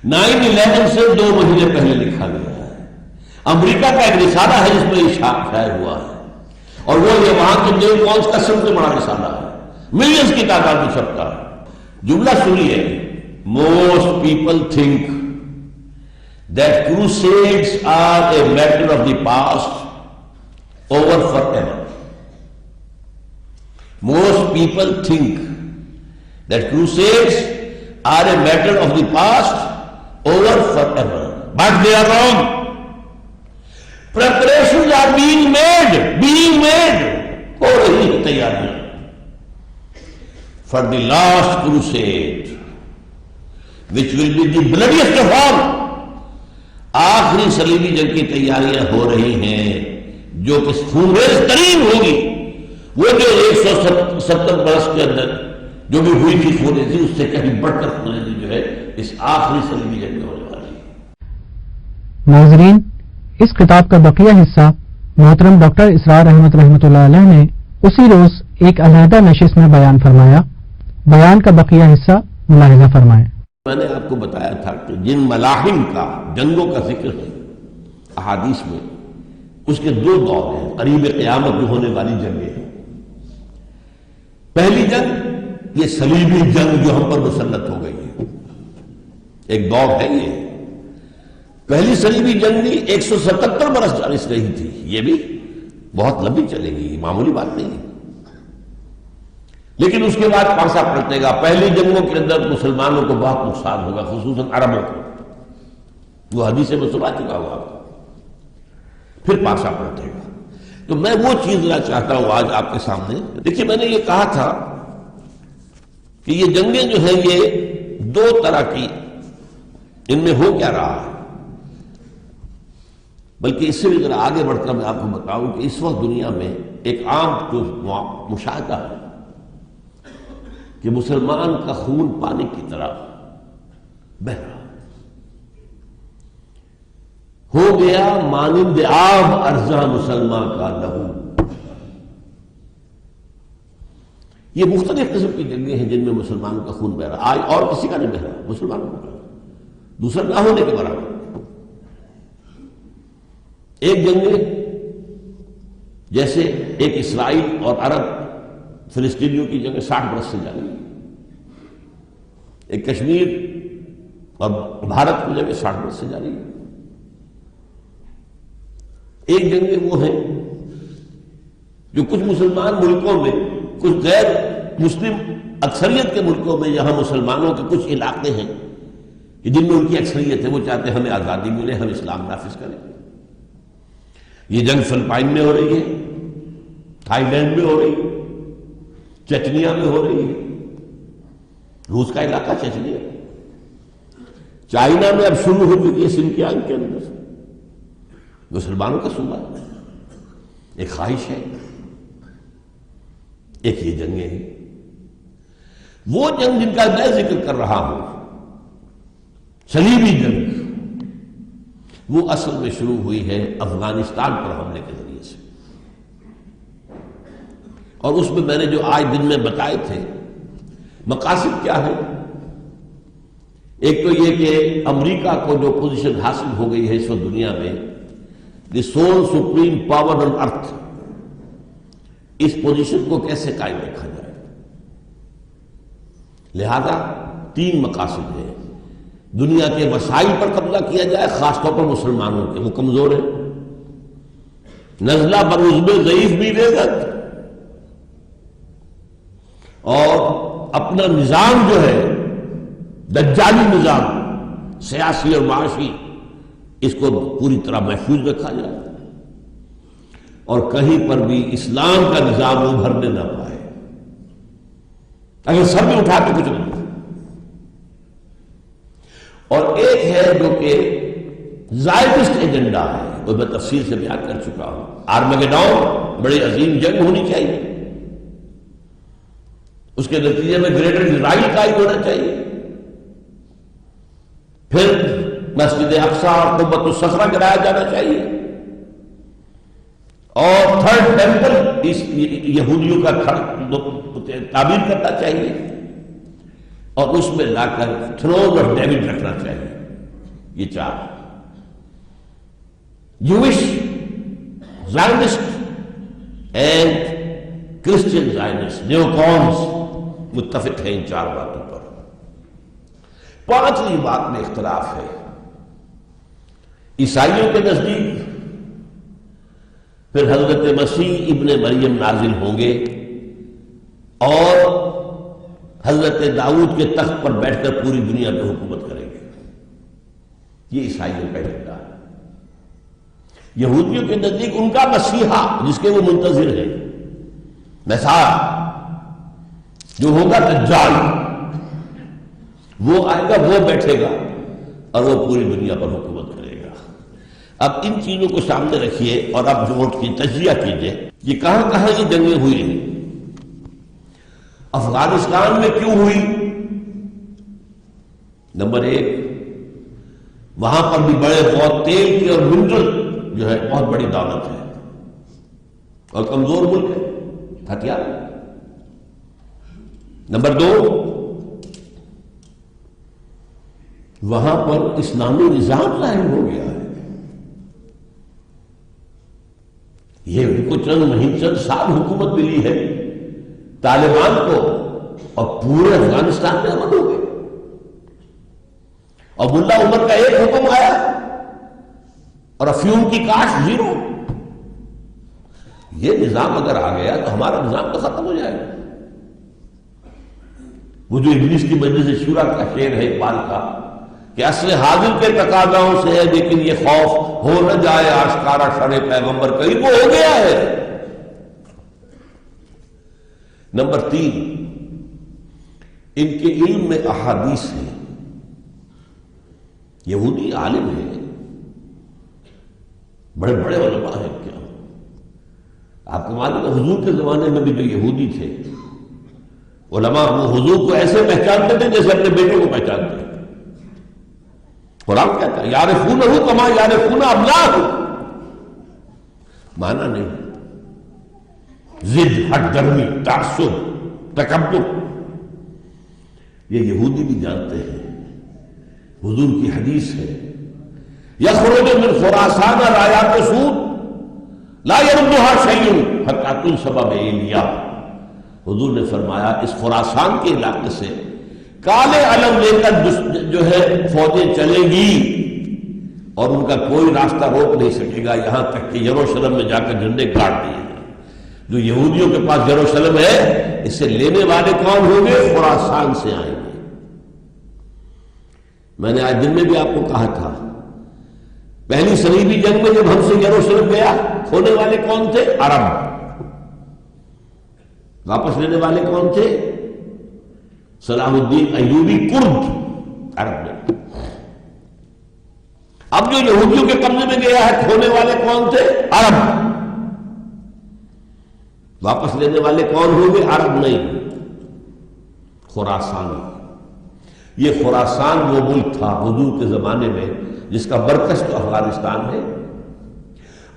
9/11 سے 2 مہینے پہلے لکھا گیا ہے. امریکہ کا ایک رسالہ ہے جس میں یہ شائع ہوا ہے اور وہ یہ وہاں کے نیو کونس کا سب سے بڑا رسالہ ہے، ملینز کی تعداد میں چھپتا ہے. جملہ سنیے. Most people think that crusades are a matter of the past, over forever. Most people think that crusades are a matter of the past, over forever. But they are wrong. Preparations are being made. ہو رہی ہے تیاریاں for the last crusade, which will be the bloodiest of all. آخری صلیبی جنگ کی تیاریاں ہو رہی ہیں جو کہ خونریز ترین ہوگی. وہ جو 170 برس کے اندر جو بھی ہوئی تھی خونریزی، اس سے کہیں بڑھ کر خونریزی جو ہے اس آخری صلیبی جنگ میں ہونے والی ہے. ناظرین، اس کتاب کا بقیہ حصہ محترم ڈاکٹر اسرار احمد رحمۃ اللہ علیہ نے اسی روز ایک علیحدہ نشست میں بیان فرمایا. بیان کا بقیہ حصہ ملاحظہ فرمائیں. میں نے آپ کو بتایا تھا کہ جن ملاحم کا، جنگوں کا ذکر ہے احادیث میں، اس کے 2 دور ہیں قریب قیامت میں ہونے والی جنگیں ہیں. پہلی جنگ یہ صلیبی جنگ جو ہم پر مسلط ہو گئی ہے، ایک دور ہے. یہ پہلی صلیبی جنگ بھی 177 برس جارس رہی تھی. یہ بھی بہت لمبی چلے گی، معمولی بات نہیں. لیکن اس کے بعد پانسا پلٹے گا. پہلی جنگوں کے اندر مسلمانوں کو بہت نقصان ہوگا، خصوصاً عربوں کو. وہ حدیث میں سنا چکا ہوا. پھر پانسا پلٹے گا. تو میں وہ چیز لا چاہتا ہوں آج آپ کے سامنے. دیکھیے، میں نے یہ کہا تھا کہ یہ جنگیں جو ہیں یہ 2 طرح کی، ان میں ہو کیا رہا ہے. بلکہ اس سے بھی ذرا آگے بڑھ کر میں آپ کو بتاؤں کہ اس وقت دنیا میں ایک عام جو مشاہدہ ہے کہ مسلمان کا خون پانی کی طرح بہ رہا ہو گیا مانند آب ارزاں مسلمان کا لہو. یہ مختلف قسم کی جنگیں ہیں جن میں مسلمانوں کا خون بہ رہا. آج اور کسی کا نہیں بہ رہا، مسلمانوں کا دوسرا نہ ہونے کے برابر. ایک جنگ میں جیسے ایک اسرائیل اور عرب فلسطینیوں کی جنگ 60 برس سے جاری ہے، ایک کشمیر اور بھارت کی جنگ 60 برس سے جاری ہے. ایک جنگیں وہ ہیں جو کچھ مسلمان ملکوں میں، کچھ غیر مسلم اکثریت کے ملکوں میں، یہاں مسلمانوں کے کچھ علاقے ہیں کہ جن میں ان کی اکثریت ہے، وہ چاہتے ہیں ہمیں آزادی ملے، ہم اسلام نافذ کریں. یہ جنگ فلپائن میں ہو رہی ہے، تھائی لینڈ میں ہو رہی ہے، چچنیا میں ہو رہی ہے، روس کا علاقہ چچنیا، چائنا میں اب شروع ہو چکی ہے سنکیانگ کے اندر. مسلمانوں کا صوبہ ایک خواہش ہے. ایک یہ جنگیں ہیں. وہ جنگ جن کا میں ذکر کر رہا ہوں، صلیبی جنگ، وہ اصل میں شروع ہوئی ہے افغانستان پر حملے کے ذریعے سے. اور اس میں نے جو آج دن میں بتائے تھے مقاصد کیا ہے. ایک تو یہ کہ امریکہ کو جو پوزیشن حاصل ہو گئی ہے اس وقت دنیا میں، the sole supreme power on earth, اس پوزیشن کو کیسے قائم رکھا جائے. لہذا 3 مقاصد ہیں. دنیا کے وسائل پر قبضہ کیا جائے، خاص طور پر مسلمانوں کے، وہ کمزور ہیں. نزلہ بروزب ضعیف بھی دے گا، اور اپنا نظام جو ہے دجالی نظام سیاسی اور معاشی، اس کو پوری طرح محفوظ رکھا جائے، اور کہیں پر بھی اسلام کا نظام ابھرنے نہ پائے. اگر سب میں اٹھا کے کچھ نہیں. اور ایک ہے جو کہ زائدسٹ ایجنڈا ہے، وہ میں تفصیل سے بیان کر چکا ہوں. آرمیگیڈون بڑی عظیم جنگ ہونی چاہیے، اس کے نتیجے میں گریٹر اسرائیل قائم ہونا چاہیے. پھر مسجد اقصی اور قبۃ الصخرہ گرایا جانا چاہیے، اور 3rd ٹیمپل اس یہودیوں کا تعمیر کرنا چاہیے، اور اس میں لا کر تھرون آف ڈیوڈ رکھنا چاہیے. یہ 4 Jewish Zionist and Christian Zionist neocons متفق ہیں ان 4 باتوں پر. 5ویں بات میں اختلاف ہے. عیسائیوں کے نزدیک پھر حضرت مسیح ابن مریم نازل ہوں گے اور حضرت داؤد کے تخت پر بیٹھ کر پوری دنیا میں حکومت کریں گے. یہ عیسائیوں کا ایجنڈا ہے. یہودیوں کے نزدیک ان کا مسیحا جس کے وہ منتظر ہیں، مسیح جو ہوگا دجال، وہ آئے گا، وہ بیٹھے گا اور وہ پوری دنیا پر حکومت کرے گا. اب ان چیزوں کو سامنے رکھیے اور اب جو کی تجزیہ کیجئے کہ کہاں کہاں یہ جنگیں ہوئی ہیں. افغانستان میں کیوں ہوئی؟ نمبر 1، وہاں پر بھی بڑے بہت تیل کی اور منرل جو ہے بہت بڑی دولت ہے، اور کمزور ملک ہے، ہتھیار. نمبر 2، وہاں پر اسلامی نظام قائم ہو گیا ہے. یہ ان کو چند سال حکومت ملی ہے طالبان کو، اور پورے افغانستان میں امن ہو گئے. اور ملا عمر کا ایک حکم آیا اور افیون کی کاشت 0. یہ نظام اگر آ گیا تو ہمارا نظام تو ختم ہو جائے گا. وہ جو انگلش کی مجلس شورا کا شعر ہے اقبال کا کہ اصل حاضر کے تقاضاؤں سے ہے لیکن یہ خوف ہو نہ جائے آشکارا شرع پیغمبر قریب، وہ ہو گیا ہے. نمبر 3، ان کے علم میں احادیث ہے. یہودی عالم ہے، بڑے بڑے علماء ہیں کیا. آپ کو معلوم ہے حضور کے زمانے میں بھی جو یہودی تھے علماء وہ حضور کو ایسے پہچانتے تھے جیسے اپنے بیٹوں کو پہچانتے ہیں. قرآن کہتا ہے یعرفونہ کما یعرفون ابناءہم. مانا نہیں ضد، ہٹ درمی، تعصب، تکبر. یہ یہودی بھی جانتے ہیں. حضور کی حدیث ہے یخرج من خراسان رایات سود لا یردها شیء حتی تنصب بایلیا. حضور نے فرمایا اس خراسان کے علاقے سے کالے علم لے کر جو ہے فوجیں چلیں گی اور ان کا کوئی راستہ روک نہیں سکے گا یہاں تک کہ یروشلم میں جا کر جھنڈے گاڑ دیے گئے. جو یہودیوں کے پاس یروشلم ہے اس سے لینے والے کون ہوں گے؟ خراسان سے آئیں گے. میں نے آج دن میں بھی آپ کو کہا تھا پہلی صلیبی جنگ میں جب ہم سے یروشلم گیا ہونے والے کون تھے؟ عرب. واپس لینے والے کون تھے؟ صلاح الدین ایوبی کرد عرب میں. اب جو یہودیوں کے قبضے میں گیا ہے کھونے والے کون تھے؟ عرب. واپس لینے والے کون ہوں گے؟ عرب نہیں، خراسان. یہ خراسان وہ ملک تھا حضور کے زمانے میں جس کا مرکز تو افغانستان ہے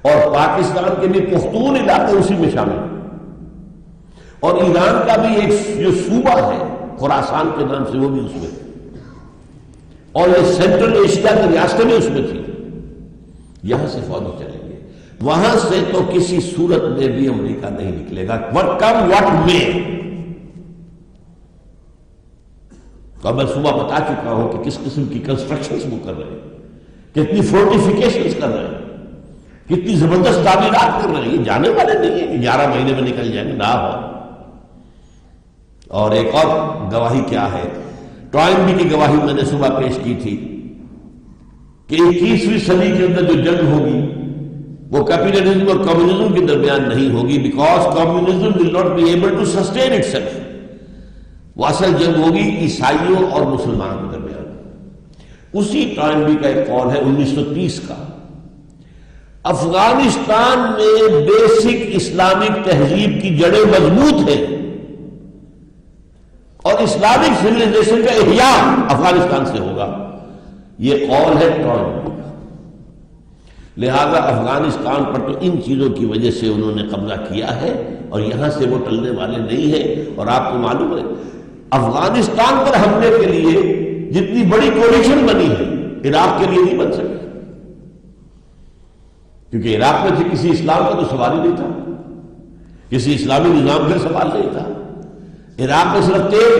اور پاکستان کے بھی پختون علاقے اسی میں شامل ہیں. اور ایران کا بھی ایک جو صوبہ ہے خراسان کے نام سے وہ بھی اس میں تھے. اور یہ سینٹرل ایشیا کی ریاستیں بھی اس میں تھی. یہاں سے فوجی چلیں گے. وہاں سے تو کسی صورت میں بھی امریکہ نہیں نکلے گا. what come what may. تو میں صبح بتا چکا ہوں کہ کس قسم کی کنسٹرکشنز وہ کر رہے ہیں، کتنی فورٹیفیکیشنز کر رہے ہیں، کتنی زبردست تعمیرات کر رہے ہیں. یہ جانے والے نہیں ہیں کہ 11 مہینے میں نکل جائیں گے نہ ہو. اور ایک اور گواہی کیا ہے، ٹوائنبی کی گواہی میں نے صبح پیش کی تھی کہ 21ویں صدی کے اندر جو جنگ ہوگی وہ کیپیٹلزم اور کمیونزم کے درمیان نہیں ہوگی because communism will not be able to sustain itself. وہ اصل جنگ ہوگی عیسائیوں اور مسلمانوں کے درمیان. اسی ٹوائنبی کا ایک قول ہے 1930 کا. افغانستان میں بیسک اسلامک تہذیب کی جڑیں مضبوط ہیں اور اسلامک سویلائزیشن کا احیاء افغانستان سے ہوگا. یہ قول ہے ٹوائنبی کا. لہذا افغانستان پر تو ان چیزوں کی وجہ سے انہوں نے قبضہ کیا ہے اور یہاں سے وہ ٹلنے والے نہیں ہیں. اور آپ کو معلوم ہے افغانستان پر حملے کے لیے جتنی بڑی کولیشن بنی ہے عراق کے لیے نہیں بن سکی کیونکہ عراق میں سے کسی اسلام کا تو سوال ہی نہیں تھا، کسی اسلامی نظام کا سوال نہیں تھا. عراق میں صرف تیل.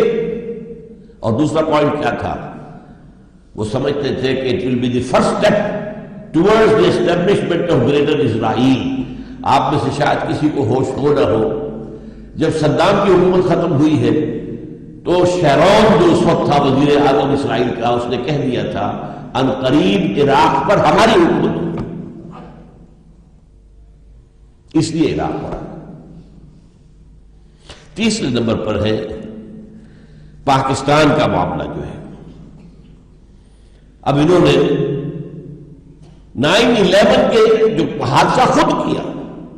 اور دوسرا پوائنٹ کیا تھا، وہ سمجھتے تھے کہ it will be the first step towards the establishment of greater Israel. آپ میں سے شاید کسی کو ہوش ہو نہ ہو، جب صدام کی حکومت ختم ہوئی ہے تو شیرون جو اس وقت تھا وزیر اعظم اسرائیل کا، اس نے کہہ دیا تھا ان قریب عراق پر ہماری حکومت ہوگی. اس لیے عراق پر. تیسرے نمبر پر ہے پاکستان کا معاملہ جو ہے. اب انہوں نے 9/11 کے جو حادثہ خود کیا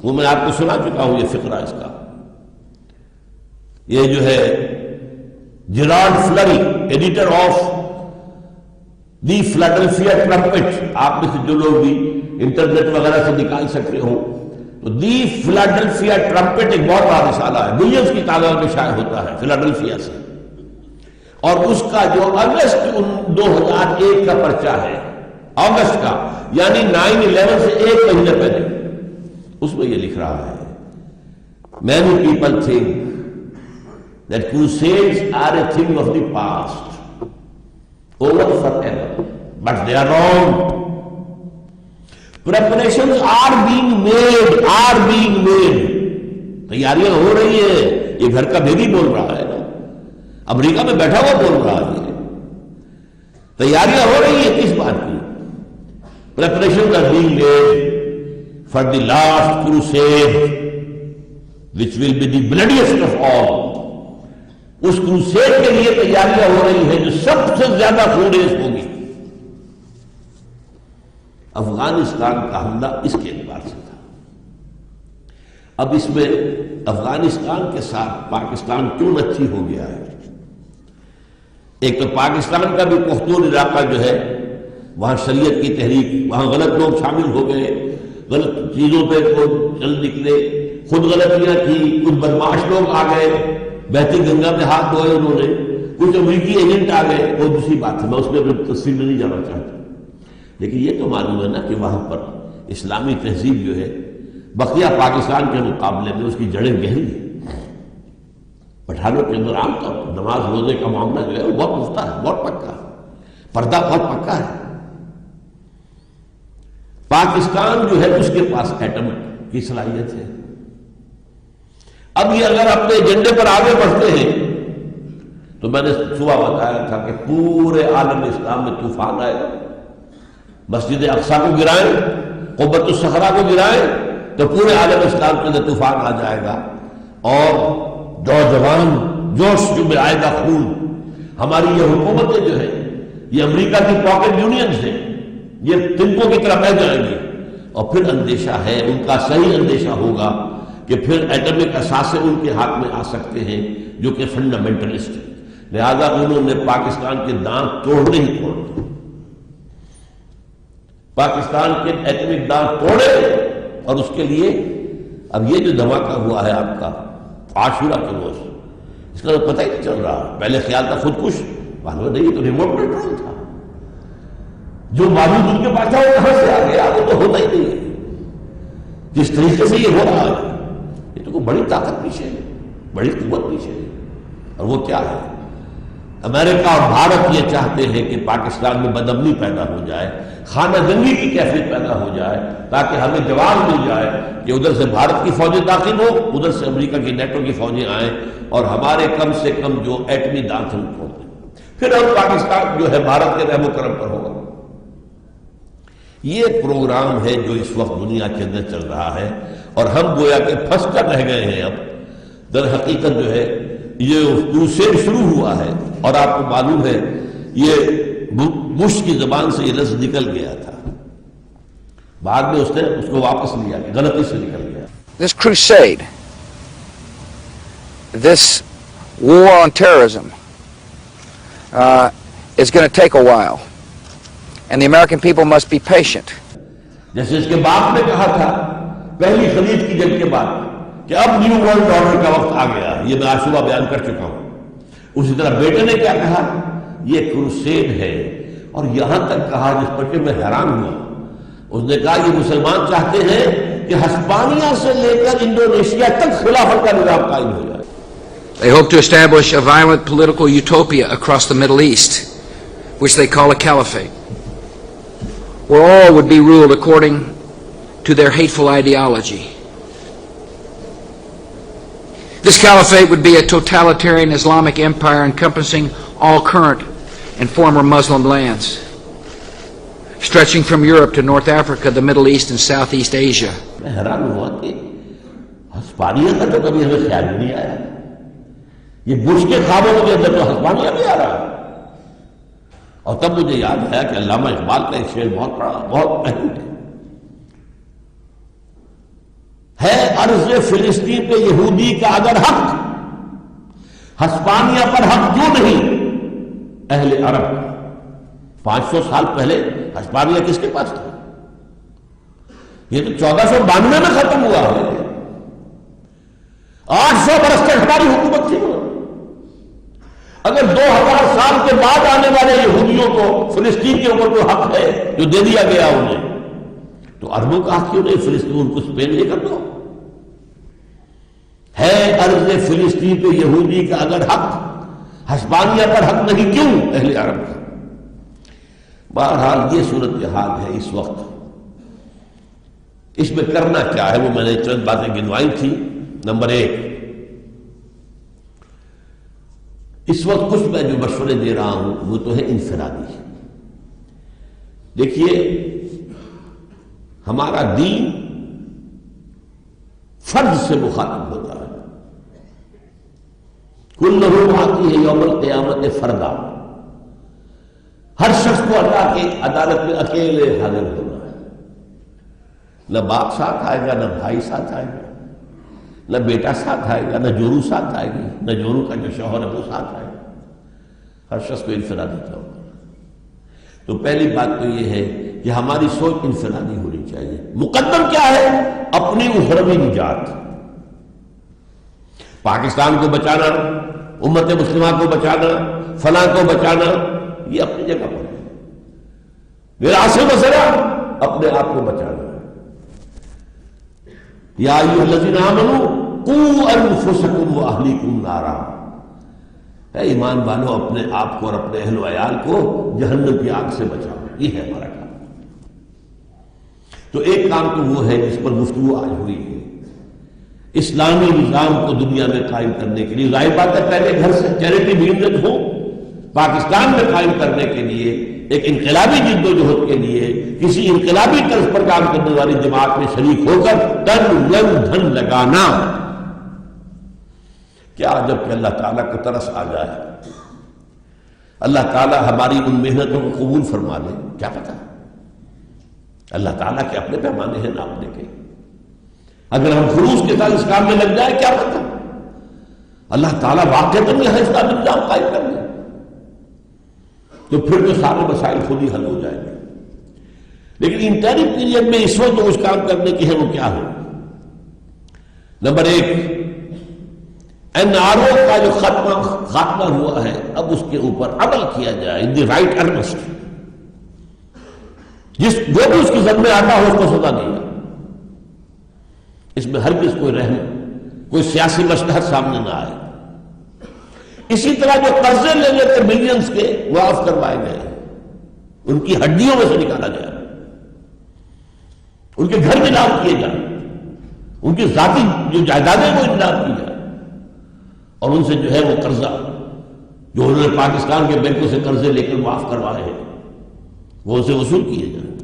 وہ میں آپ کو سنا چکا ہوں یہ فقرہ اس کا. یہ جو ہے Gerald Flurry editor of the Philadelphia Trumpet, آپ میں سے جو لوگ بھی انٹرنیٹ وغیرہ سے نکال سکتے ہوں تو دی فلاڈلفیا ٹرمپٹ ایک بہت بڑا رسالہ ہے، ملینز کی تعداد میں شائع ہوتا ہے فلاڈلفیا سے. اور اس کا جو اگست 2001 کا پرچہ ہے اگست کا یعنی 9/11 سے ایک مہینہ پہلے، اس میں یہ لکھ رہا ہے many people think that crusades are a thing of the past, over forever, but they are wrong. Preparations are being made. تیاریاں ہو رہی ہیں. یہ گھر کا بیبی بول رہا ہے نا، امریکہ میں بیٹھا ہوا بول رہا ہے. تیاریاں ہو رہی ہیں کس بات کی؟ Preparations are being made for the last crusade, which will be the bloodiest of all. اس کروسیڈ کے لیے تیاریاں ہو رہی ہیں جو سب سے زیادہ خونریز ہوگی. افغانستان کا حملہ اس کے اعتبار سے تھا. اب اس میں افغانستان کے ساتھ پاکستان کیوں نچی ہو گیا ہے؟ ایک تو پاکستان کا بھی پختون علاقہ جو ہے وہاں شریعت کی تحریک، وہاں غلط لوگ شامل ہو گئے، غلط چیزوں پہ چل نکلے، خود غلطیاں کی، کچھ بدماش لوگ آ گئے، بہتی گنگا میں ہاتھ دھوئے انہوں نے، کچھ امریکی ایجنٹ آ گئے، وہ دوسری بات ہے، میں اس میں تفصیل میں نہیں جانا چاہتا. لیکن یہ تو معلوم ہے نا کہ وہاں پر اسلامی تہذیب جو ہے بقیہ پاکستان کے مقابلے میں اس کی جڑیں گہری ہیں. پٹھانوں کے اندر عام طور پر نماز روزے کا معاملہ جو ہے وہ بہت پختہ ہے، بہت پکا ہے، پردہ بہت پکا ہے. پاکستان جو ہے اس کے پاس ایٹم کی صلاحیت ہے. اب یہ اگر اپنے ایجنڈے پر آگے بڑھتے ہیں تو میں نے صبح بتایا تھا کہ پورے عالم اسلام میں طوفان آئے گا. مسجد اقصیٰ کو گرائیں، قبۃ الصخرہ کو گرائیں تو پورے عالم اسلام کے اندر طوفان آ جائے گا، اور نوجوان جوش جو میں آئے گا خون. ہماری یہ حکومتیں جو ہے یہ امریکہ کی پاکٹ یونینز ہیں، یہ تنکوں کی طرح بہ جائیں گے. اور پھر اندیشہ ہے، ان کا صحیح اندیشہ ہوگا کہ پھر ایٹمک اثاثے ان کے ہاتھ میں آ سکتے ہیں جو کہ فنڈامنٹلسٹ ہیں. لہذا انہوں نے پاکستان کے دانت توڑنے ہی توڑنے، پاکستان کے ایٹمک دانت توڑے. اور اس کے لیے اب یہ جو دھماکہ ہوا ہے آپ کا عاشورہ کے روز، اس کا تو پتہ ہی نہیں چل رہا. پہلے خیال تھا خودکش، معلوم نہیں تو ریموٹ کنٹرول تھا. جو معلوم ان کے پاس تھا وہ کہاں سے آ گیا، وہ تو ہوتا ہی نہیں ہے. جس طریقے سے یہ ہو رہا ہے یہ تو کوئی بڑی طاقت پیچھے ہے، بڑی قوت پیچھے ہے. اور وہ کیا ہے؟ امریکہ اور بھارت یہ چاہتے ہیں کہ پاکستان میں بدامنی پیدا ہو جائے، خانہ جنگی کی کیفیت پیدا ہو جائے، تاکہ ہمیں جواب مل جائے کہ ادھر سے بھارت کی فوجیں داخل ہو، ادھر سے امریکہ کی نیٹو کی فوجیں آئیں اور ہمارے کم سے کم جو ایٹمی دانت ہم توڑ دیں. پھر اب پاکستان جو ہے بھارت کے رحم و کرم پر ہوگا. یہ پروگرام ہے جو اس وقت دنیا کے اندر چل رہا ہے، اور ہم گویا کہ پھنس کر رہ گئے ہیں. اب در حقیقت جو ہے یہ کروسیڈ شروع ہوا ہے، اور آپ کو معلوم ہے یہ بش کی زبان سے یہ لفظ نکل گیا تھا، بعد میں اس نے اس کو واپس لیا، غلطی سے نکل گیا. This crusade, this war on terrorism is going to take a while, and the American people must be patient. جیسے اس کے باپ نے کہا تھا پہلی خلیج کی جنگ کے بعد کہ اب نیو ورلڈ آرڈر کا وقت آ گیا، یہ میں آج صبح بیان کر چکا ہوں. اسی طرح بیٹے نے کیا کہا؟ یہ کروسیڈ ہے، اور یہاں تک کہا جس پر کہ میں حیران ہوا. اس نے کہا یہ مسلمان چاہتے ہیں کہ ہسپانیہ سے لے کر انڈونیشیا تک خلافت کا نظام قائم ہو جائے. They hope to establish a violent political utopia across the Middle East, which they call a caliphate, where all would be ruled according to their hateful ideology. This caliphate would be a totalitarian Islamic empire encompassing all current and former Muslim lands, stretching from Europe to North Africa, the Middle East and Southeast Asia. میں حیران ہوا کہ ہسپانیہ کا تو کبھی ہمیں خیال نہیں آیا. یہ بش کے خوابوں کے اندر تو ہسپانیہ بھی آ رہا. اور تب مجھے یاد آیا کہ علامہ اقبال کا ایک شعر بہت بڑا، بہت اہم ہے عرض فلسطین پہ یہودی کا اگر حق، ہسپانیہ پر حق کیوں نہیں اہل عرب کا. 500 سال پہلے ہسپانیہ کس کے پاس تھا؟ یہ تو 1492 میں ختم ہوا ہے. 800 برس تک ہماری حکومت تھی. اگر 2000 سال کے بعد آنے والے یہودیوں کو فلسطین کے اوپر کوئی حق ہے جو دے دیا گیا انہیں، تو عربوں کا حق کیوں نہیں فلسطین کو اسپین لے کر دو؟ ہے عرض فلسطین پہ یہودی کا اگر حق، ہسپانیہ پر حق نہیں کیوں اہل عرب کا؟ بہرحال یہ صورتحال ہے اس وقت. اس میں کرنا کیا ہے وہ میں نے چند باتیں گنوائی تھی. نمبر 1، اس وقت کچھ میں جو مشورے دے رہا ہوں وہ تو ہے انفرادی. دیکھیے ہمارا دین فرد سے مخاطب ہوتا ہے. کلہ آتی ہے یوم القیامت فردا، ہر شخص کو اللہ کی عدالت میں اکیلے حاضر ہونا ہے. نہ باپ ساتھ آئے گا، نہ بھائی ساتھ آئے گا، نہ بیٹا ساتھ آئے گا، نہ جورو ساتھ آئے گی، نہ جورو کا جو شوہر ہے وہ ساتھ آئے گا. ہر شخص کو انفرادی طور پر. تو پہلی بات تو یہ ہے کہ ہماری سوچ انفرادی ہونی چاہیے. مقدم کیا ہے؟ اپنی اخروی نجات. پاکستان کو بچانا، امت مسلمہ کو بچانا، فلاں کو بچانا، یہ اپنی جگہ پر ہے. میرا اصل مسئلہ اپنے آپ کو بچانا. یا ایھا الذین آمنوا قوا انفسکم واہلیکم نارا. اے ایمان والو، اپنے آپ کو اور اپنے اہل و عیال کو جہنم کی آگ سے بچاؤ. یہ ہے ہمارا کام. تو ایک کام تو وہ ہے جس پر گفتگو آج ہوئی ہے، اسلامی نظام کو دنیا میں قائم کرنے کے لیے. ظاہر بات ہے پہلے گھر سے چیریٹی بزنس ہو، پاکستان میں قائم کرنے کے لیے ایک انقلابی جد و جہد کے لیے کسی انقلابی طرز پر کام کرنے والی جماعت میں شریک ہو کر تن من دھن لگانا. کیا جب کہ اللہ تعالیٰ کو ترس آ جائے، اللہ تعالیٰ ہماری ان محنتوں کو قبول فرما لے. کیا پتہ، اللہ تعالیٰ کے اپنے پیمانے ہیں ناپنے کے. اگر ہم خلوص کے ساتھ اس کام میں لگ جائے، کیا پتہ اللہ تعالیٰ واقعتاً یہاں اسلامی نظام قائم کر لے، تو پھر تو سارے مسائل خود ہی حل ہو جائیں گے. لیکن انٹرم پیریڈ میں اس وقت جو کام کرنے کی ہے وہ کیا ہے؟ نمبر ایک، NRO کا جو خاتمہ ہوا ہے، اب اس کے اوپر عمل کیا جائے ان دی رائٹ ارنسٹ. جو بھی اس کی ذمہ آتا ہو اس کو سزا دے جائے. اس میں ہرگز کوئی رحم، کوئی سیاسی مصلحت سامنے نہ آئے. اسی طرح جو قرضے لے لیتے ملینز کے، معاف کروائے گئے، ان کی ہڈیوں میں سے نکالا جائے، ان کے گھر نیلام کیے جائیں، ان کی ذاتی جو جائیدادیں وہ نیلام کی جائیں، اور ان سے جو ہے وہ قرضہ جو انہوں نے پاکستان کے بینکوں سے قرضے لے کر معاف کروائے ہیں وہ ان سے وصول کیے جائیں.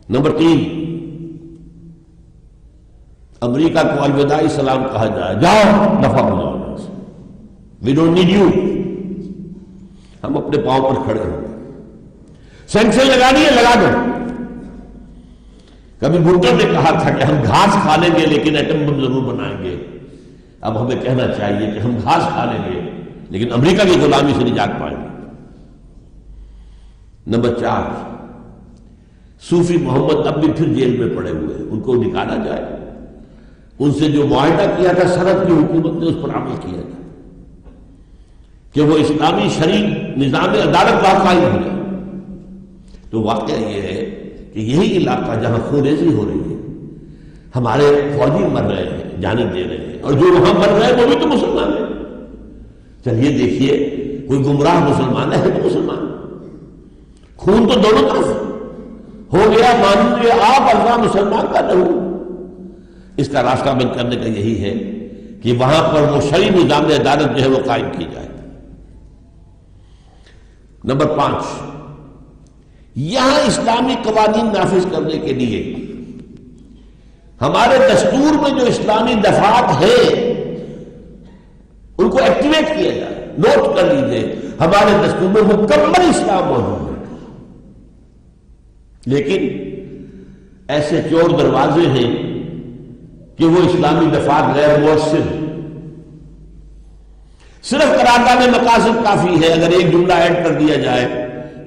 نمبر 3، امریکہ کو الوداعی سلام کہا جائے، جاؤ دفع ہو جاؤ، وی ڈونٹ نیڈ یو. ہم اپنے پاؤں پر کھڑے ہوں. سینکشن لگانی ہے، لگا دو. کبھی بھٹو نے کہا تھا کہ ہم گھاس کھا لیں گے لیکن ایٹم بم ضرور بنائیں گے. اب ہمیں کہنا چاہیے کہ ہم گھاس کھا لیں گے لیکن امریکہ کی غلامی سے نجات پائیں گے. نمبر 4، صوفی محمد اب بھی پھر جیل میں پڑے ہوئے ہیں، ان کو نکالا جائے. ان سے جو معاہدہ کیا تھا سرحد کی حکومت نے، اس پر عمل کیا جائے کہ وہ اسلامی شرعی نظام عدالت کا قائم ہو جائے. تو واقعہ یہ ہے کہ یہی علاقہ جہاں خون ریزی ہو رہی ہے، ہمارے فوجی مر رہے ہیں، جانیں دے رہے ہیں، اور جو وہاں مر رہے ہیں وہ بھی تو مسلمان ہیں. چلیے دیکھیے، کوئی گمراہ مسلمان ہے تو مسلمان، خون تو دونوں طرف ہو گیا. مانیے آپ اللہ مسلمان کا نہ ہو. اس کا راستہ بند کرنے کا یہی ہے کہ وہاں پر وہ شرعی نظام عدالت جو ہے وہ قائم کی جائے. نمبر 5، یہاں اسلامی قوانین نافذ کرنے کے لیے ہمارے دستور میں جو اسلامی دفعات ہیں ان کو ایکٹیویٹ کیا جائے. نوٹ کر لیجئے، ہمارے دستور میں مکمل اسلام موجود ہے، لیکن ایسے چور دروازے ہیں کہ وہ اسلامی دفعات غیر مؤثر ہیں. صرف قرارداد مقاصد کافی ہے. اگر ایک جملہ ایڈ کر دیا جائے،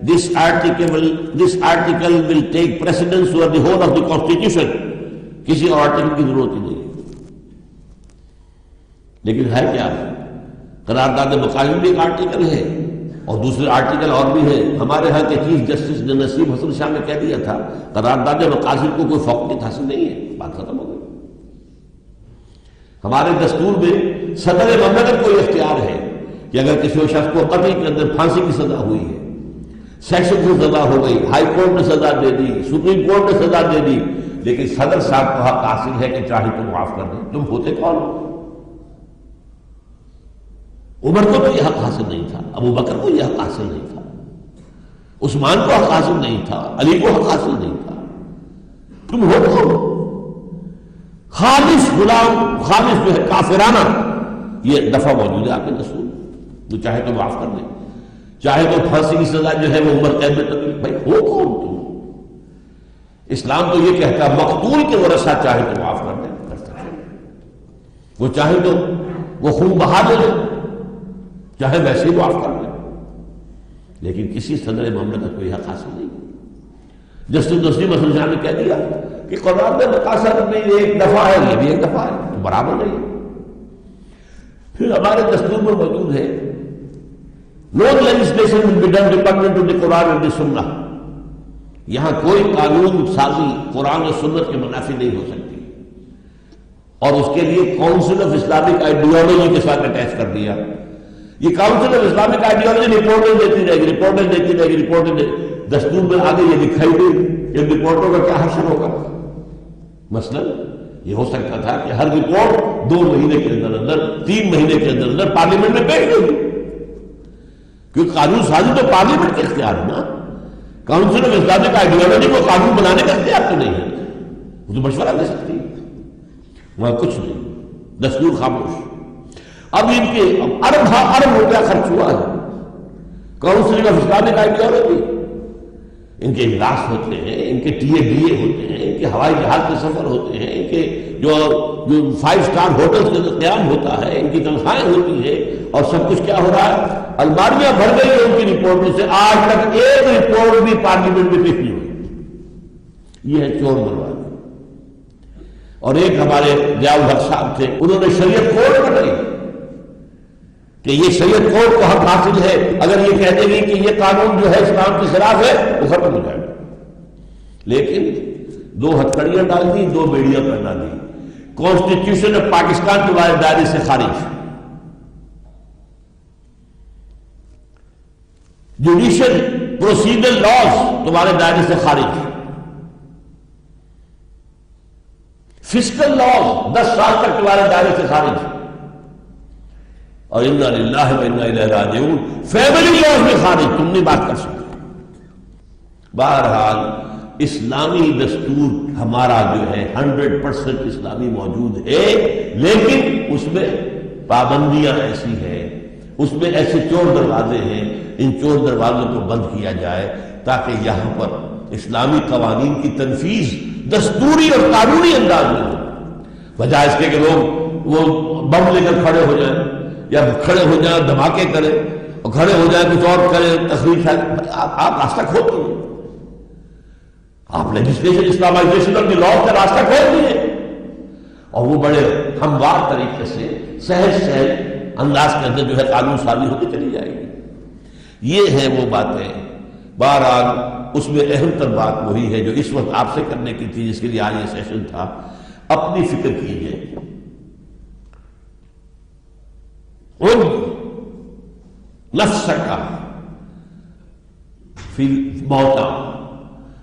this article will take precedence over the whole of the constitution، کسی اور آرٹیکل کی ضرورت ہی نہیں. لیکن ہے کیا؟ قرارداد مقاصد بھی ایک آرٹیکل ہے اور دوسرے آرٹیکل اور بھی ہے. ہمارے ہاں کے چیف جسٹس نے نصیب حسن شاہ نے کہہ دیا تھا قرارداد مقاصد کو کوئی فوقیت حاصل نہیں ہے. بات ختم ہو گئی. ہمارے دستور میں صدر مملکت کو اختیار ہے کہ اگر کسی شخص کو قتل کے اندر پھانسی کی سزا ہوئی ہے، سیکشن کی سزا ہو گئی، ہائی کورٹ نے سزا دے دی، سپریم کورٹ نے سزا دے دی، لیکن صدر صاحب کو حق حاصل ہے کہ چاہے تم معاف کر دیں. تم ہوتے کون ہو؟ عمر کو تو یہ حق حاصل نہیں تھا، ابو بکر کو یہ حق حاصل نہیں تھا، عثمان کو حق حاصل نہیں تھا، علی کو حق حاصل نہیں تھا. تم ہو کون؟ خالص غلام، خالص جو ہے کافرانہ یہ دفعہ موجود ہے آپ کے دستور میں. تو چاہے تو معاف کر دیں، چاہے تو پھانسی کی سزا جو ہے وہ عمر قید میں تبدیل. بھائی ہو کون تم؟ اسلام تو یہ کہتا ہے مقتول کے ورثہ چاہے تو معاف کر دیں، کر سکتے ہیں، وہ چاہے تو وہ خون بہا دے دیں، چاہے ویسے ہی معاف کر دیں، لیکن کسی صدر مملکت کو یہ حق حاصل نہیں۔ جسٹس نسیم اسد شاہ نے کہہ دیا کہ قرآن میں مقاصد میں یہ ایک دفعہ ہے، یہ بھی ایک دفعہ ہے، تو برابر نہیں ہے۔ پھر ہمارے دستور میں موجود ہے no legislation will be done dependent on the Quran and the Sunnah، یہاں کوئی قانون سازی قرآن و سنت کے منافی نہیں ہو سکتی، اور اس کے لیے کاؤنسل آف اسلامک آئیڈیالوجی کے ساتھ اٹیچ کر دیا۔ یہ کاؤنسل آف اسلامک آئیڈیالوجی رپورٹیں دیتی رہے گی، دستور میں آگے یہ دکھائی دے کہ ان رپورٹوں کا کیا حشر ہوگا۔ مثلا یہ ہو سکتا تھا کہ ہر رپورٹ 2 مہینے کے اندر 3 مہینے کے اندر پارلیمنٹ میں پیش ہوگی، کیونکہ قانون سازی تو پارلیمنٹ کے اختیار ہے نا، کاؤنسل آف اسلامک آئیڈیالوجی کو قانون بنانے کا اختیار تو نہیں ہے، وہ تو مشورہ دے سکتی ہے، وہاں کچھ نہیں، دستور خاموش۔ اب ان کے ارب روپیہ خرچ ہوا ہے کاؤنسل آف اسلامک آئیڈیالوجی، ان کے اجلاس ہوتے ہیں، ان کے ٹی اے ڈی اے ہوتے ہیں، ان کے ہوائی جہاز کے سفر ہوتے ہیں، ان کے جو 5 اسٹار ہوٹلز کا قیام ہوتا ہے، ان کی تنخواہیں ہوتی ہیں، اور سب کچھ کیا ہو رہا ہے؟ الماریاں بھر گئی ہیں ان کی رپورٹوں سے، آج تک ایک رپورٹ بھی پارلیمنٹ میں پیش نہیں ہوئی۔ یہ ہے چور برباد۔ اور ایک ہمارے ضیاء الحق صاحب تھے، انہوں نے شریعت کوڈ بنائی کہ یہ شریعت کوڈ کو حق حاصل ہے، اگر یہ کہہ دے گی کہ یہ قانون جو ہے اسلام کے خلاف ہے وہ ختم ہو جائے گا، لیکن 2 ہتھکڑیاں ڈال دی، 2 بیڑیاں پہنا دی، کانسٹیٹیوشن آف پاکستان تمہارے دائرے سے خارج، جوڈیشل پروسیڈرل لاز تمہارے دائرے سے خارج، فسکل لاز 10 سال تک تمہارے دائرے سے خارج، اور انا للہ و انا الیہ راجعون فیملی لاز میں خارج، تم نہیں بات کر سکتے۔ بہرحال اسلامی دستور ہمارا جو ہے 100% اسلامی موجود ہے، لیکن اس میں پابندیاں ایسی ہیں، اس میں ایسے چور دروازے ہیں، ان چور دروازوں کو بند کیا جائے تاکہ یہاں پر اسلامی قوانین کی تنفیذ دستوری اور قانونی انداز میں ہو، بجائے اس کے کہ لوگ وہ بم لے کر کھڑے ہو جائیں، یا کھڑے ہو جائیں دھماکے کریں، اور کھڑے ہو جائیں کچھ اور کریں، تخریب۔ آپ راستہ کھول دیے، آپ لیجسلیشن اسلامائزیشن آف دی لا کا راستہ کھول دیے، اور وہ بڑے ہموار طریقے سے سہج انداز کے اندر جو ہے قانون سازی ہوتی چلی جائے گی۔ یہ ہیں وہ باتیں۔ بہرحال اس میں اہم تر بات وہی ہے جو اس وقت آپ سے کرنے کی تھی، جس کے لیے آج یہ سیشن تھا۔ اپنی فکر کیجئے، نفسک فی موتا،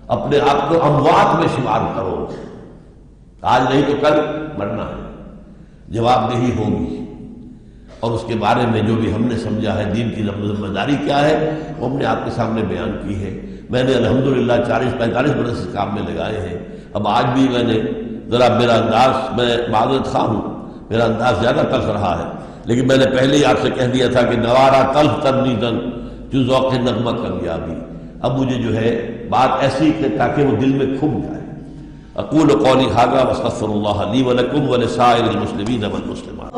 اپنے آپ کو اموات میں شمار کرو، آج نہیں تو کل مرنا ہے، جواب دہی ہوگی، اور اس کے بارے میں جو بھی ہم نے سمجھا ہے دین کی ذمہ داری کیا ہے وہ ہم نے آپ کے سامنے بیان کی ہے۔ میں نے الحمدللہ 40-45 برس اس کام میں لگائے ہیں۔ اب آج بھی میں نے ذرا میرا انداز، میں معذرت خواہ ہوں، میرا انداز زیادہ تلخ رہا ہے، لیکن میں نے پہلے ہی آپ سے کہہ دیا تھا کہ نوارا تلخ ترنیدن جو ذوق نغمہ کامیابی۔ اب مجھے جو ہے بات ایسی کہ تاکہ وہ دل میں کھم جائے۔ اقول قولی ھذا واستغفر اللہ لی ولکم ولسائر المسلمین والمسلمات۔